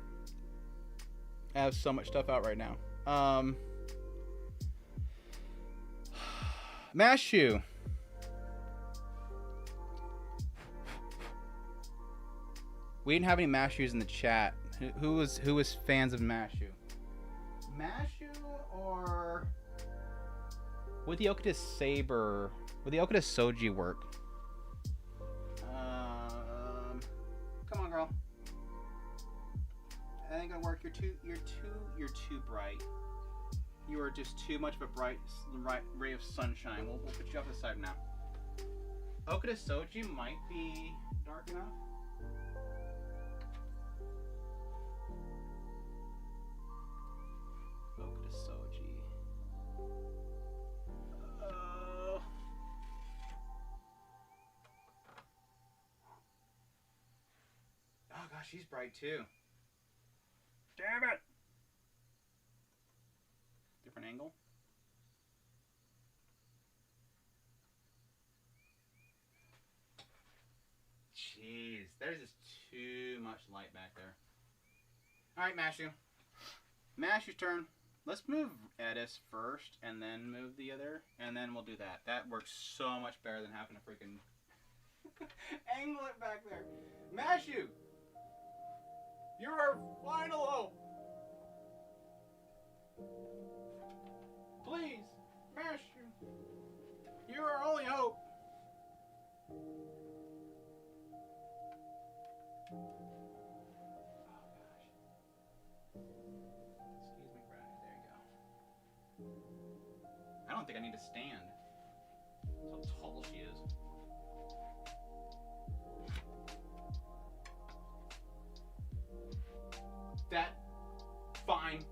I have so much stuff out right now. Mashu. We didn't have any Mashus in the chat. Who was fans of Mashu? Mashu or would the Okuda Saber? Would the Okuda Soji work? Come on, girl. That ain't gonna work. You're too bright. You are just too much of a bright ray of sunshine. We'll put you off the side now. Okuda Soji might be dark enough. Okuda Soji. Oh gosh, she's bright too. Damn it! Different angle. Jeez, there's just too much light back there. Alright, Mashu. Mashu's turn. Let's move Edis first, and then move the other, and then we'll do that. That works so much better than having to freaking angle it back there. Mashu! You're our final hope! Please, Mashu! You're our only hope! I don't think I need to stand. That's how tall she is. That fine.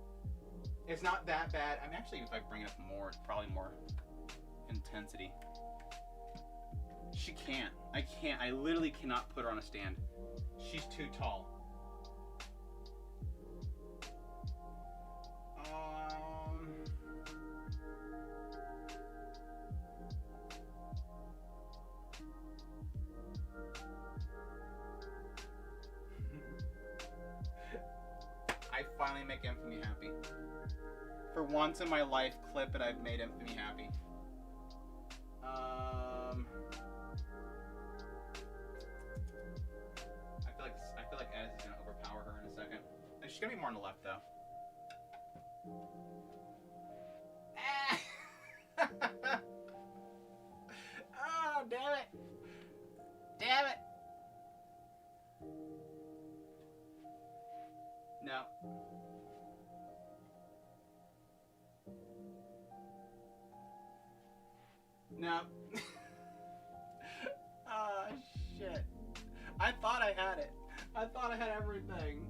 It's not that bad. I mean, actually, if I bring it up more, it's probably more intensity. She can't. I can't. I literally cannot put her on a stand. She's too tall. I finally make Infamy happy. For once in my life, clip it, I've made Infamy happy. I feel like Edis is gonna overpower her in a second. She's gonna be more on the left though. Oh, damn it! Damn it! No. No. Oh, shit. I thought I had it. I thought I had everything.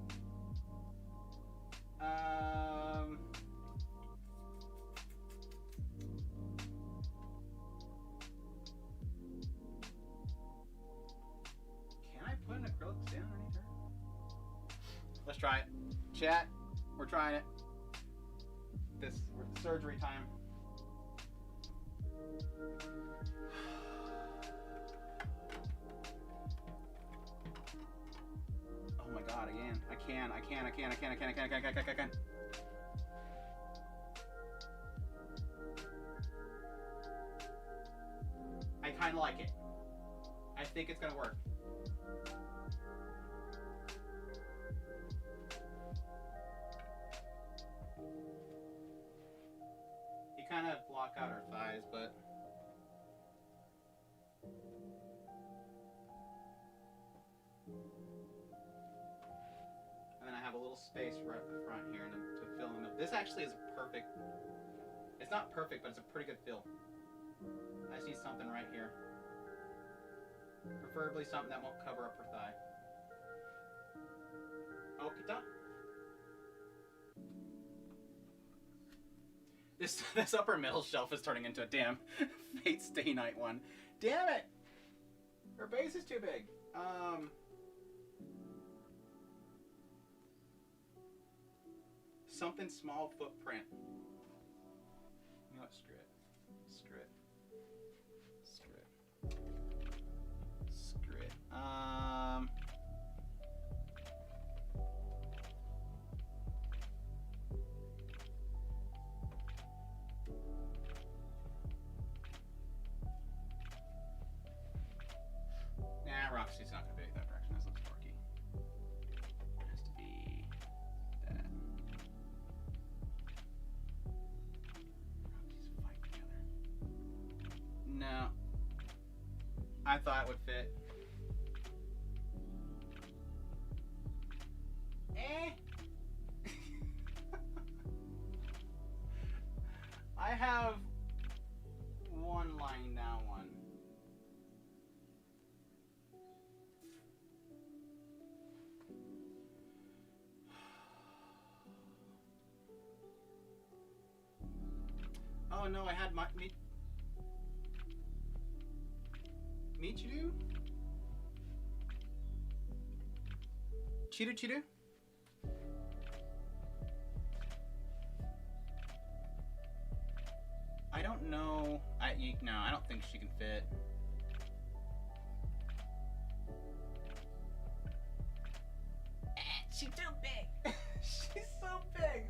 try it. Chat, we're trying it. This surgery time. Oh my god, again. I can. I kind of like it. I think it's gonna work. You kind of block out her thighs, but and then I have a little space right at the front here to fill in. This actually is perfect. It's not perfect, but it's a pretty good fill. I just need something right here. Preferably something that won't cover up her thigh. Okay, done. This upper middle shelf is turning into a damn Fate Stay Night one. Damn it! Her base is too big. Something small footprint. You know what? Screw it. Screw it. Screw it. Screw it. Nah, Roxy's not gonna be that direction. This looks dorky. It has to be that. Roxy's fighting together. No. I thought it would fit. Eh? I have one lying down one. Oh no, I had my Michiru? Chiru? I don't know. No, I don't think she can fit. She's too big. She's so big.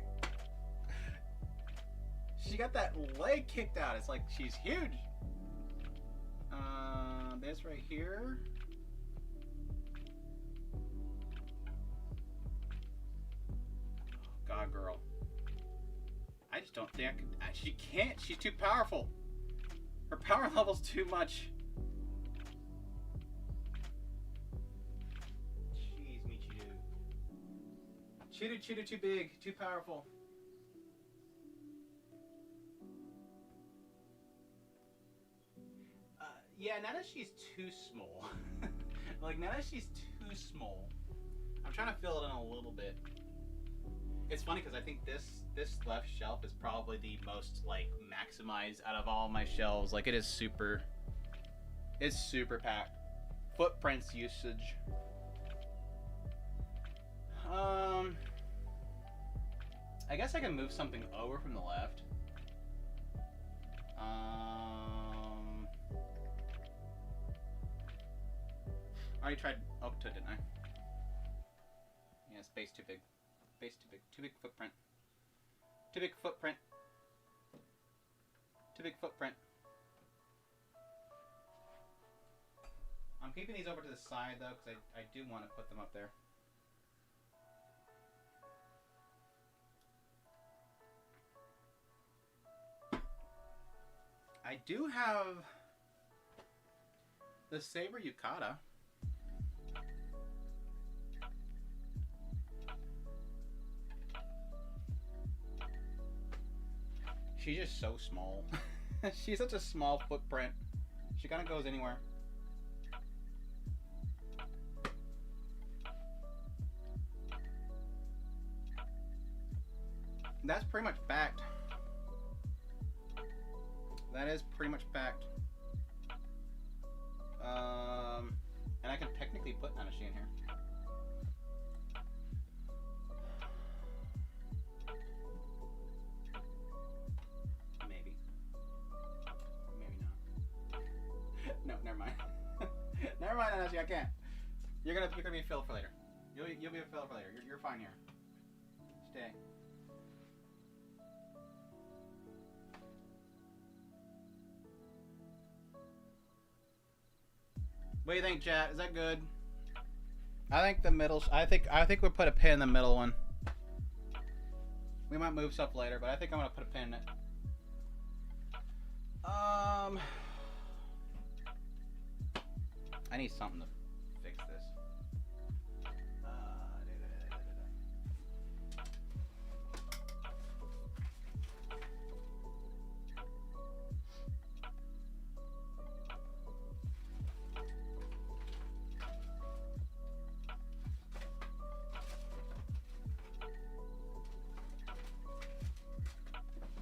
She got that leg kicked out. It's like she's huge. This right here. God, girl. I just don't think I could. She can't. She's too powerful. Her power level's too much. Jeez, Michiru. Chiru, too big, too powerful. Yeah, now that she's too small. Like, now that she's too small, I'm trying to fill it in a little bit. It's funny because I think this left shelf is probably the most, like, maximized out of all my shelves. Like, it's super packed. Footprints usage. I guess I can move something over from the left. I already tried up to it, didn't I? Yeah, space too big. Space too big. Too big footprint. Too big footprint. Too big footprint. I'm keeping these over to the side though, because I do want to put them up there. I do have the Saber Yukata. She's just so small. She's such a small footprint. She kind of goes anywhere. That's pretty much packed. That is pretty much packed. And I can technically put Nanashi in here. Never mind, Nancy, I can't. You're gonna be a fill for later. You'll be a fill for later. You're fine here. Stay. What do you think, chat? Is that good? I think the middle. I think we'll put a pin in the middle one. We might move stuff later, but I think I'm gonna put a pin in it. I need something to fix this.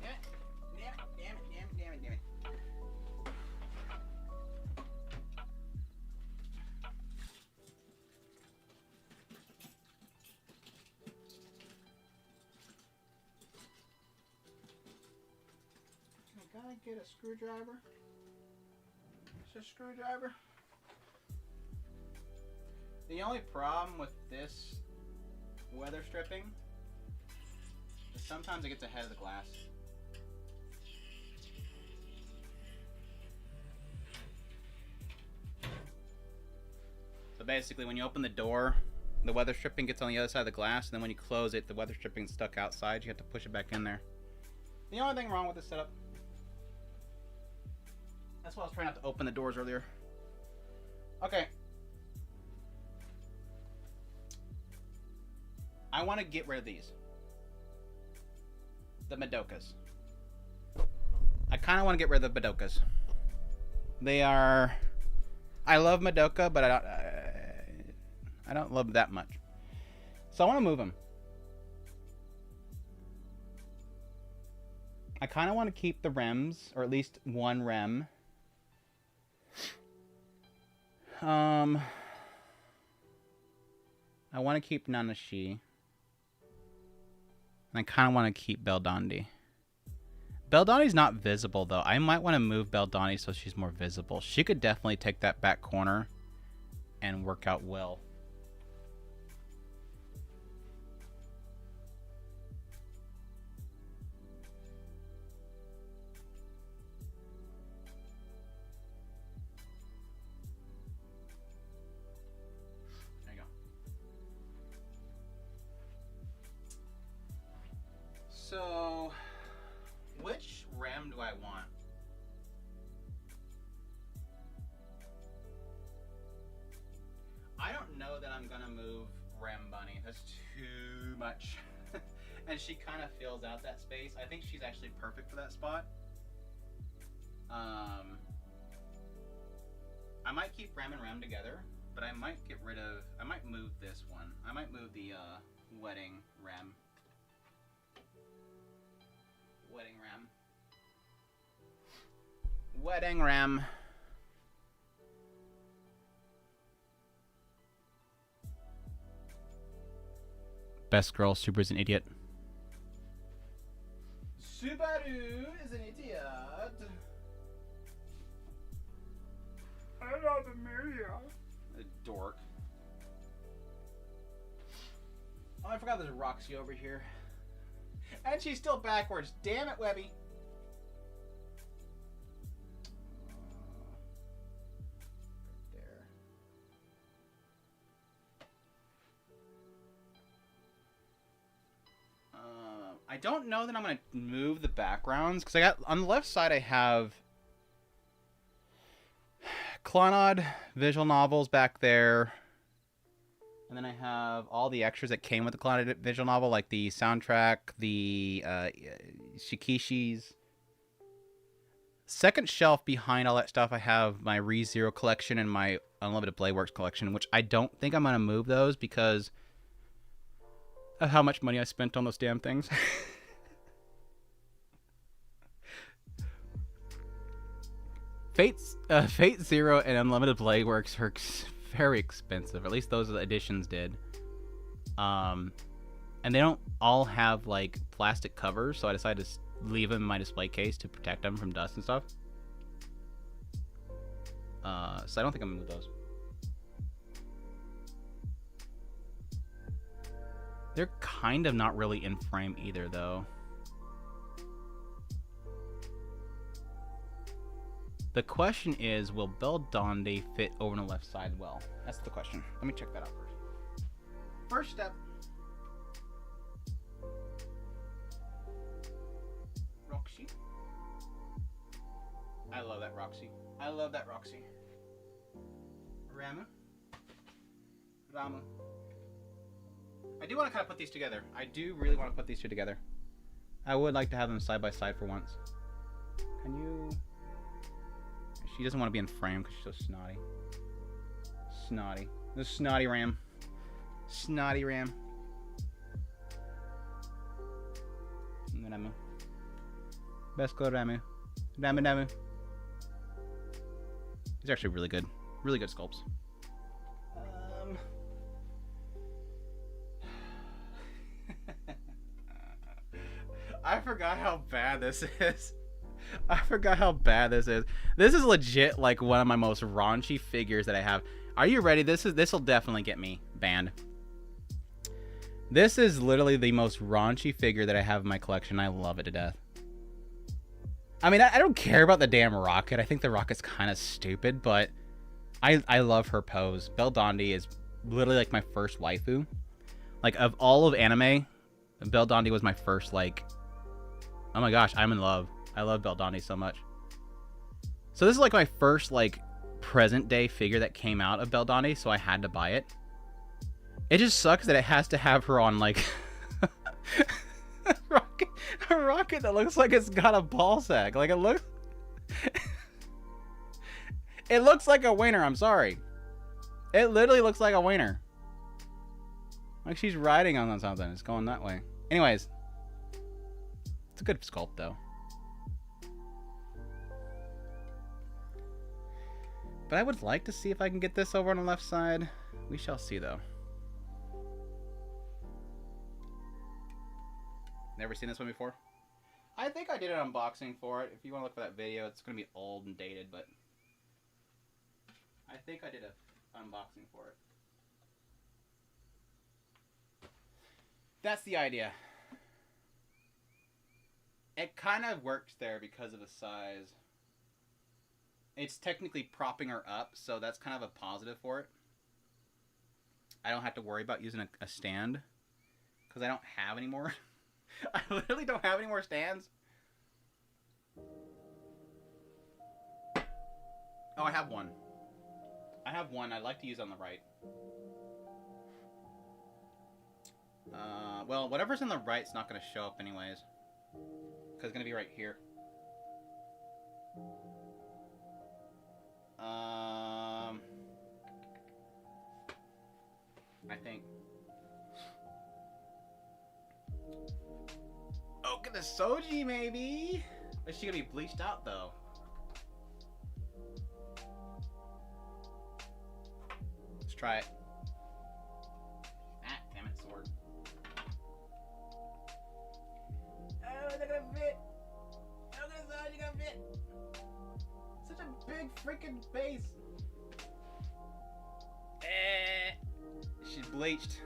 Damn it. I gotta get a screwdriver. It's a screwdriver. The only problem with this weather stripping is sometimes it gets ahead of the glass. So basically, when you open the door, the weather stripping gets on the other side of the glass, and then when you close it, the weather stripping's stuck outside. You have to push it back in there. The only thing wrong with this setup. That's why I was trying not to open the doors earlier. Okay. I want to get rid of these. The Madokas. I kind of want to get rid of the Madokas. They are... I love Madoka, but I don't love that much. So I want to move them. I kind of want to keep the Rems, or at least one Rem. I want to keep Nanashi. And I kind of want to keep Beldandi. Beldani's not visible, though. I might want to move Beldani so she's more visible. She could definitely take that back corner and work out well. There you go. So... which Rem do I want? I don't know that I'm gonna move Rem Bunny. That's too much. And she kind of fills out that space. I think she's actually perfect for that spot. I might keep Rem and Rem together, but I might get rid of... I might move this one. I might move the wedding Rem. Wedding Rem. Wedding Rem. Best girl, Subaru's an idiot. Subaru is an idiot. I love Amelia. A dork. Oh, I forgot there's Roxy over here. And she's still backwards. Damn it, Webby. Right there. I don't know that I'm going to move the backgrounds, because I got on the left side I have Clannad visual novels back there. And then I have all the extras that came with the Clannad visual novel, like the soundtrack, the Shikishis. Second shelf behind all that stuff, I have my ReZero collection and my Unlimited Bladeworks collection, which I don't think I'm going to move those because of how much money I spent on those damn things. Fate Zero and Unlimited Bladeworks are very expensive. At least those editions did. And they don't all have like plastic covers, so I decided to leave them in my display case to protect them from dust and stuff. So I don't think I'm gonna move those. kind of not really in frame either, though. The question is, will Beldandi fit over on the left side well? That's the question. Let me check that out first. First step. Roxy. I love that Roxy. I love that Roxy. Ramu. Ramu. I do want to kind of put these together. I do really want to put these two together. I would like to have them side by side for once. Can you... She doesn't want to be in frame because she's so snotty. Snotty. The snotty ram. Snotty ram. Ramu. Best go Ramu. Ramu Ramu. These are actually really good. Really good sculpts. I forgot how bad this is. I forgot how bad this is. This is legit like one of my most raunchy figures that I have. Are you ready? This will definitely get me banned. This is literally the most raunchy figure that I have in my collection. I love it to death. I mean, I don't care about the damn rocket. I think the rocket's kind of stupid, but I love her pose. Beldandi is literally like my first waifu. Like, of all of anime, Beldandi was my first, like... Oh my gosh, I'm in love. I love Beldandi so much. So this is like my first, like, present-day figure that came out of Beldandi, so I had to buy it. It just sucks that it has to have her on, like... a rocket that looks like it's got a ball sack. Like, it looks... It looks like a wiener, I'm sorry. It literally looks like a wiener. Like she's riding on something. It's going that way. Anyways. It's a good sculpt, though. But I would like to see if I can get this over on the left side. We shall see, though. Never seen this one before? I think I did an unboxing for it. If you want to look for that video, it's going to be old and dated, but... I think I did an unboxing for it. That's the idea. It kind of works there because of the size. It's technically propping her up, so that's kind of a positive for it. I don't have to worry about using a stand, because I don't have any more. I literally don't have any more stands. Oh, I have one. I have one I'd like to use on the right. Well, whatever's on the right's not going to show up anyways. Because it's going to be right here. I think. Oh, get the Soji, maybe! Is she going to be bleached out, though? Let's try it. Ah, damn it, sword. Oh, it's not gonna fit! Oh, this Soji gonna fit! Such a big freaking face! She's bleached.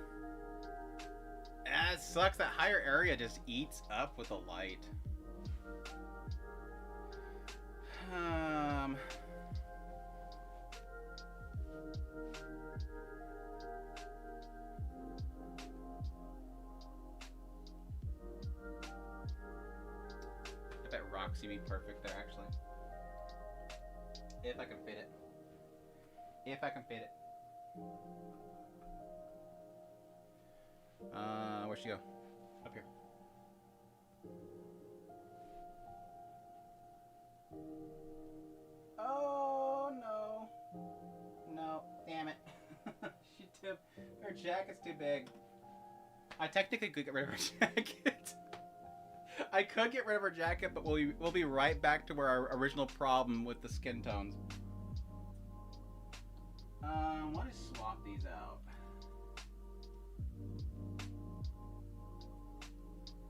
Ah, it sucks. That higher area just eats up with the light. I bet Roxy would be perfect there, actually. If I can fit it. If I can fit it. Where'd she go? Up here. Oh no. No, damn it. Her jacket's too big. I technically could get rid of her jacket. I could get rid of her jacket, but we'll be right back to where our original problem with the skin tones. Why don't I swap these out?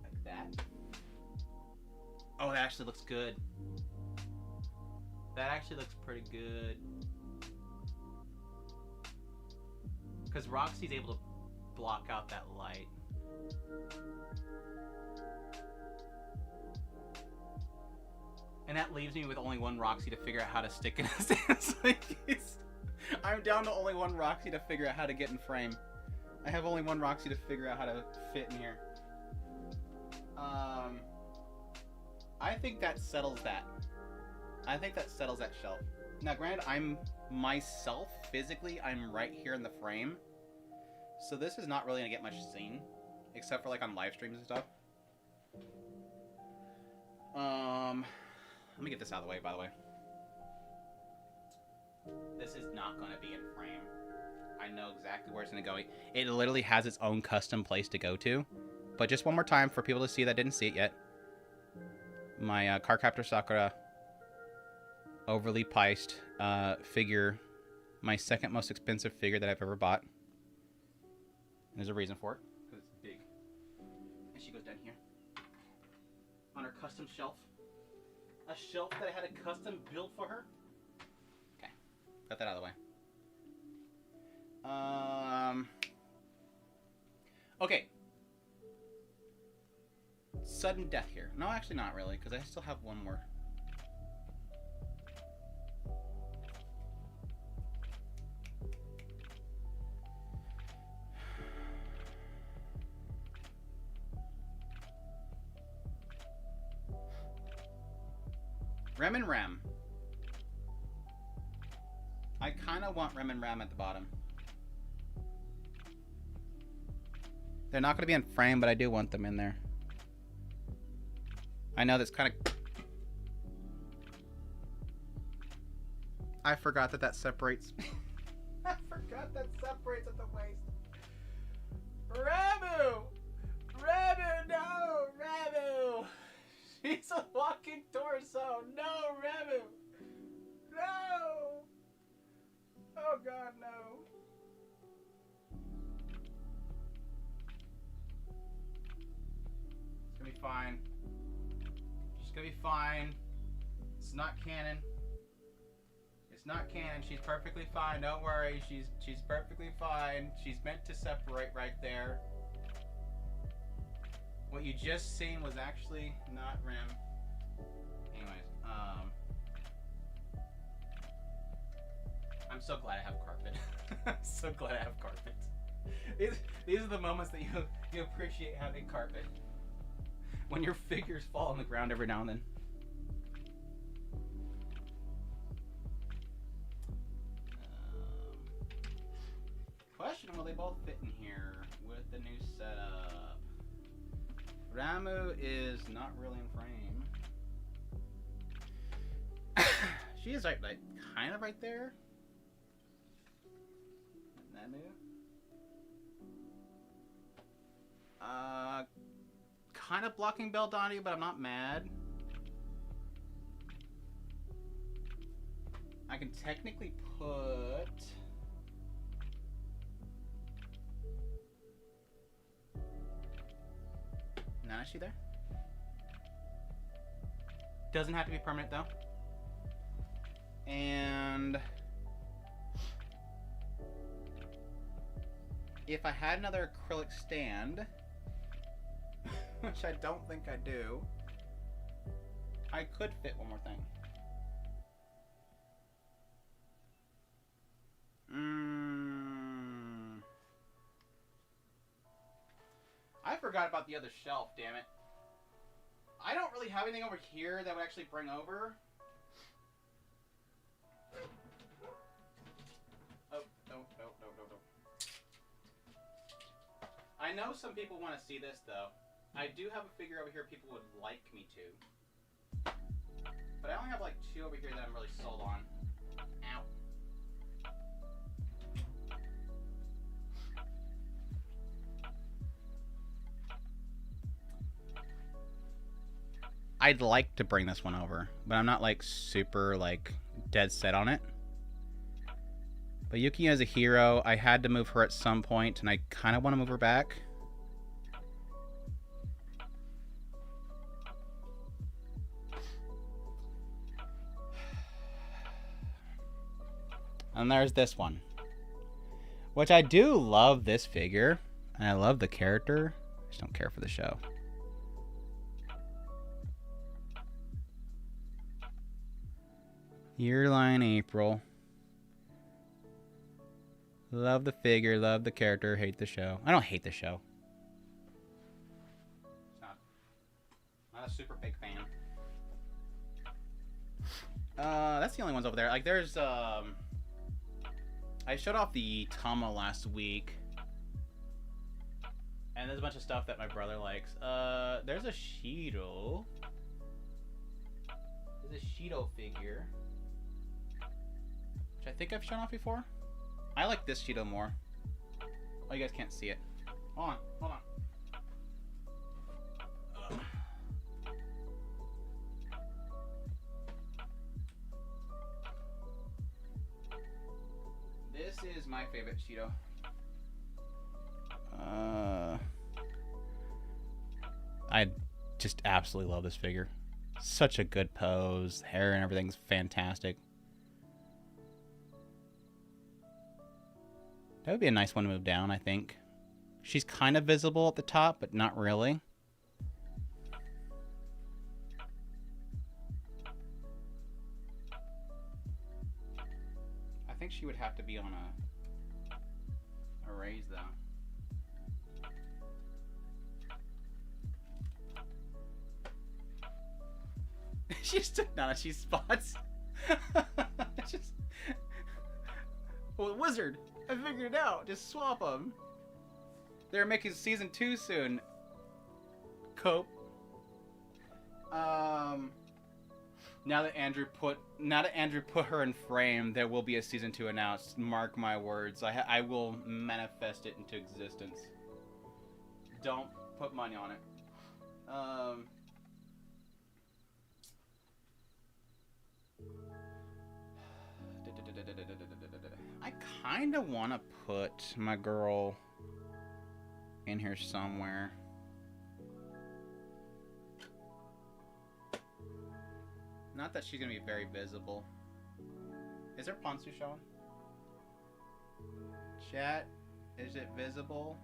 Like that. Oh, that actually looks good. That actually looks pretty good. Because Roxy's able to block out that light. And that leaves me with only one Roxy to figure out how to stick in his hands. I'm down to only one Roxy to figure out how to get in frame. I have only one Roxy to figure out how to fit in here. I think that settles that. I think that settles that shelf. Now, granted, I'm myself, physically, I'm right here in the frame. So this is not really going to get much seen. Except for, like, on live streams and stuff. Let me get this out of the way, by the way. This is not going to be in frame. I know exactly where it's going to go. It literally has its own custom place to go to. But just one more time for people to see that didn't see it yet. My Cardcaptor Sakura overly priced figure. My second most expensive figure that I've ever bought. And there's a reason for it. Because it's big. And she goes down here. On her custom shelf. A shelf that I had a custom built for her. Okay. Got that out of the way. Okay. Sudden death here. No, actually not really, because I still have one more. Rem and Ram. I kind of want Rem and Ram at the bottom. They're not going to be in frame, but I do want them in there. I know that's kind of... I forgot that that separates. I forgot that separates at the waist. Ramu! Ramu, no! Ramu! She's a walking torso! No, Ramu! No! Oh god, no. It's gonna be fine. She's gonna be fine. It's not canon. It's not canon. She's perfectly fine. Don't worry. She's perfectly fine. She's meant to separate right there. What you just seen was actually not Rim. Anyways, I'm so glad I have carpet. I'm so glad I have carpet. These are the moments that you appreciate having carpet. When your figures fall on the ground every now and then. Question, will they both fit in here with the new setup? Ramu is not really in frame. She is like kind of right there. Nanu. Kind of blocking Beldani, but I'm not mad. I can technically put... Nanashi there. Doesn't have to be permanent though. And if I had another acrylic stand, which I don't think I do, I could fit one more thing. I forgot about the other shelf, damn it. I don't really have anything over here that would actually bring over. Oh, no. I know some people want to see this, though. I do have a figure over here people would like me to. But I only have like 2 over here that I'm really sold on. Ow. I'd like to bring this one over, but I'm not like super like dead set on it. But Yuki as a hero, I had to move her at some point, and I kind of want to move her back. And there's this one, which I do love this figure, and I love the character, Just don't care for the show. Yearline April. Love the figure, love the character, hate the show. I don't hate the show. Not a super big fan. That's the only ones over there. Like, there's, I showed off the Tama last week. And there's a bunch of stuff that my brother likes. There's a Shido. There's a Shido figure. Which I think I've shown off before. I like this Shido more. Oh, you guys can't see it. Hold on, hold on. This is my favorite Shido. I just absolutely love this figure. Such a good pose. Hair and everything's fantastic. That would be a nice one to move down, I think. She's kind of visible at the top, but not really. I think she would have to be on a raise, though. She's took none of she spots. Just... Well, wizard. I figured it out. Just swap them. They're making season 2 soon. Cope. Now that Andrew put her in frame, there will be a season 2 announced. Mark my words. I will manifest it into existence. Don't put money on it. I kind of want to put my girl in here somewhere. Not that she's going to be very visible. Is there Ponsu showing? Chat, is it visible?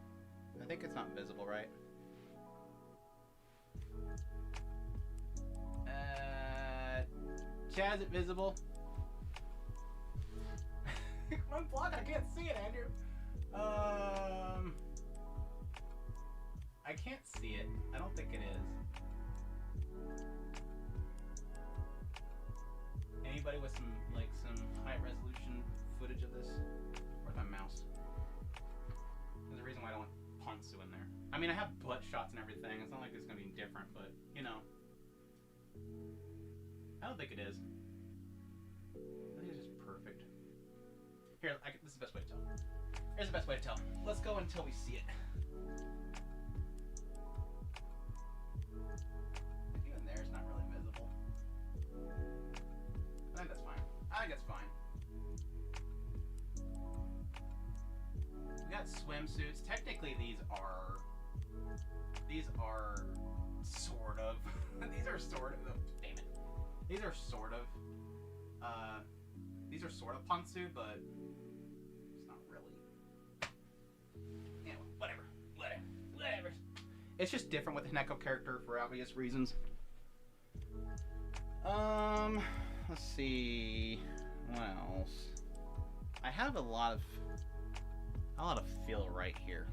I think it's not visible, right? Chat, is it visible? I'm blocked. I can't see it, Andrew. I can't see it. I don't think it is. Anybody with some high resolution footage of this? Where's my mouse? There's a reason why I don't want Ponsu in there. I mean, I have butt shots and everything. It's not like it's gonna be different, but you know. I don't think it is. I think it's just perfect. Here, this is the best way to tell. Here's the best way to tell. Let's go until we see it. Even there, it's not really visible. I think that's fine. I think that's fine. We got swimsuits. Technically, these are sort of. These are sort of. Oh, damn it. These are sort of. These are sort of Ponsu, but it's not really. Yeah, whatever. It's just different with the Neko character for obvious reasons. Let's see. What else? I have a lot of feel right here.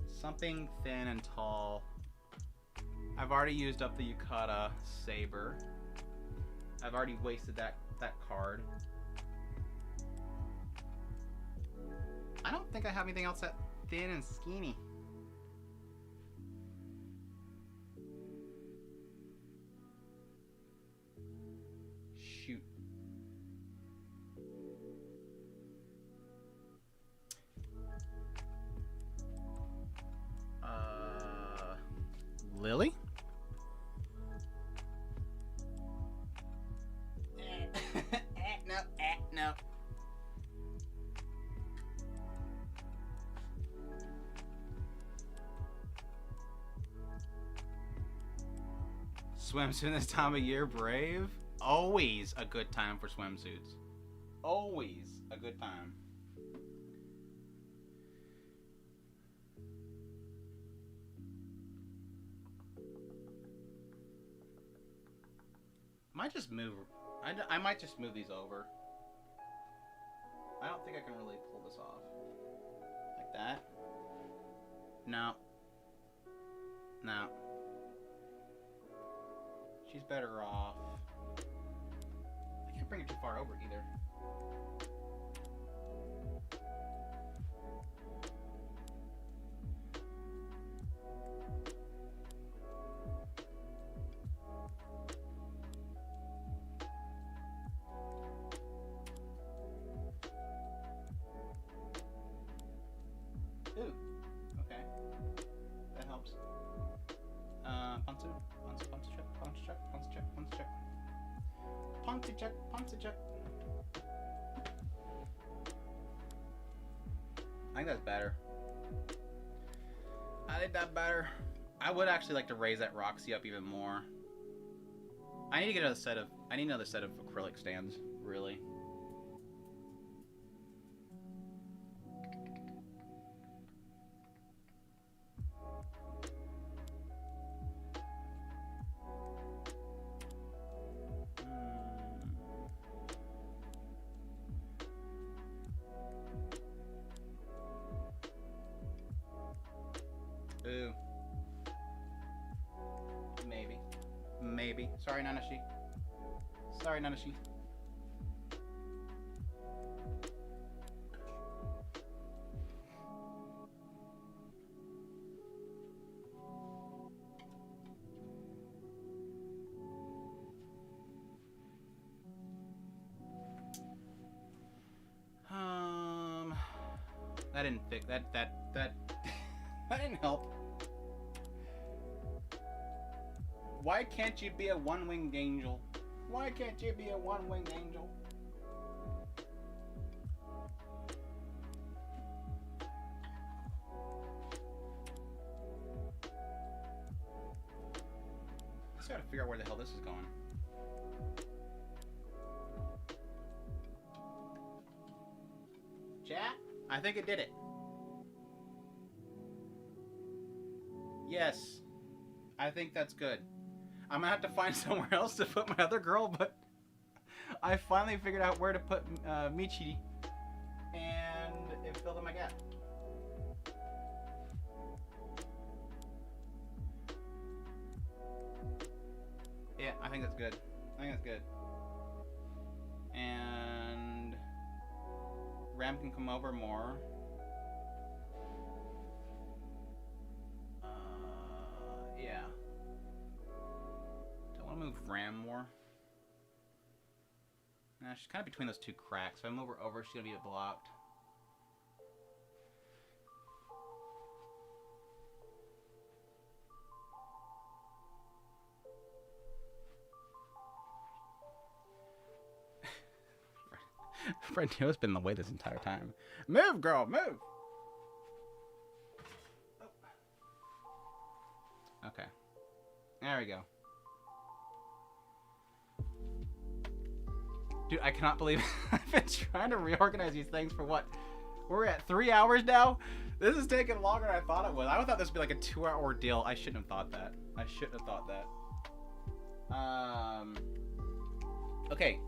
Something thin and tall. I've already used up the Yukata Saber. I've already wasted that card. I don't think I have anything else that thin and skinny. Shoot. Lily? No. Swimsuit this time of year, brave? Always a good time for swimsuits. Always a good time. Might just move. I might just move these over. I don't think I can really pull this off. Like that. No. No. She's better off. I can't bring it too far over either. Ooh, okay. That helps. Ponce check. I think that's better. I think that's better. I would actually like to raise that Roxy up even more. I need to get another set of acrylic stands, really. Ooh. Maybe. Sorry, Nanashi. That didn't fix that that didn't help. Why can't you be a one-winged angel? Why can't you be a one-winged angel? Just gotta figure out where the hell this is going. Chat? I think it did it. Yes. I think that's good. I'm gonna have to find somewhere else to put my other girl, but I finally figured out where to put Michi, and it filled in my gap. Yeah, I think that's good. And Ram can come over more. Yeah. Do I want to move Ram more? Nah, she's kind of between those two cracks. If I move her over, she's going to be blocked. Fred Neo's been in the way this entire time. Move, girl, move! Okay. There we go. Dude, I cannot believe I've been trying to reorganize these things for what? We're at 3 hours now? This is taking longer than I thought it was. I thought this would be like a 2-hour ordeal. I shouldn't have thought that. Okay.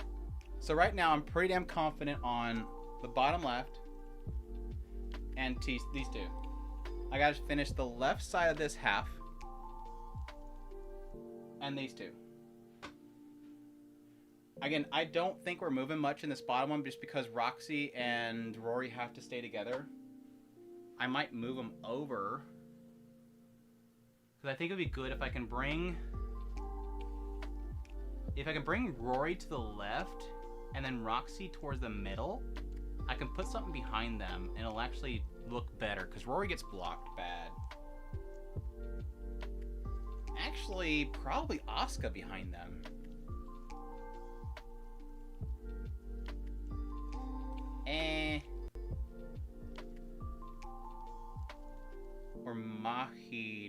So right now, I'm pretty damn confident on the bottom left and these two. I gotta finish the left side of this half and these two. Again, I don't think we're moving much in this bottom one just because Roxy and Rory have to stay together. I might move them over because I think it would be good if I can bring Rory to the left and then Roxy towards the middle. I can put something behind them and it'll actually look better because Rory gets blocked bad. Actually, probably Asuka behind them. Or Mahito.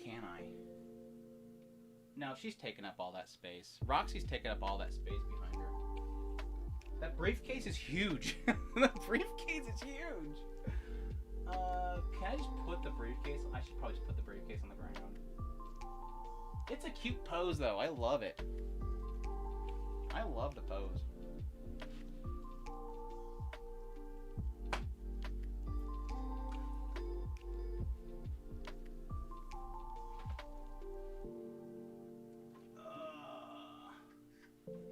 Can I? No, she's taking up all that space. Roxy's taking up all that space behind her. That briefcase is huge. The briefcase is huge. Can I just put the briefcase? I should probably just put the briefcase on the ground. It's a cute pose, though. I love it. I love the pose.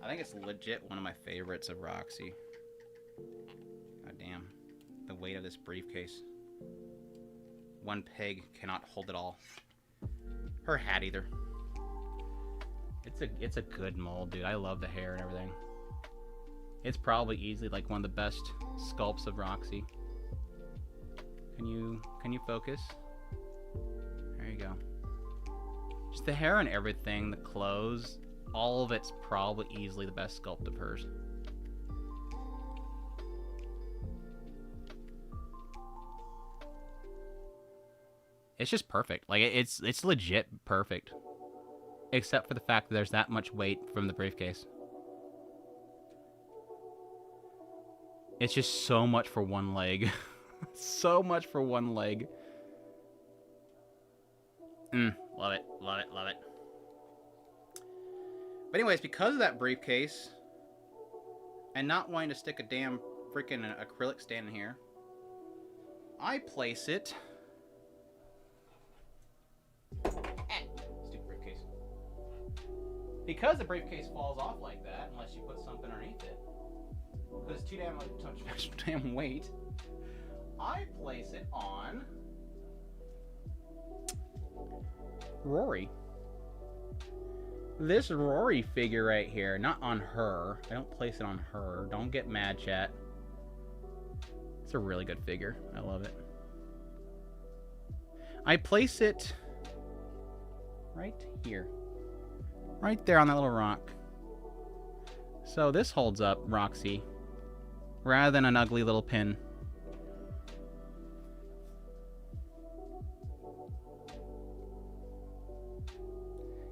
I think it's legit one of my favorites of Roxy. God damn. The weight of this briefcase. One peg cannot hold it all. Her hat either. It's a good mold, dude. I love the hair and everything. It's probably easily like one of the best sculpts of Roxy. Can you focus? There you go. Just the hair and everything, the clothes, all of it's probably easily the best sculpt of hers. It's just perfect. Like it's legit perfect. Except for the fact that there's that much weight from the briefcase. It's just so much for one leg. So much for one leg. Love it, love it, love it. But anyways, because of that briefcase, and not wanting to stick a damn freaking acrylic stand in here, I place it... Stupid briefcase. Because the briefcase falls off like that, unless you put something underneath it, because it's too damn weight, I place it on Rory. This Rory figure right here, not on her. I don't place it on her. Don't get mad, chat. It's a really good figure. I love it. I place it right here. Right there on that little rock. So this holds up Roxy rather than an ugly little pin.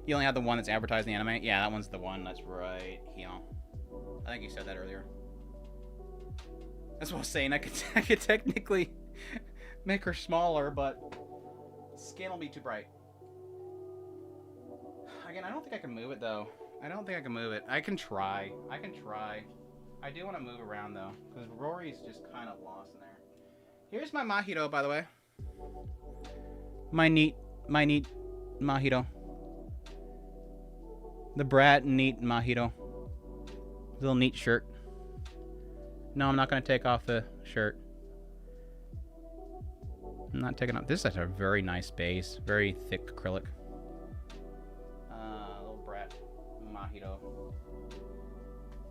You only have the one that's advertised in the anime? Yeah, that one's the one that's right here. I think you said that earlier. That's what I was saying. I could technically make her smaller, but skin will be too bright. Again, I don't think I can move it, though. I don't think I can move it. I can try. I can try. I do want to move around, though, because Rory's just kind of lost in there. Here's my Mahito, by the way. My neat Mahito. The Brat neat Mahito. Little neat shirt. No, I'm not going to take off the shirt. I'm not taking off. This is a very nice base. Very thick acrylic. Little Brat Mahito.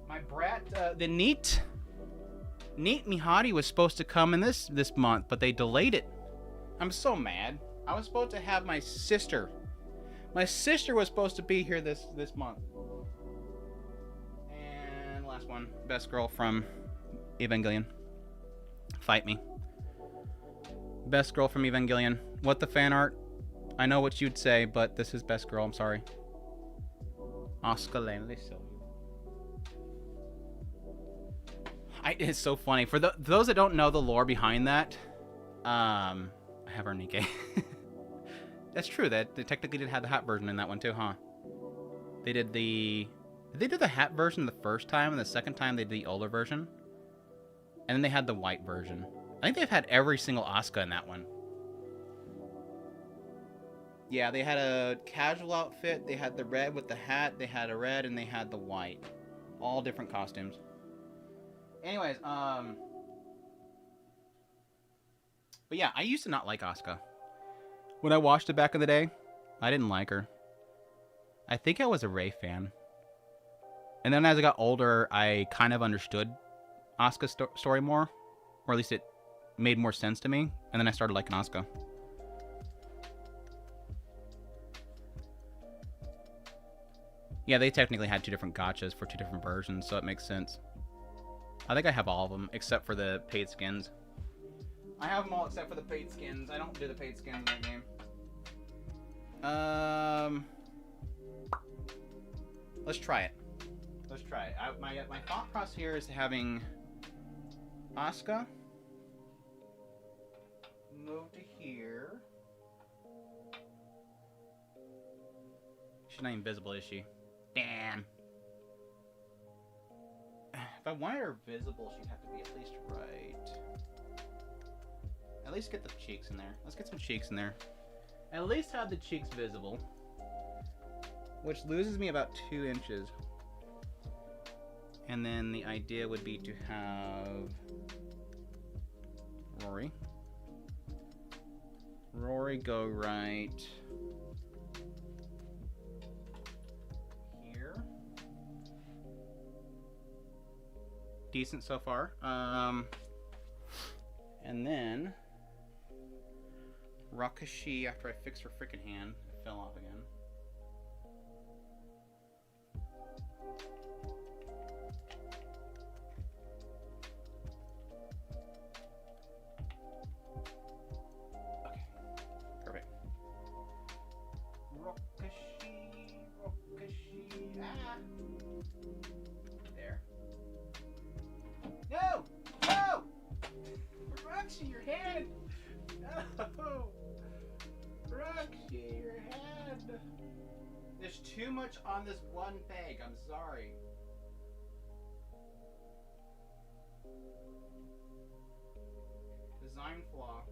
My Brat, the neat Mihari was supposed to come in this month, but they delayed it. I'm so mad. I was supposed to have my sister. My sister was supposed to be here this month. And last one. Best girl from Evangelion. Fight me. Best girl from Evangelion. What the fan art? I know what you'd say, but this is best girl. I'm sorry. Oscar Lane. It's so funny. For those that don't know the lore behind that, I have her Nikkei. That's true. That they technically did have the hat version in that one too, huh? They did the... Did they do the hat version the first time, and the second time they did the older version? And then they had the white version. I think they've had every single Asuka in that one. Yeah, they had a casual outfit, they had the red with the hat, they had a red, and they had the white. All different costumes. Anyways, but yeah, I used to not like Asuka. When I watched it back in the day, I didn't like her. I think I was a Rei fan. And then as I got older, I kind of understood Asuka's story more. Or at least it made more sense to me. And then I started liking Asuka. Yeah, they technically had two different gachas for two different versions, so it makes sense. I think I have all of them, except for the paid skins. I have them all except for the paid skins. I don't do the paid skins in that game. Let's try it. Let's try it. My thought process here is having Asuka, She's not invisible, is she? Damn. If I wanted her visible, she'd have to be at least right. At least get the cheeks in there. Let's get some cheeks in there. At least have the cheeks visible. Which loses me about 2 inches. And then the idea would be to have Rory go right here. Decent so far. And then Rakashi, after I fix her freaking hand, it fell off again. There. No! No! Roxy, your head! No! Roxy, your head! There's too much on this one peg. I'm sorry. Design flaw.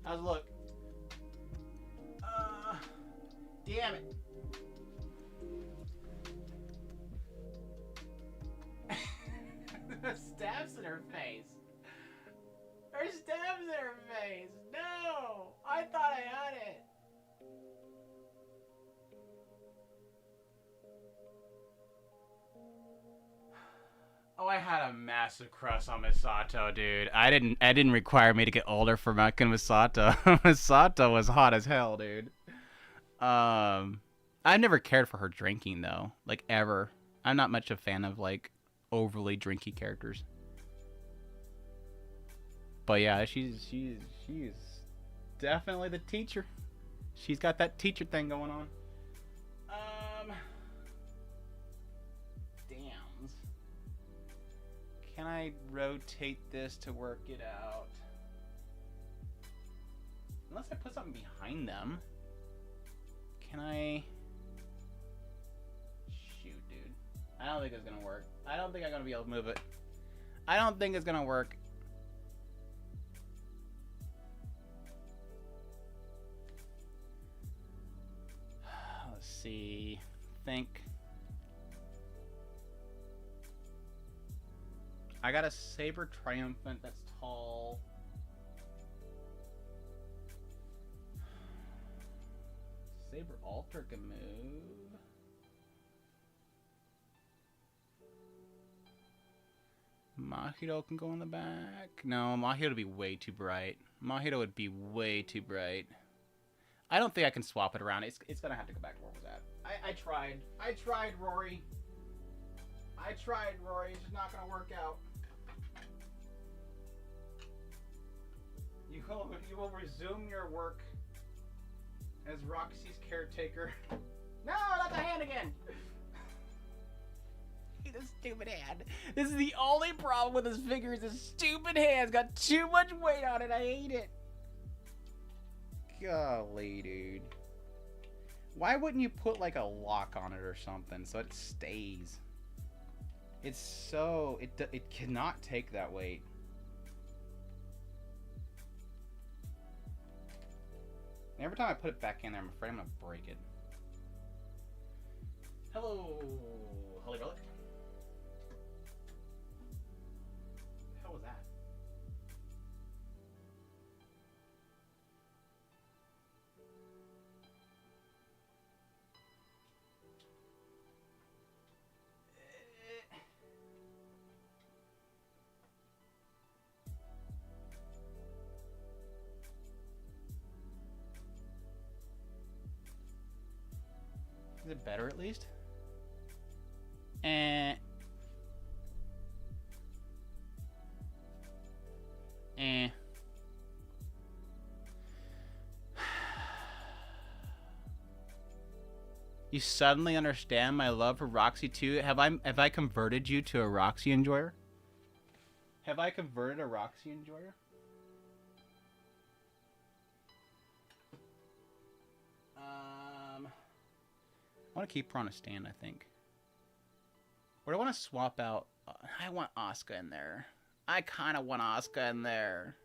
How's it look? Damn it. Stabs in her face. Her stabs in her face. No! I thought I had it. Oh, I had a massive crush on Misato, dude. I didn't require me to get older for fucking Misato. Misato was hot as hell, dude. I've never cared for her drinking though, like ever. I'm not much a fan of like overly drinky characters. But yeah, she's definitely the teacher. She's got that teacher thing going on. Can I rotate this to work it out? Unless I put something behind them. Can I? Shoot, dude. I don't think it's gonna work. I don't think I'm gonna be able to move it. I don't think it's gonna work. Let's see. Think. I got a Saber Triumphant that's tall. Saber Alter can move. Mahito can go in the back. No, Mahito would be way too bright. Mahito would be way too bright. I don't think I can swap it around. It's gonna have to go back to where it was at. I tried. I tried, Rory. I tried, Rory. It's just not gonna work out. You will resume your work as Roxy's caretaker. No, not the hand again! This stupid hand. This is the only problem with this figure is this stupid hand's got too much weight on it. I hate it. Golly, dude. Why wouldn't you put like a lock on it or something so it stays? It's so... It cannot take that weight. And every time I put it back in there, I'm afraid I'm going to break it. Hello, Holy Relic. What the hell was that? Is it better at least? You suddenly understand my love for Roxy too. Have I converted you to a Roxy enjoyer? Have I converted a Roxy enjoyer? I want to keep her on a stand, I think. Or do I want to swap out? I want Asuka in there. I kind of want Asuka in there.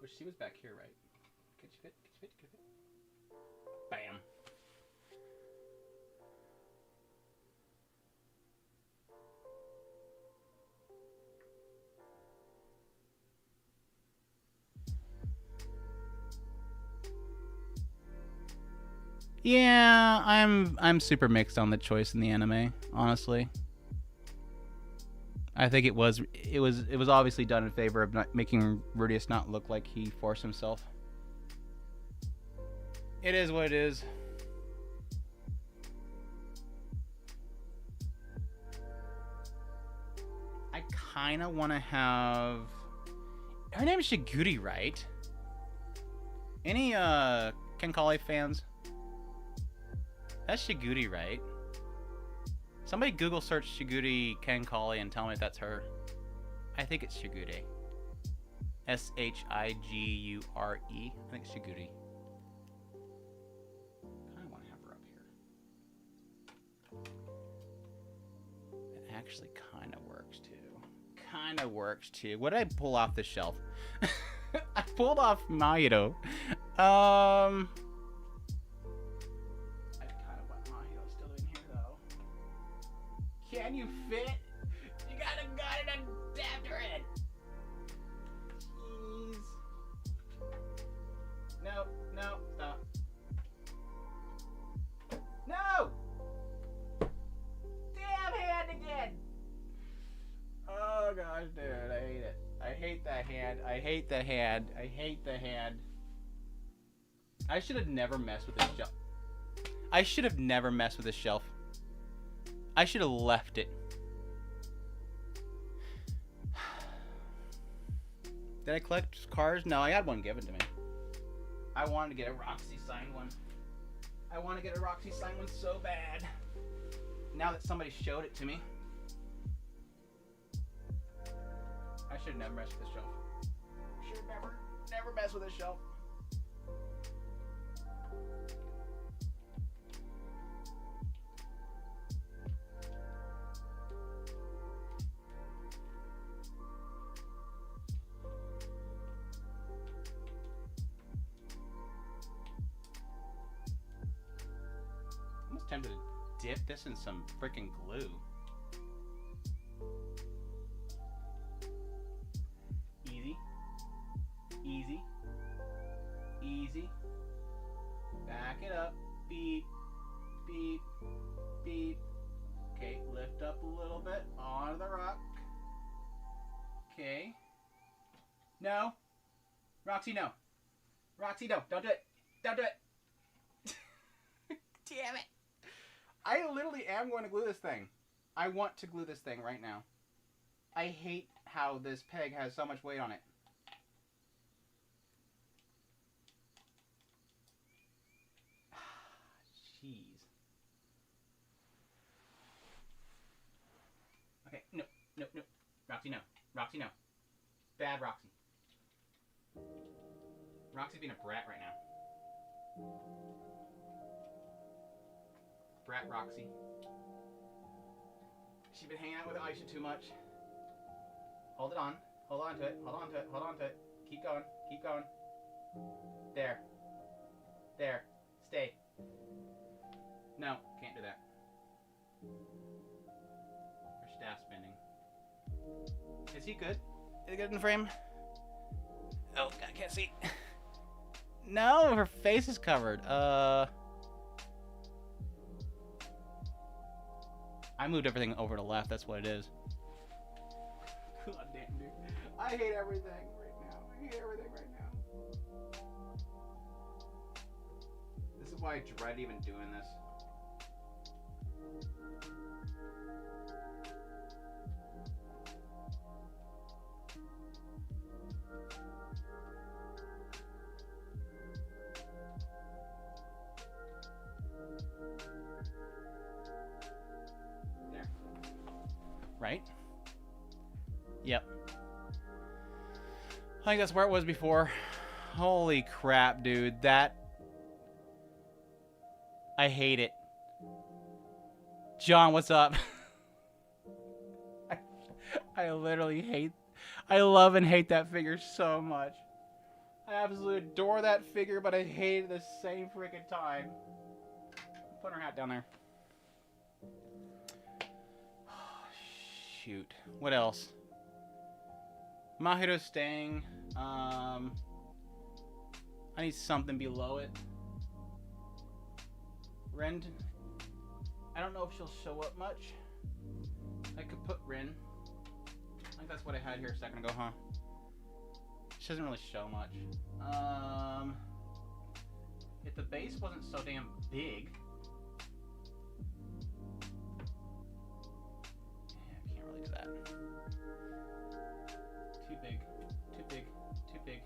Which she was back here, right? Can she fit? Can she fit? Can she fit? Bam. Yeah, I'm super mixed on the choice in the anime, honestly. I think it was obviously done in favor of not making Rudius not look like he forced himself. It is what it is. I kind of want to have... Her name is Shiguri, right? Any Kenkali fans? That's Shiguri, right? Somebody Google search Shiguri Kenkali and tell me if that's her. I think it's Shigure. Shigure. I think it's Shiguri. I want to have her up here. It actually kind of works too. What did I pull off the shelf? I pulled off Mahito. Can you fit? You got a gun and adapter in. Jeez. No, stop. No! Damn hand again! Oh gosh, dude, I hate it. I hate the hand. I hate the hand. I should have never messed with this shelf. I should have left it. Did I collect cards? No, I had one given to me. I wanted to get a Roxy signed one. So bad. Now that somebody showed it to me. I should have never messed with this shelf. Should have never messed with this shelf. Tempted to dip this in some freaking glue. Easy. Back it up. Beep. Okay, lift up a little bit onto the rock. Okay. No. Roxy, no. Don't do it. Damn it. I literally am going to glue this thing. I want to glue this thing right now. I hate how this peg has so much weight on it. Jeez. Okay, no. Roxy, no. Bad Roxy. Roxy's being a brat right now. Brat Roxy. She's been hanging out with Aisha too much. Hold on to it. Keep going. There. Stay. No, can't do that. Her staff's bending. Is he good? Is he good in the frame? Oh, I can't see. No, her face is covered. I moved everything over to left. That's what it is. God damn, dude. I hate everything right now. This is why I dread even doing this. Yep. I think that's where it was before. Holy crap, dude. That... I hate it. John, what's up? I literally hate... I love and hate that figure so much. I absolutely adore that figure, but I hate it at the same freaking time. Put her hat down there. Shoot. What else? Mahiro's staying. I need something below it. Ren. I don't know if she'll show up much. I could put Ren. I think that's what I had here a second ago, huh? She doesn't really show much. If the base wasn't so damn big. Yeah, I can't really do that. Too big. Too big. Too big.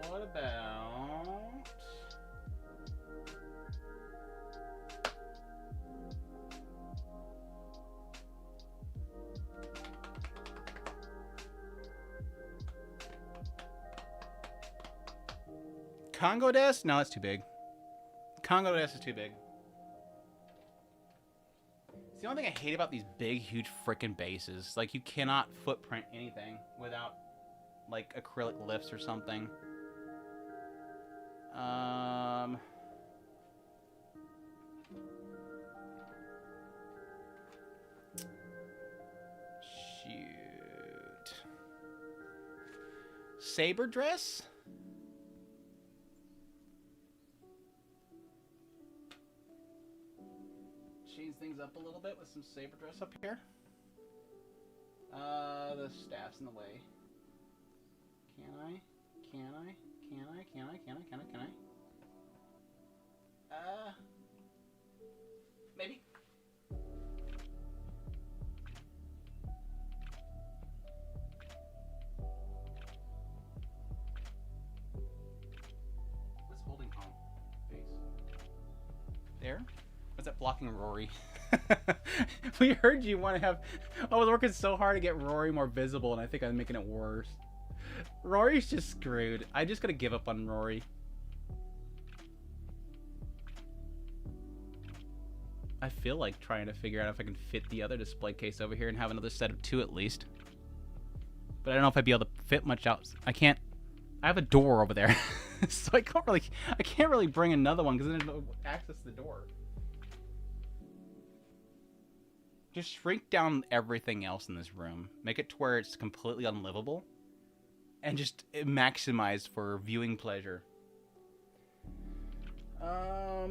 What about... Congo Desk? No, that's too big. Congo Desk is too big. It's the only thing I hate about these big, huge frickin' bases. Like, you cannot footprint anything without, like, acrylic lifts or something. Shoot. Saber dress? Change things up a little bit with some saber dress up here. The staff's in the way. Can I? Can I? Can I? Can I? Can I? Can I? Can I? Maybe. What's holding home? Base. There? Was that blocking Rory? We heard you want to have... I was working so hard to get Rory more visible, and I think I'm making it worse. Rory's just screwed. I just gotta give up on Rory. I feel like trying to figure out if I can fit the other display case over here and have another set of 2 at least. But I don't know if I'd be able to fit much out. I can't... I have a door over there. So I can't really bring another one because then there's no access to the door. Just shrink down everything else in this room. Make it to where it's completely unlivable. And just maximize for viewing pleasure. I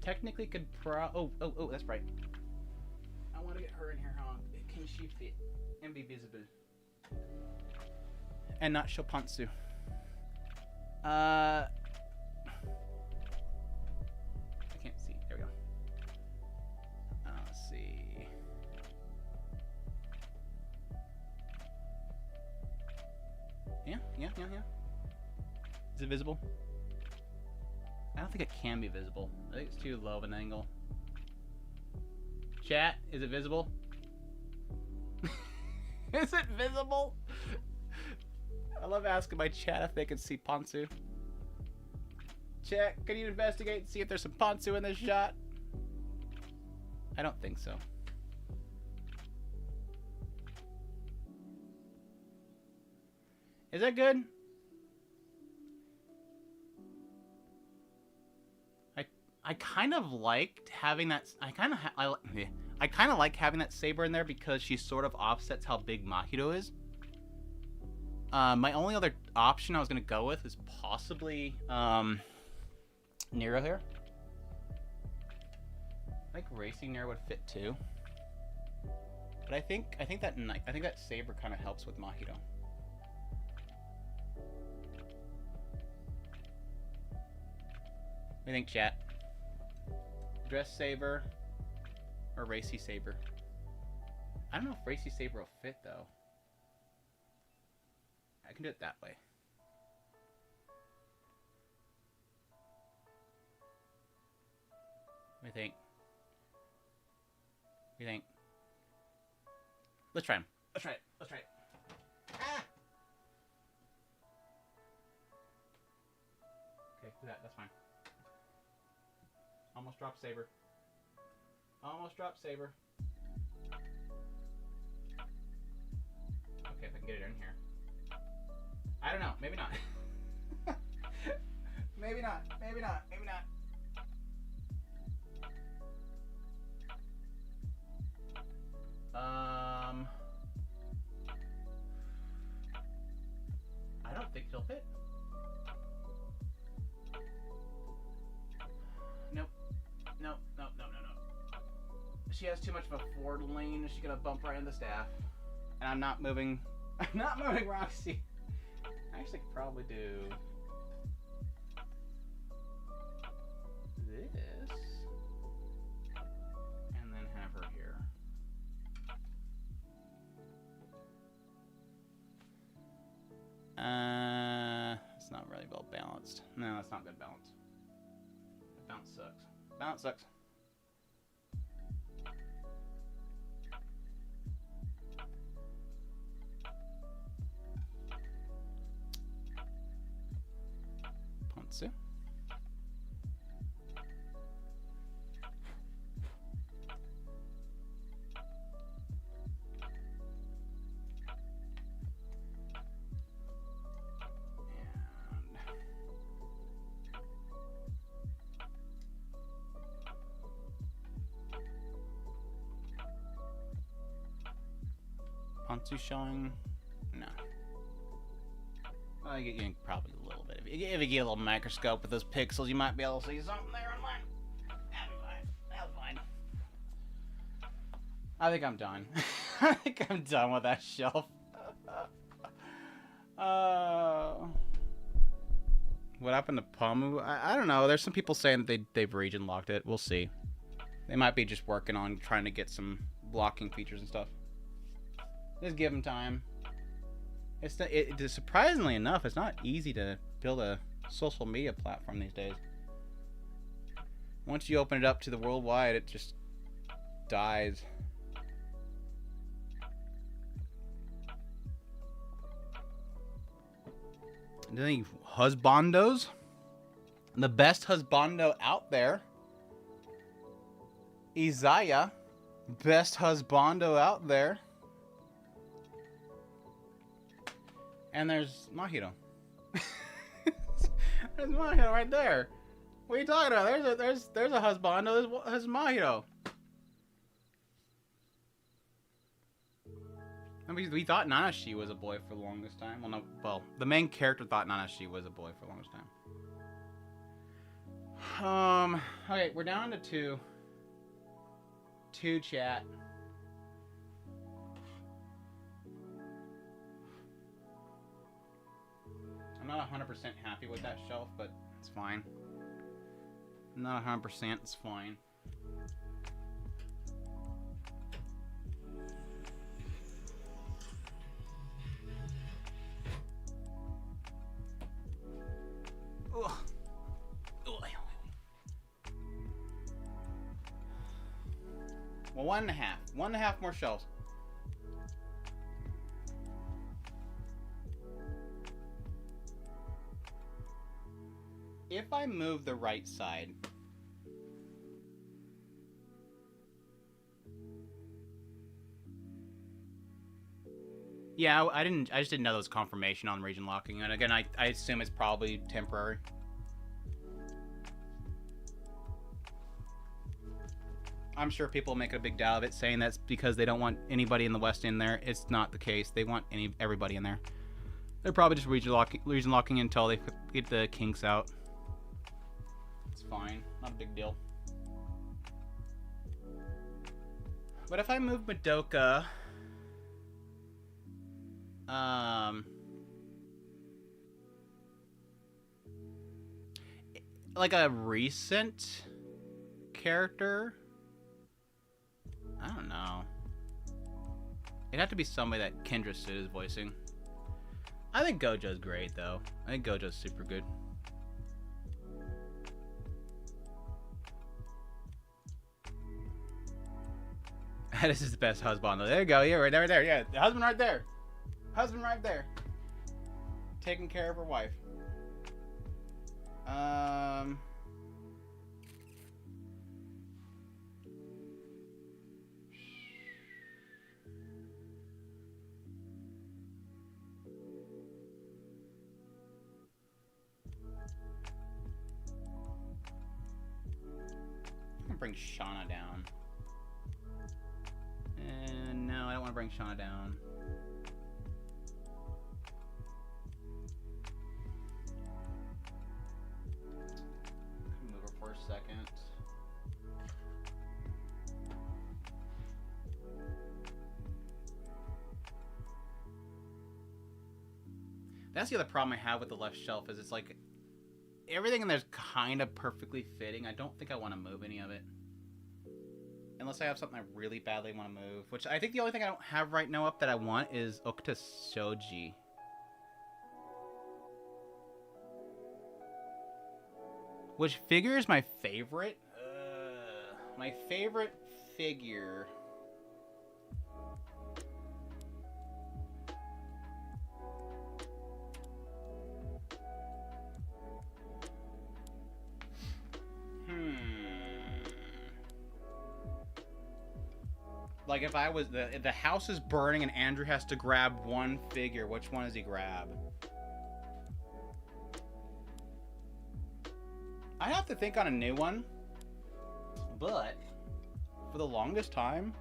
technically could oh, that's right. I want to get her in here, huh? Can she fit and be visible? And not show pantsu. I can't see. There we go. Let's see. Yeah. Is it visible? I don't think it can be visible. I think it's too low of an angle. Chat, is it visible? Is it visible? I love asking my chat if they can see Pantsu. Chat, can you investigate and see if there's some Pantsu in this shot? I don't think so. Is that good? I kind of liked having that. I kind of like having that saber in there because she sort of offsets how big Mahito is. My only other option I was gonna go with is possibly Nero here. I think racing Nero would fit too. But I think that saber kind of helps with Mahito. What do you think, chat? Dress saber or racy saber? I don't know if racy saber will fit though. I can do it that way. What do you think? What do you think? Let's try him. Let's try it. Let's try it. Ah! Okay, do that. That's fine. Almost dropped Saber. Almost dropped Saber. Okay, if I can get it in here. I don't know. Maybe not. Maybe not. Maybe not. Maybe not. I don't think it'll fit. Nope. Nope. Nope. No. No. No. She has too much of a forward lean. She's gonna bump right into the staff. And I'm not moving. I'm not moving Roxy. I actually could probably do this. And then have her here. It's not really well balanced. No, it's not good balance. Bounce sucks. Bounce sucks. Ponsu. Ponsu showing? No. Well, you can probably a little bit. If you get a little microscope with those pixels, you might be able to see something there online. That'll be fine. That'll be fine. I think I'm done. I think I'm done with that shelf. What happened to Pamu? I don't know. There's some people saying that they've region locked it. We'll see. They might be just working on trying to get some blocking features and stuff. Just give them time. Surprisingly enough, it's not easy to build a social media platform these days. Once you open it up to the worldwide, it just dies. And then you husbandos. The best husbando out there. Isaiah. Best husbando out there. And there's Mahito. There's Mahito right there. What are you talking about? There's a husbando. There's Mahito. I mean, we thought Nanashi was a boy for the longest time. Well, no. Well, the main character thought Nanashi was a boy for the longest time. Okay, we're down to two. Two chat. I'm not 100% happy with that shelf, but it's fine. Not 100%, it's fine. Ugh. Well, 1.5. 1.5 more shelves. If I move the right side, yeah, I just didn't know there was confirmation on region locking, and again, I assume it's probably temporary. I'm sure people make a big deal of it, saying that's because they don't want anybody in the West in there. It's not the case. They want everybody in there. They're probably just region locking until they get the kinks out. It's fine. Not a big deal. But if I move Madoka... like a recent character? I don't know. It'd have to be somebody that Kendra Sue is voicing. I think Gojo's great, though. I think Gojo's super good. This is the best husband. There you go. Yeah, right there. Yeah, the husband right there. Husband right there. Taking care of her wife. I'm gonna bring Shauna down. And no, I don't want to bring Shauna down. Move her for a second. That's the other problem I have with the left shelf is it's like everything in there's kind of perfectly fitting. I don't think I want to move any of it. Unless I have something I really badly want to move. Which I think the only thing I don't have right now up that I want is Okta Shoji. Which figure is my favorite? My favorite figure... Like if I was if the house is burning and Andrew has to grab one figure, which one does he grab? I have to think on a new one, but for the longest time,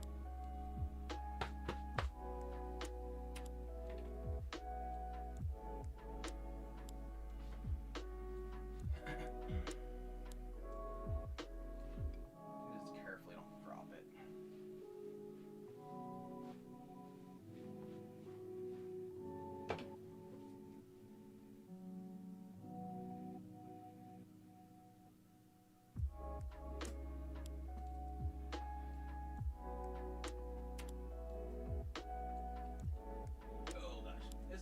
just carefully don't drop it.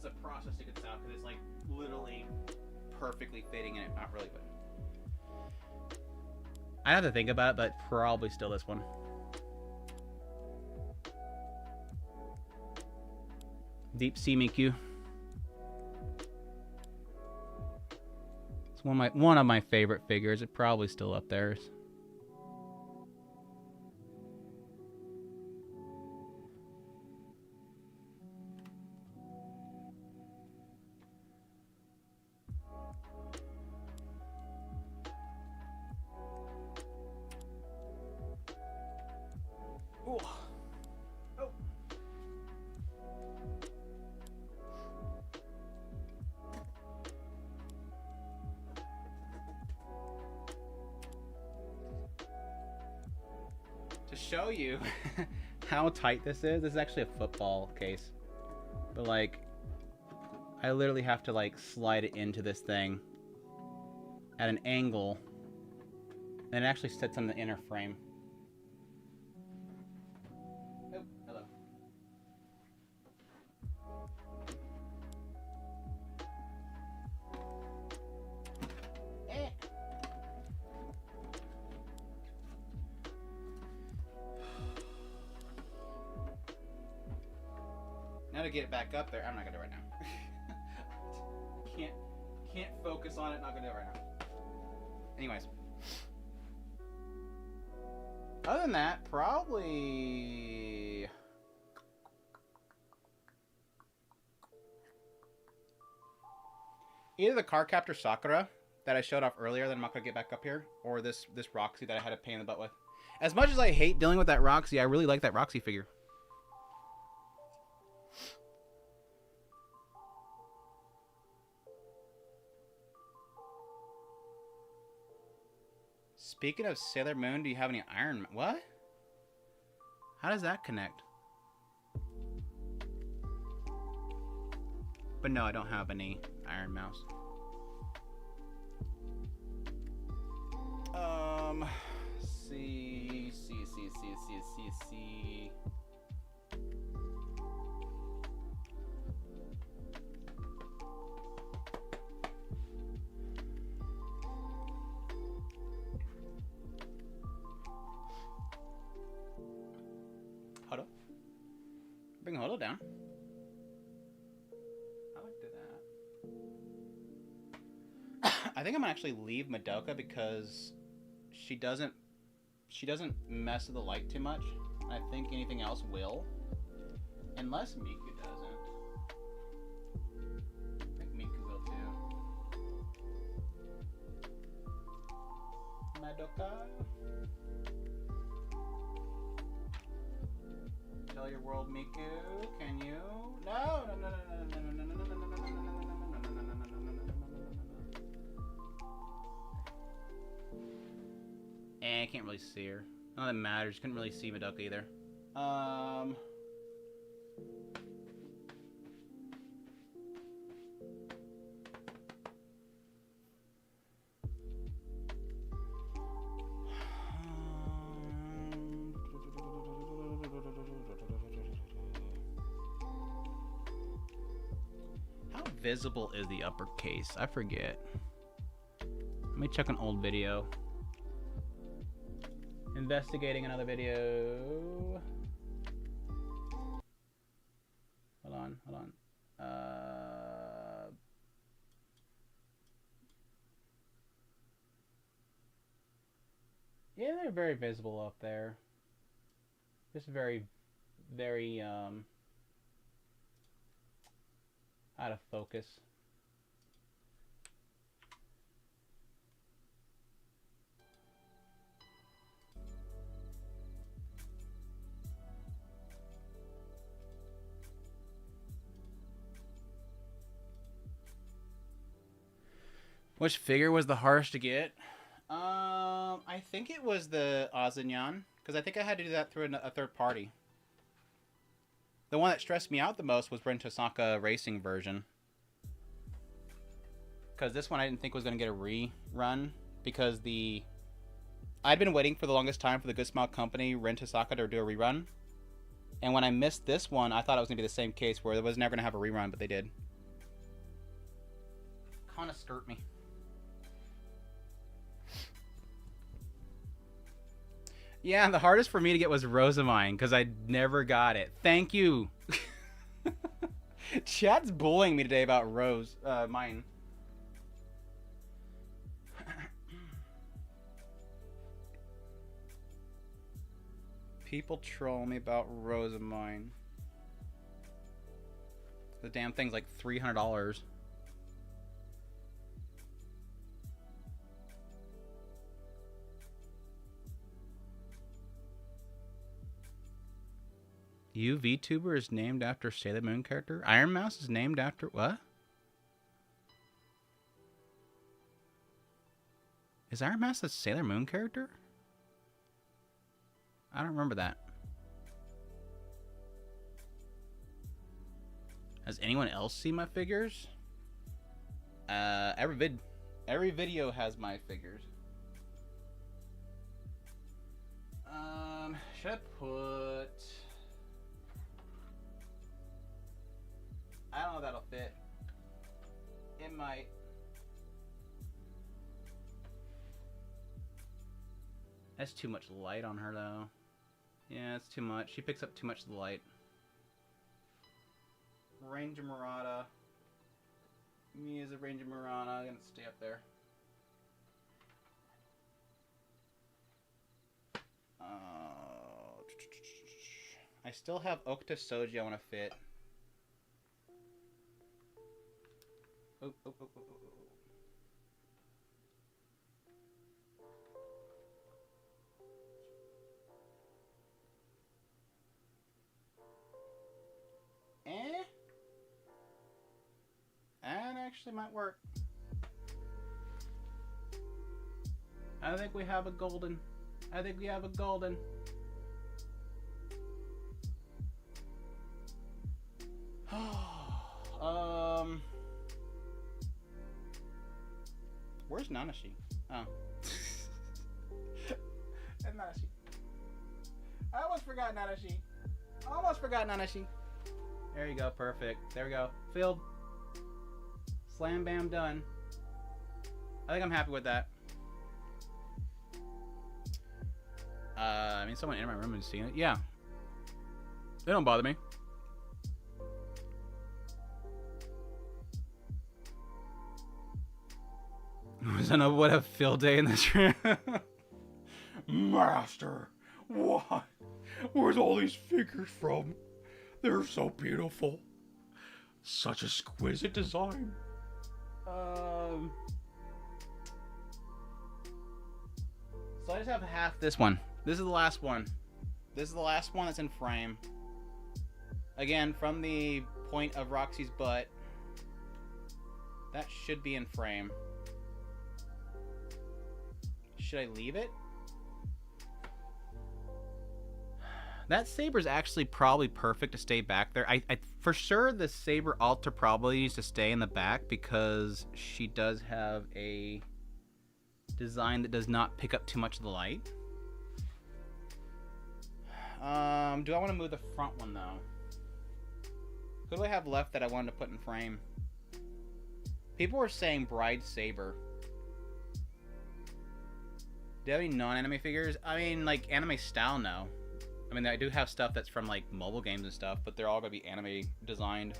A process to get this out because it's like literally perfectly fitting in it. Not really, but I have to think about it, but probably still this one. Deep Sea Miku. It's one of my favorite figures. It's probably still up there. Oh. Oh. To show you how tight this is actually a football case. But like, I literally have to like slide it into this thing at an angle, and it actually sits on the inner frame. Oh, hello. Now to get it back up there, I'm not gonna do it right now. Can't focus on it. Not gonna do it right now. Anyways, other than that, probably either the Cardcaptor Sakura that I showed off earlier that I'm not gonna get back up here, or this Roxy that I had a pain in the butt with. As much as I hate dealing with that Roxy, I really like that Roxy figure. Speaking of Sailor Moon, do you have any Iron Man? What? How does that connect? But no, I don't have any Iron Mouse. See. Hold Bring Holo down. I like that. I think I'm gonna actually leave Madoka because she doesn't mess with the light too much. I think anything else will, unless Miku doesn't. I think Miku will too. Madoka. Tell your world, Miku. Can you? No. I can't really see her. None of that matters. Couldn't really see Madoka either. How visible is the uppercase? I forget. Let me check an old video. Investigating another video. Hold on. Yeah, they're very visible up there. Just very out of focus. Which figure was the hardest to get? I think it was the Azenyan, because I think I had to do that through a third party. The one that stressed me out the most was Ren Tosaka Racing version. Because this one I didn't think was going to get a rerun, because I'd been waiting for the longest time for the Good Smile Company Ren Tosaka to do a rerun. And when I missed this one, I thought it was going to be the same case, where it was never going to have a rerun, but they did. Kind of skirt me. Yeah, the hardest for me to get was Rosamine, because I never got it. Thank you. Chat's bullying me today about mine. People troll me about Rosamine. The damn thing's like $300. You VTuber is named after Sailor Moon character? Iron Mouse is named after what? Is Iron Mouse a Sailor Moon character? I don't remember that. Has anyone else seen my figures? Every video has my figures. Should I put... I don't know if that'll fit. It might. That's too much light on her, though. Yeah, it's too much. She picks up too much of the light. Ranger Murata. Me as a Ranger Murata. I'm gonna stay up there. I still have Okta Soji I want to fit. Oh. That actually might work. I think we have a golden. Where's Nanashi? Oh. That's Nanashi. I almost forgot Nanashi. There you go, perfect. There we go. Filled. Slam bam done. I think I'm happy with that. I mean, someone in my room has seen it. Yeah. They don't bother me. What a field day in this room. Master, what? Where's all these figures from? They're so beautiful. Such exquisite design. So I just have half this one. This is the last one. This is the last one that's in frame. Again, from the point of Roxy's butt. That should be in frame. Should I leave it? That saber's actually probably perfect to stay back there. I for sure the saber altar probably needs to stay in the back because she does have a design that does not pick up too much of the light. Do I want to move the front one though? Who do I have left that I wanted to put in frame? People were saying Bride Saber. Do you have any non-anime figures? I mean, like, anime style, no. I mean, I do have stuff that's from, like, mobile games and stuff, but they're all gonna be anime designed.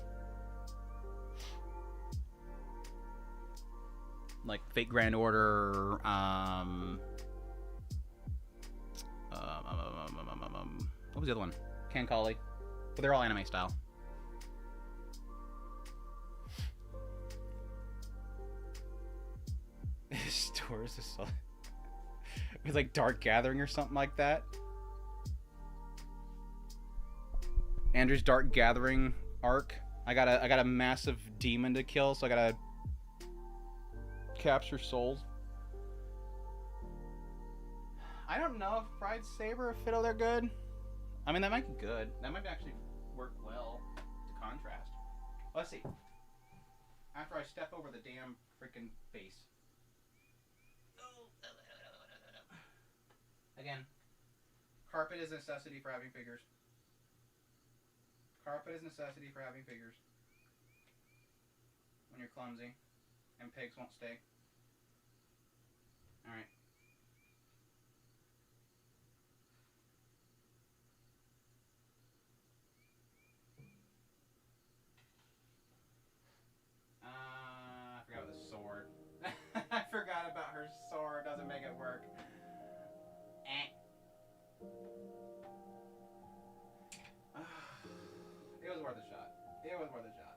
Like, Fate Grand Order, what was the other one? Kankali. But they're all anime style. Stores is so... It's like Dark Gathering or something like that. Andrew's Dark Gathering arc. I got a massive demon to kill, so I gotta capture souls. I don't know if Pride Saber or Fiddle they're good. I mean, that might be good. That might actually work well to contrast. Let's see. After I step over the damn freaking base. Again, carpet is a necessity for having figures. Carpet is a necessity for having figures. When you're clumsy and pigs won't stay. Alright. I forgot about the sword. I forgot about her sword. Doesn't make it work. It was worth a shot. It was worth a shot.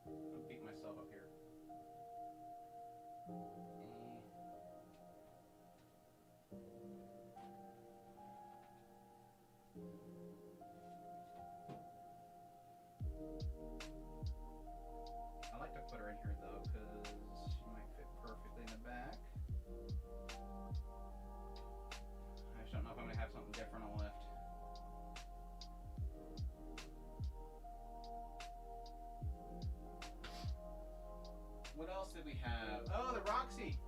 I'm beating myself up here. I like to put her in here though, because she might fit perfectly in the back. I just don't know if I'm going to have something different on lift. What else did we have? Oh, the Roxy!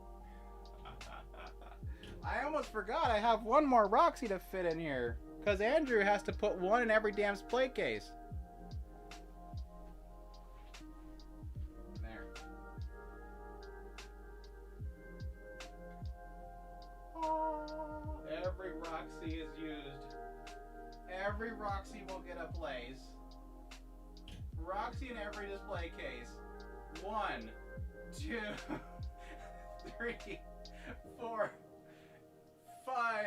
I almost forgot I have one more Roxy to fit in here. Because Andrew has to put one in every damn display case. There. Oh, every Roxy is used. Every Roxy will get a place. Roxy in every display case. 1, 2, 3, 4, 5.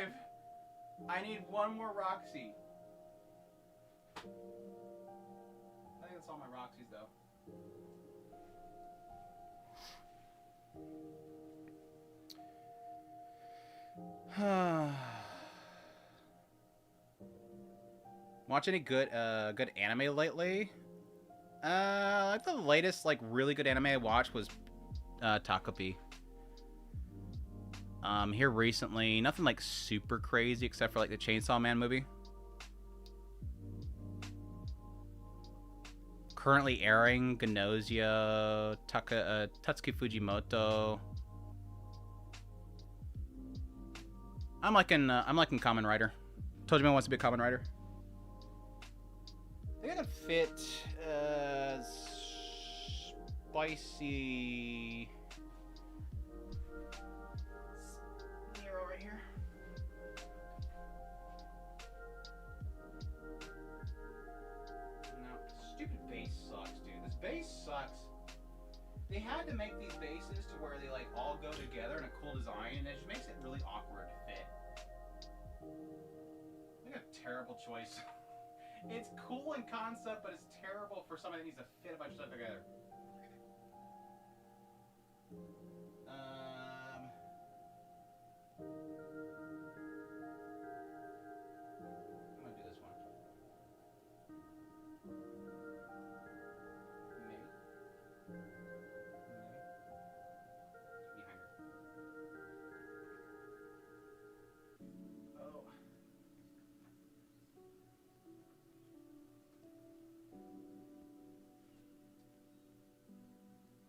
I need one more Roxy. I think that's all my Roxys though. Watch any good anime lately? Like the latest really good anime I watched was Takopi. Here recently, nothing like super crazy except for like the Chainsaw Man movie. Currently airing Ganosia, Tatsuki Fujimoto. I'm liking Kamen Rider. Told you I want to be a Kamen Rider. I think I could fit spicy Nero right here. No, stupid base sucks, dude. This base sucks. They had to make these bases to where they like all go together in a cool design, and it just makes it really awkward to fit. I think a terrible choice. It's cool in concept, but it's terrible for somebody that needs to fit a bunch of stuff together. I'm gonna do this one. Maybe. Behind her. Oh.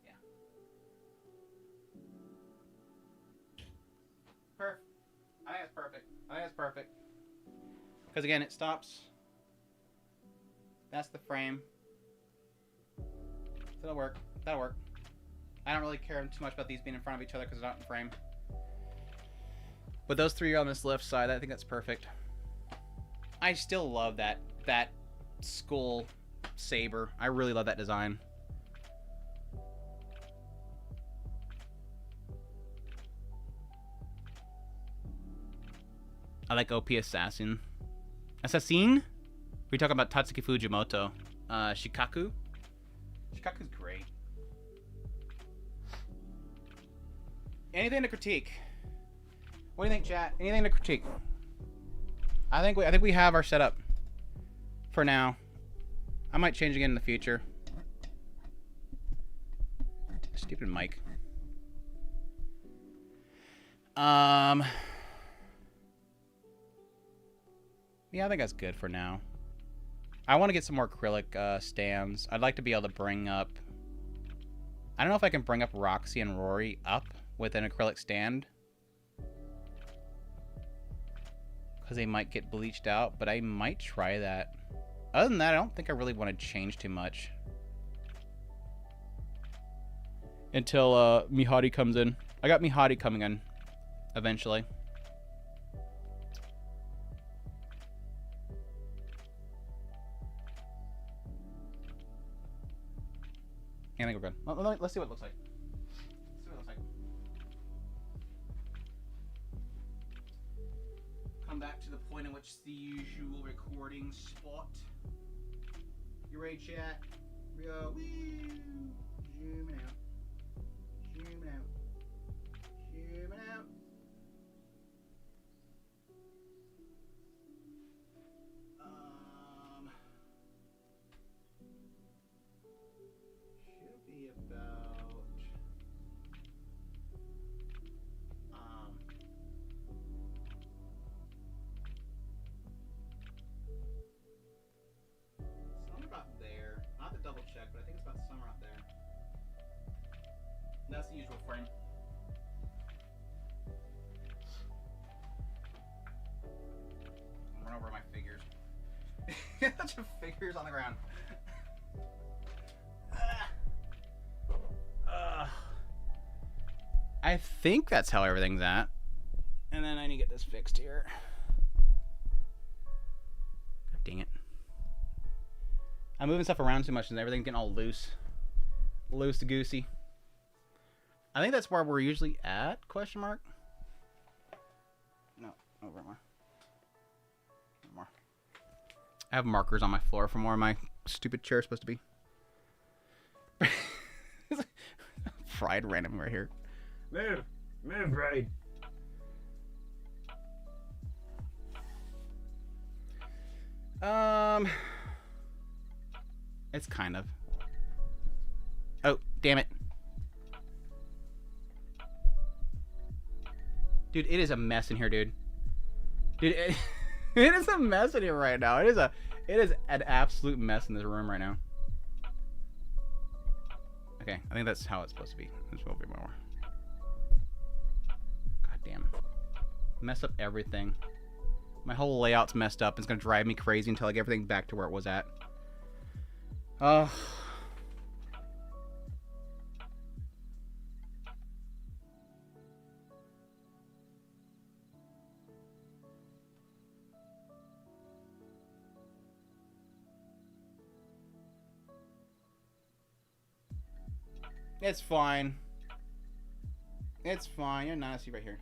Yeah. Perfect. I think it's perfect. I think it's perfect. Because again, it stops. That's the frame. That'll work. That'll work. I don't really care too much about these being in front of each other because they're not in frame. But those three on this left side, I think that's perfect. I still love that skull saber. I really love that design. I like OP Assassin. Assassin? We're talking about Tatsuki Fujimoto. Shikaku? Shikaku's great. Anything to critique? What do you think, chat? Anything to critique? I think we have our setup for now. I might change again in the future. Stupid mic. Yeah, I think that's good for now. I want to get some more acrylic stands. I'd like to be able to bring up... I don't know if I can bring up Roxy and Rory up with an acrylic stand. Because they might get bleached out, but I might try that. Other than that, I don't think I really want to change too much. Until Mihari comes in. I got Mihari coming in eventually. I think we're good. Let's see what it looks like. Let's see what it looks like. Come back to the point in which the usual recording spot. You ready, chat? We go. Zooming out. Zooming out. Zooming out. Should be about somewhere about there. Not to double check, but I think it's about somewhere up there. That's the usual frame. Run over my figures. A bunch of figures on the ground. I think that's how everything's at. And then I need to get this fixed here. God dang it. I'm moving stuff around too much and everything's getting all loose. Loose-goosey. I think that's where we're usually at, question mark? No, over more. More. I have markers on my floor from where my stupid chair is supposed to be. Fried random right here. Move, right. It's kind of. Oh, damn it. Dude, it is a mess in here, dude. Dude, it is a mess in here right now. It is an absolute mess in this room right now. Okay, I think that's how it's supposed to be. This will be more. God damn. Mess up everything. My whole layout's messed up. It's gonna drive me crazy until I get everything back to where it was at. It's fine. It's fine. You're nasty right here.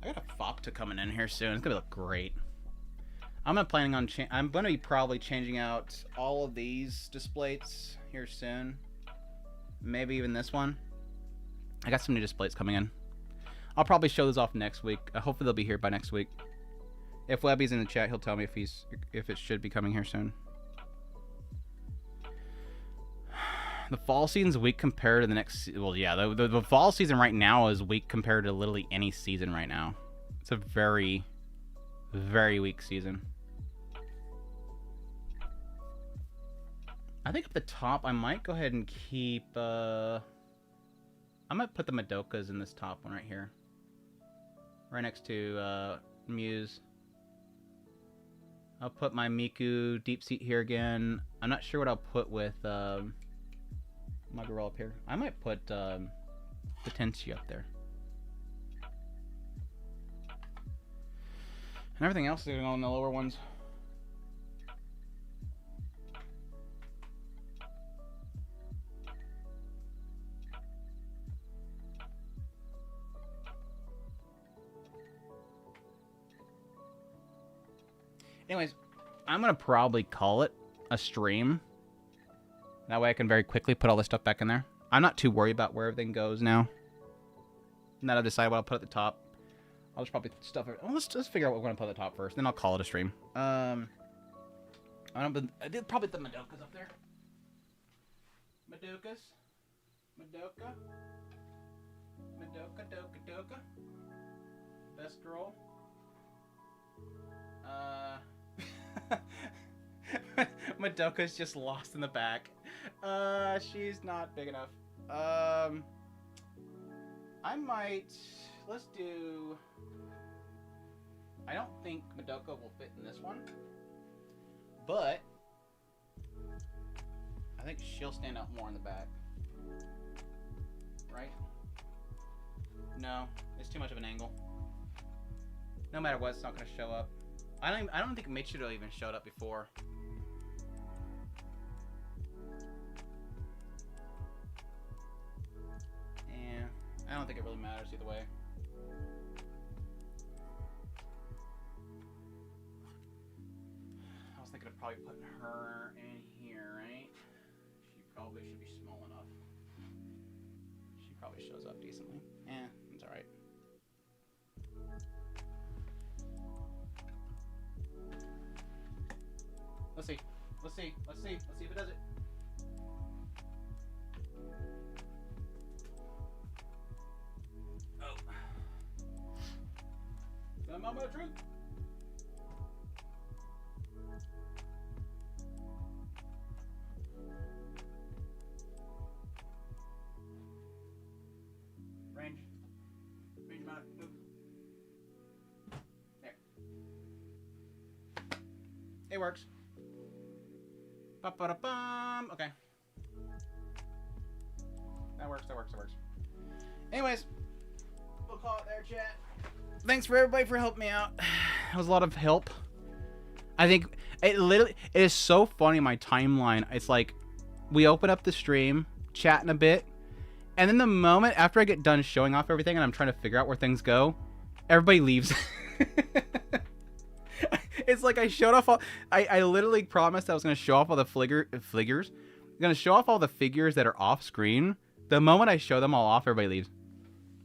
I got a Fopta coming in here soon. It's gonna look great. I'm gonna be probably changing out all of these displays here soon. Maybe even this one. I got some new displays coming in. I'll probably show those off next week. Hopefully they'll be here by next week. If Webby's in the chat, he'll tell me if it should be coming here soon. The fall season's weak compared to the next. Well, yeah, the fall season right now is weak compared to literally any season right now. It's a very, very weak season. I think at the top, I might go ahead and keep. I might put the Madokas in this top one right here, right next to Muse. I'll put my Miku Deep Seat here again. I'm not sure what I'll put with my girl up here. I might put the Tenchi up there. And everything else is going on in the lower ones. Anyways, I'm going to probably call it a stream. That way I can very quickly put all this stuff back in there. I'm not too worried about where everything goes now. Now that I've decided what I'll put at the top. I'll just probably stuff it. Well, let's just figure out what we're going to put at the top first. Then I'll call it a stream. I did probably the Madokas up there. Madokas. Madoka. Madoka, Doka, Doka. Best girl. Madoka's just lost in the back. She's not big enough. I might... Let's do... I don't think Madoka will fit in this one. But... I think she'll stand out more in the back. Right? No, it's too much of an angle. No matter what, it's not going to show up. I don't think Michiru even showed up before. Yeah, I don't think it really matters either way. I was thinking of probably putting her in here, right? She probably should be small enough. She probably shows up decently. Eh, it's alright. Let's see. Let's see. Let's see. Let's see if it does it. Oh. The moment of truth. Range. Range amount. Move. There. It works. Ba-ba-da-bum. Okay. That works, that works, that works. Anyways, we'll call it there, chat. Thanks for everybody for helping me out. That was a lot of help. I think it is so funny, my timeline. It's like we open up the stream, chatting a bit, and then the moment after I get done showing off everything and I'm trying to figure out where things go, everybody leaves. It's like I showed off all... I literally promised I was going to show off all the figures. I'm going to show off all the figures that are off screen. The moment I show them all off, everybody leaves.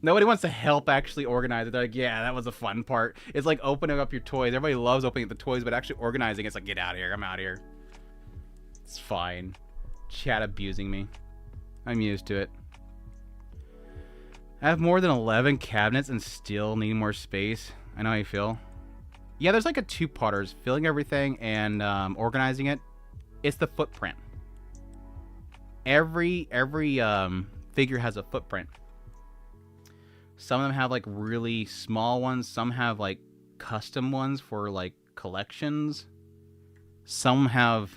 Nobody wants to help actually organize it. They're like, yeah, that was a fun part. It's like opening up your toys. Everybody loves opening up the toys, but actually organizing, it's like, get out of here. I'm out of here. It's fine. Chat abusing me. I'm used to it. I have more than 11 cabinets and still need more space. I know how you feel. Yeah, there's like a two-parters, filling everything and organizing it. It's the footprint. Every figure has a footprint. Some of them have like really small ones. Some have like custom ones for like collections. Some have,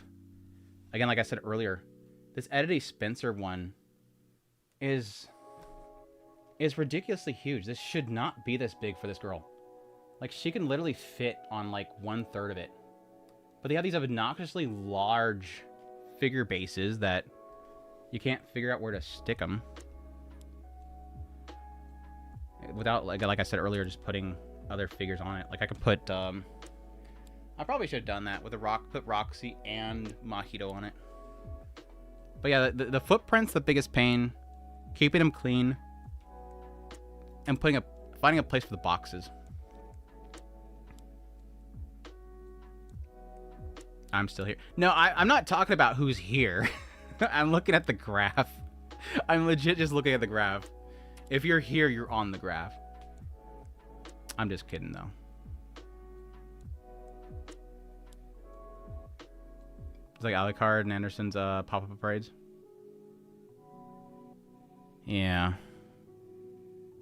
again, like I said earlier, this Eddie Spencer one is ridiculously huge. This should not be this big for this girl. Like, she can literally fit on, like, 1/3 of it. But they have these obnoxiously large figure bases that You can't figure out where to stick them without, like I said earlier, just putting other figures on it. Like I could put, I probably should have done that with put Roxy and Mahito on it. But yeah, the footprint's the biggest pain. Keeping them clean and finding a place for the boxes. I'm still here. No, I'm not talking about who's here. I'm looking at the graph. I'm legit just looking at the graph. If you're here, you're on the graph. I'm just kidding, though. It's like Alucard and Anderson's pop-up parades. Yeah.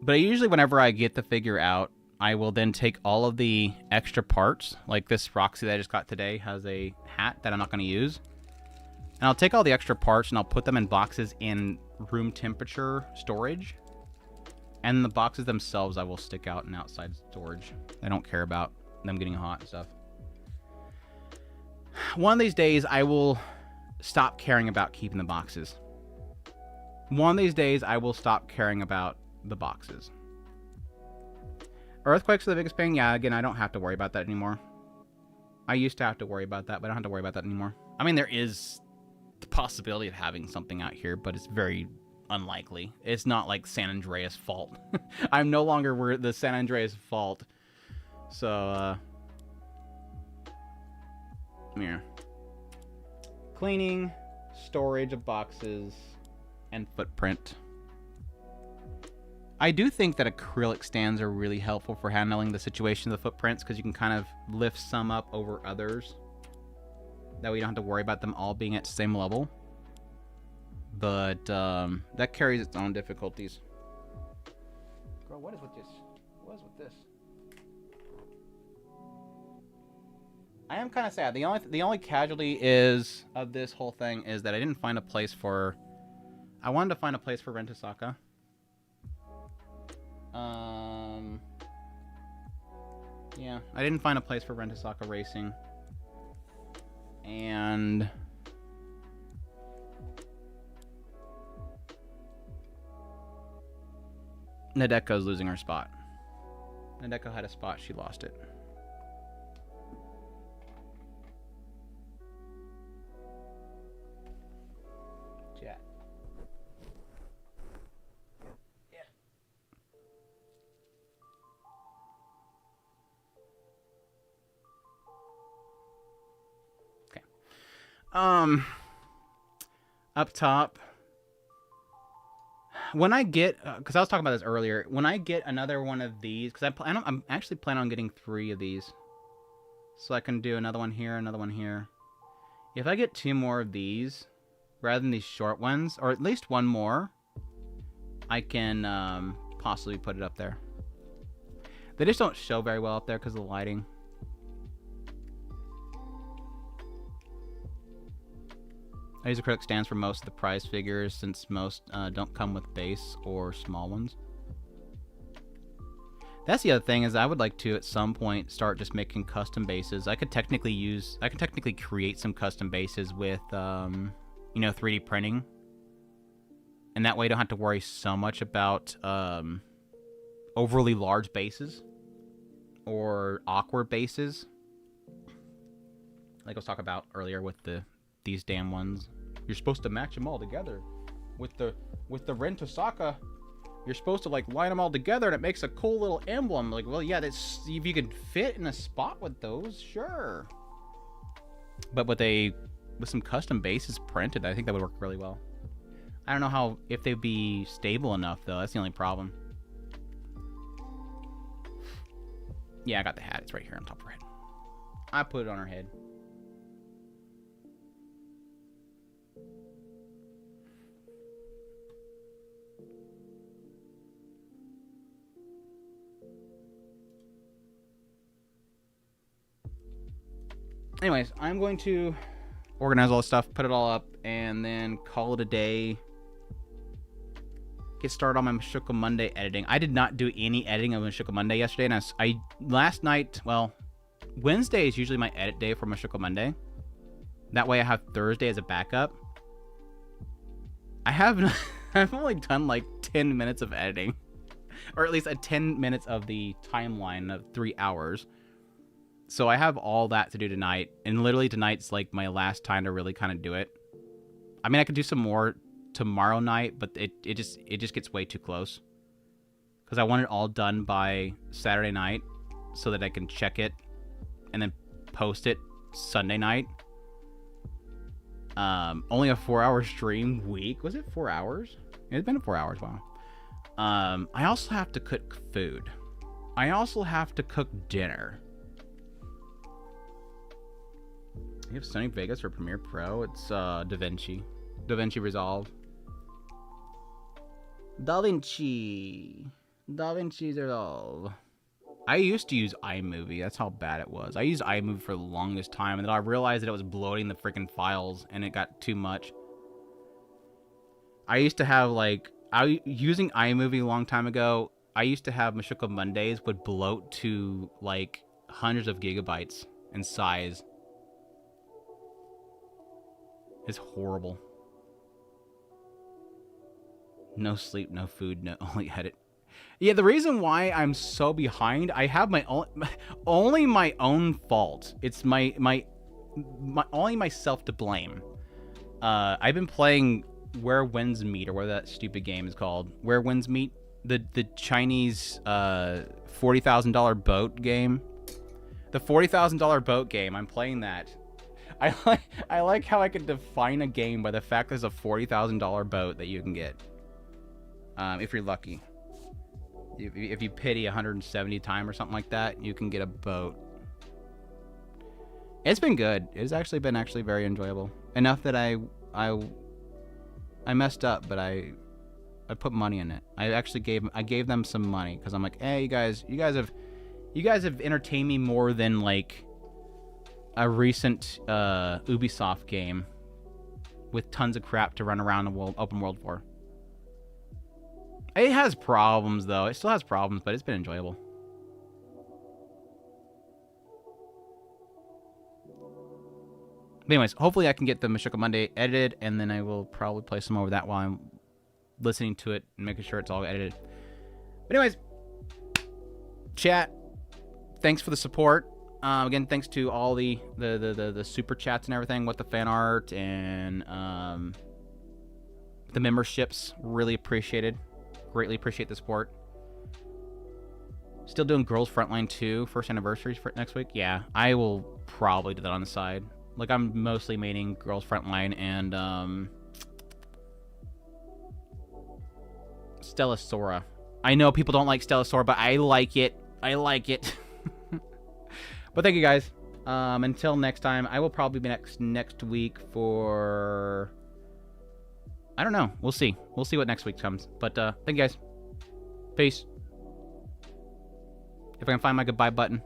But usually whenever I get the figure out, I will then take all of the extra parts. Like this Roxy that I just got today has a hat that I'm not going to use. And I'll take all the extra parts and I'll put them in boxes in room temperature storage. And the boxes themselves I will stick out in outside storage. I don't care about them getting hot and stuff. One of these days I will stop caring about keeping the boxes. One of these days I will stop caring about the boxes. Earthquakes are the biggest pain. Yeah, again, I don't have to worry about that anymore. I used to have to worry about that, but I don't have to worry about that anymore. I mean, there is the possibility of having something out here, but it's very unlikely. It's not like San Andreas fault. I'm no longer the San Andreas fault. So, yeah. Cleaning, storage of boxes, and footprint. I do think that acrylic stands are really helpful for handling the situation of the footprints because you can kind of lift some up over others. That way you don't have to worry about them all being at the same level. But that carries its own difficulties. Girl, what is with this? What is with this? I am kind of sad. The only casualty is of this whole thing is that I didn't find a place for... I wanted to find a place for Rentasaka. Yeah, I didn't find a place for Rentasaka Racing. And... Nadeko's losing her spot. Nadeko had a spot, she lost it. Chat. Yeah. Okay. Up top. When I get, because I was talking about this earlier, when I get another one of these, because I'm actually planning on getting 3 of these, so I can do another one here, another one here. If I get 2 more of these, rather than these short ones, or at least 1 more, I can possibly put it up there. They just don't show very well up there because of the lighting. I use acrylic stands for most of the prize figures since most don't come with base or small ones. That's the other thing is I would like to at some point start just making custom bases. I could technically create some custom bases with 3D printing. And that way I don't have to worry so much about overly large bases or awkward bases. Like I was talking about earlier with these damn ones. You're supposed to match them all together. With the Rentasaka, you're supposed to like line them all together and it makes a cool little emblem. Like, well, yeah, that's if you could fit in a spot with those, sure. But with some custom bases printed, I think that would work really well. I don't know if they'd be stable enough though. That's the only problem. Yeah, I got the hat. It's right here on top of her head. I put it on her head. Anyways, I'm going to organize all this stuff, put it all up, and then call it a day. Get started on my Mashuko Monday editing. I did not do any editing of Mashuko Monday yesterday, and last night, well, Wednesday is usually my edit day for Mashuko Monday. That way I have Thursday as a backup. I haven't. I've only done like 10 minutes of editing, or at least 10 minutes of the timeline of 3 hours. So I have all that to do tonight, and literally tonight's like my last time to really kind of do it. I mean, I could do some more tomorrow night, but it just gets way too close. Because I want it all done by Saturday night, so that I can check it, and then post it Sunday night. Only a 4-hour stream week. Was it 4 hours? It's been 4 hours. Wow. I also have to cook food. I also have to cook dinner. You have Sony Vegas or Premiere Pro? It's DaVinci Resolve. DaVinci Resolve. I used to use iMovie. That's how bad it was. I used iMovie for the longest time, and then I realized that it was bloating the freaking files, and it got too much. I used to have, like... using iMovie a long time ago, I used to have Mashiko Mondays would bloat to, like, hundreds of gigabytes in size. It's horrible. No sleep, no food, no only edit. Yeah, the reason why I'm so behind, I have my own, only my own fault. It's my only myself to blame. I've been playing Where Winds Meet, or whatever that stupid game is called. Where Winds Meet, the Chinese $40,000 boat game. The $40,000 boat game. I'm playing that. I like how I could define a game by the fact there's a $40,000 boat that you can get. If you're lucky. If you pity 170 time or something like that, you can get a boat. It's been good. It's actually been very enjoyable. Enough that I messed up, but I put money in it. I gave them some money because I'm like, hey, you guys have entertained me more than like a recent Ubisoft game with tons of crap to run around the open world for. It has problems, though. It still has problems, but it's been enjoyable. But anyways, hopefully I can get the Mashiko Monday edited, and then I will probably play some more of that while I'm listening to it and making sure it's all edited. But anyways, chat, thanks for the support. Again, thanks to all the super chats and everything with the fan art and the memberships. Really appreciated. Greatly appreciate the support. Still doing Girls Frontline 2 first anniversary for next week. Yeah, I will probably do that on the side. Like, I'm mostly maining Girls Frontline and Stella Sora. I know people don't like Stella Sora, but I like it. I like it. But thank you guys. Until next time, I will probably be next week for... I don't know. We'll see. We'll see what next week comes. But thank you guys. Peace. If I can find my goodbye button.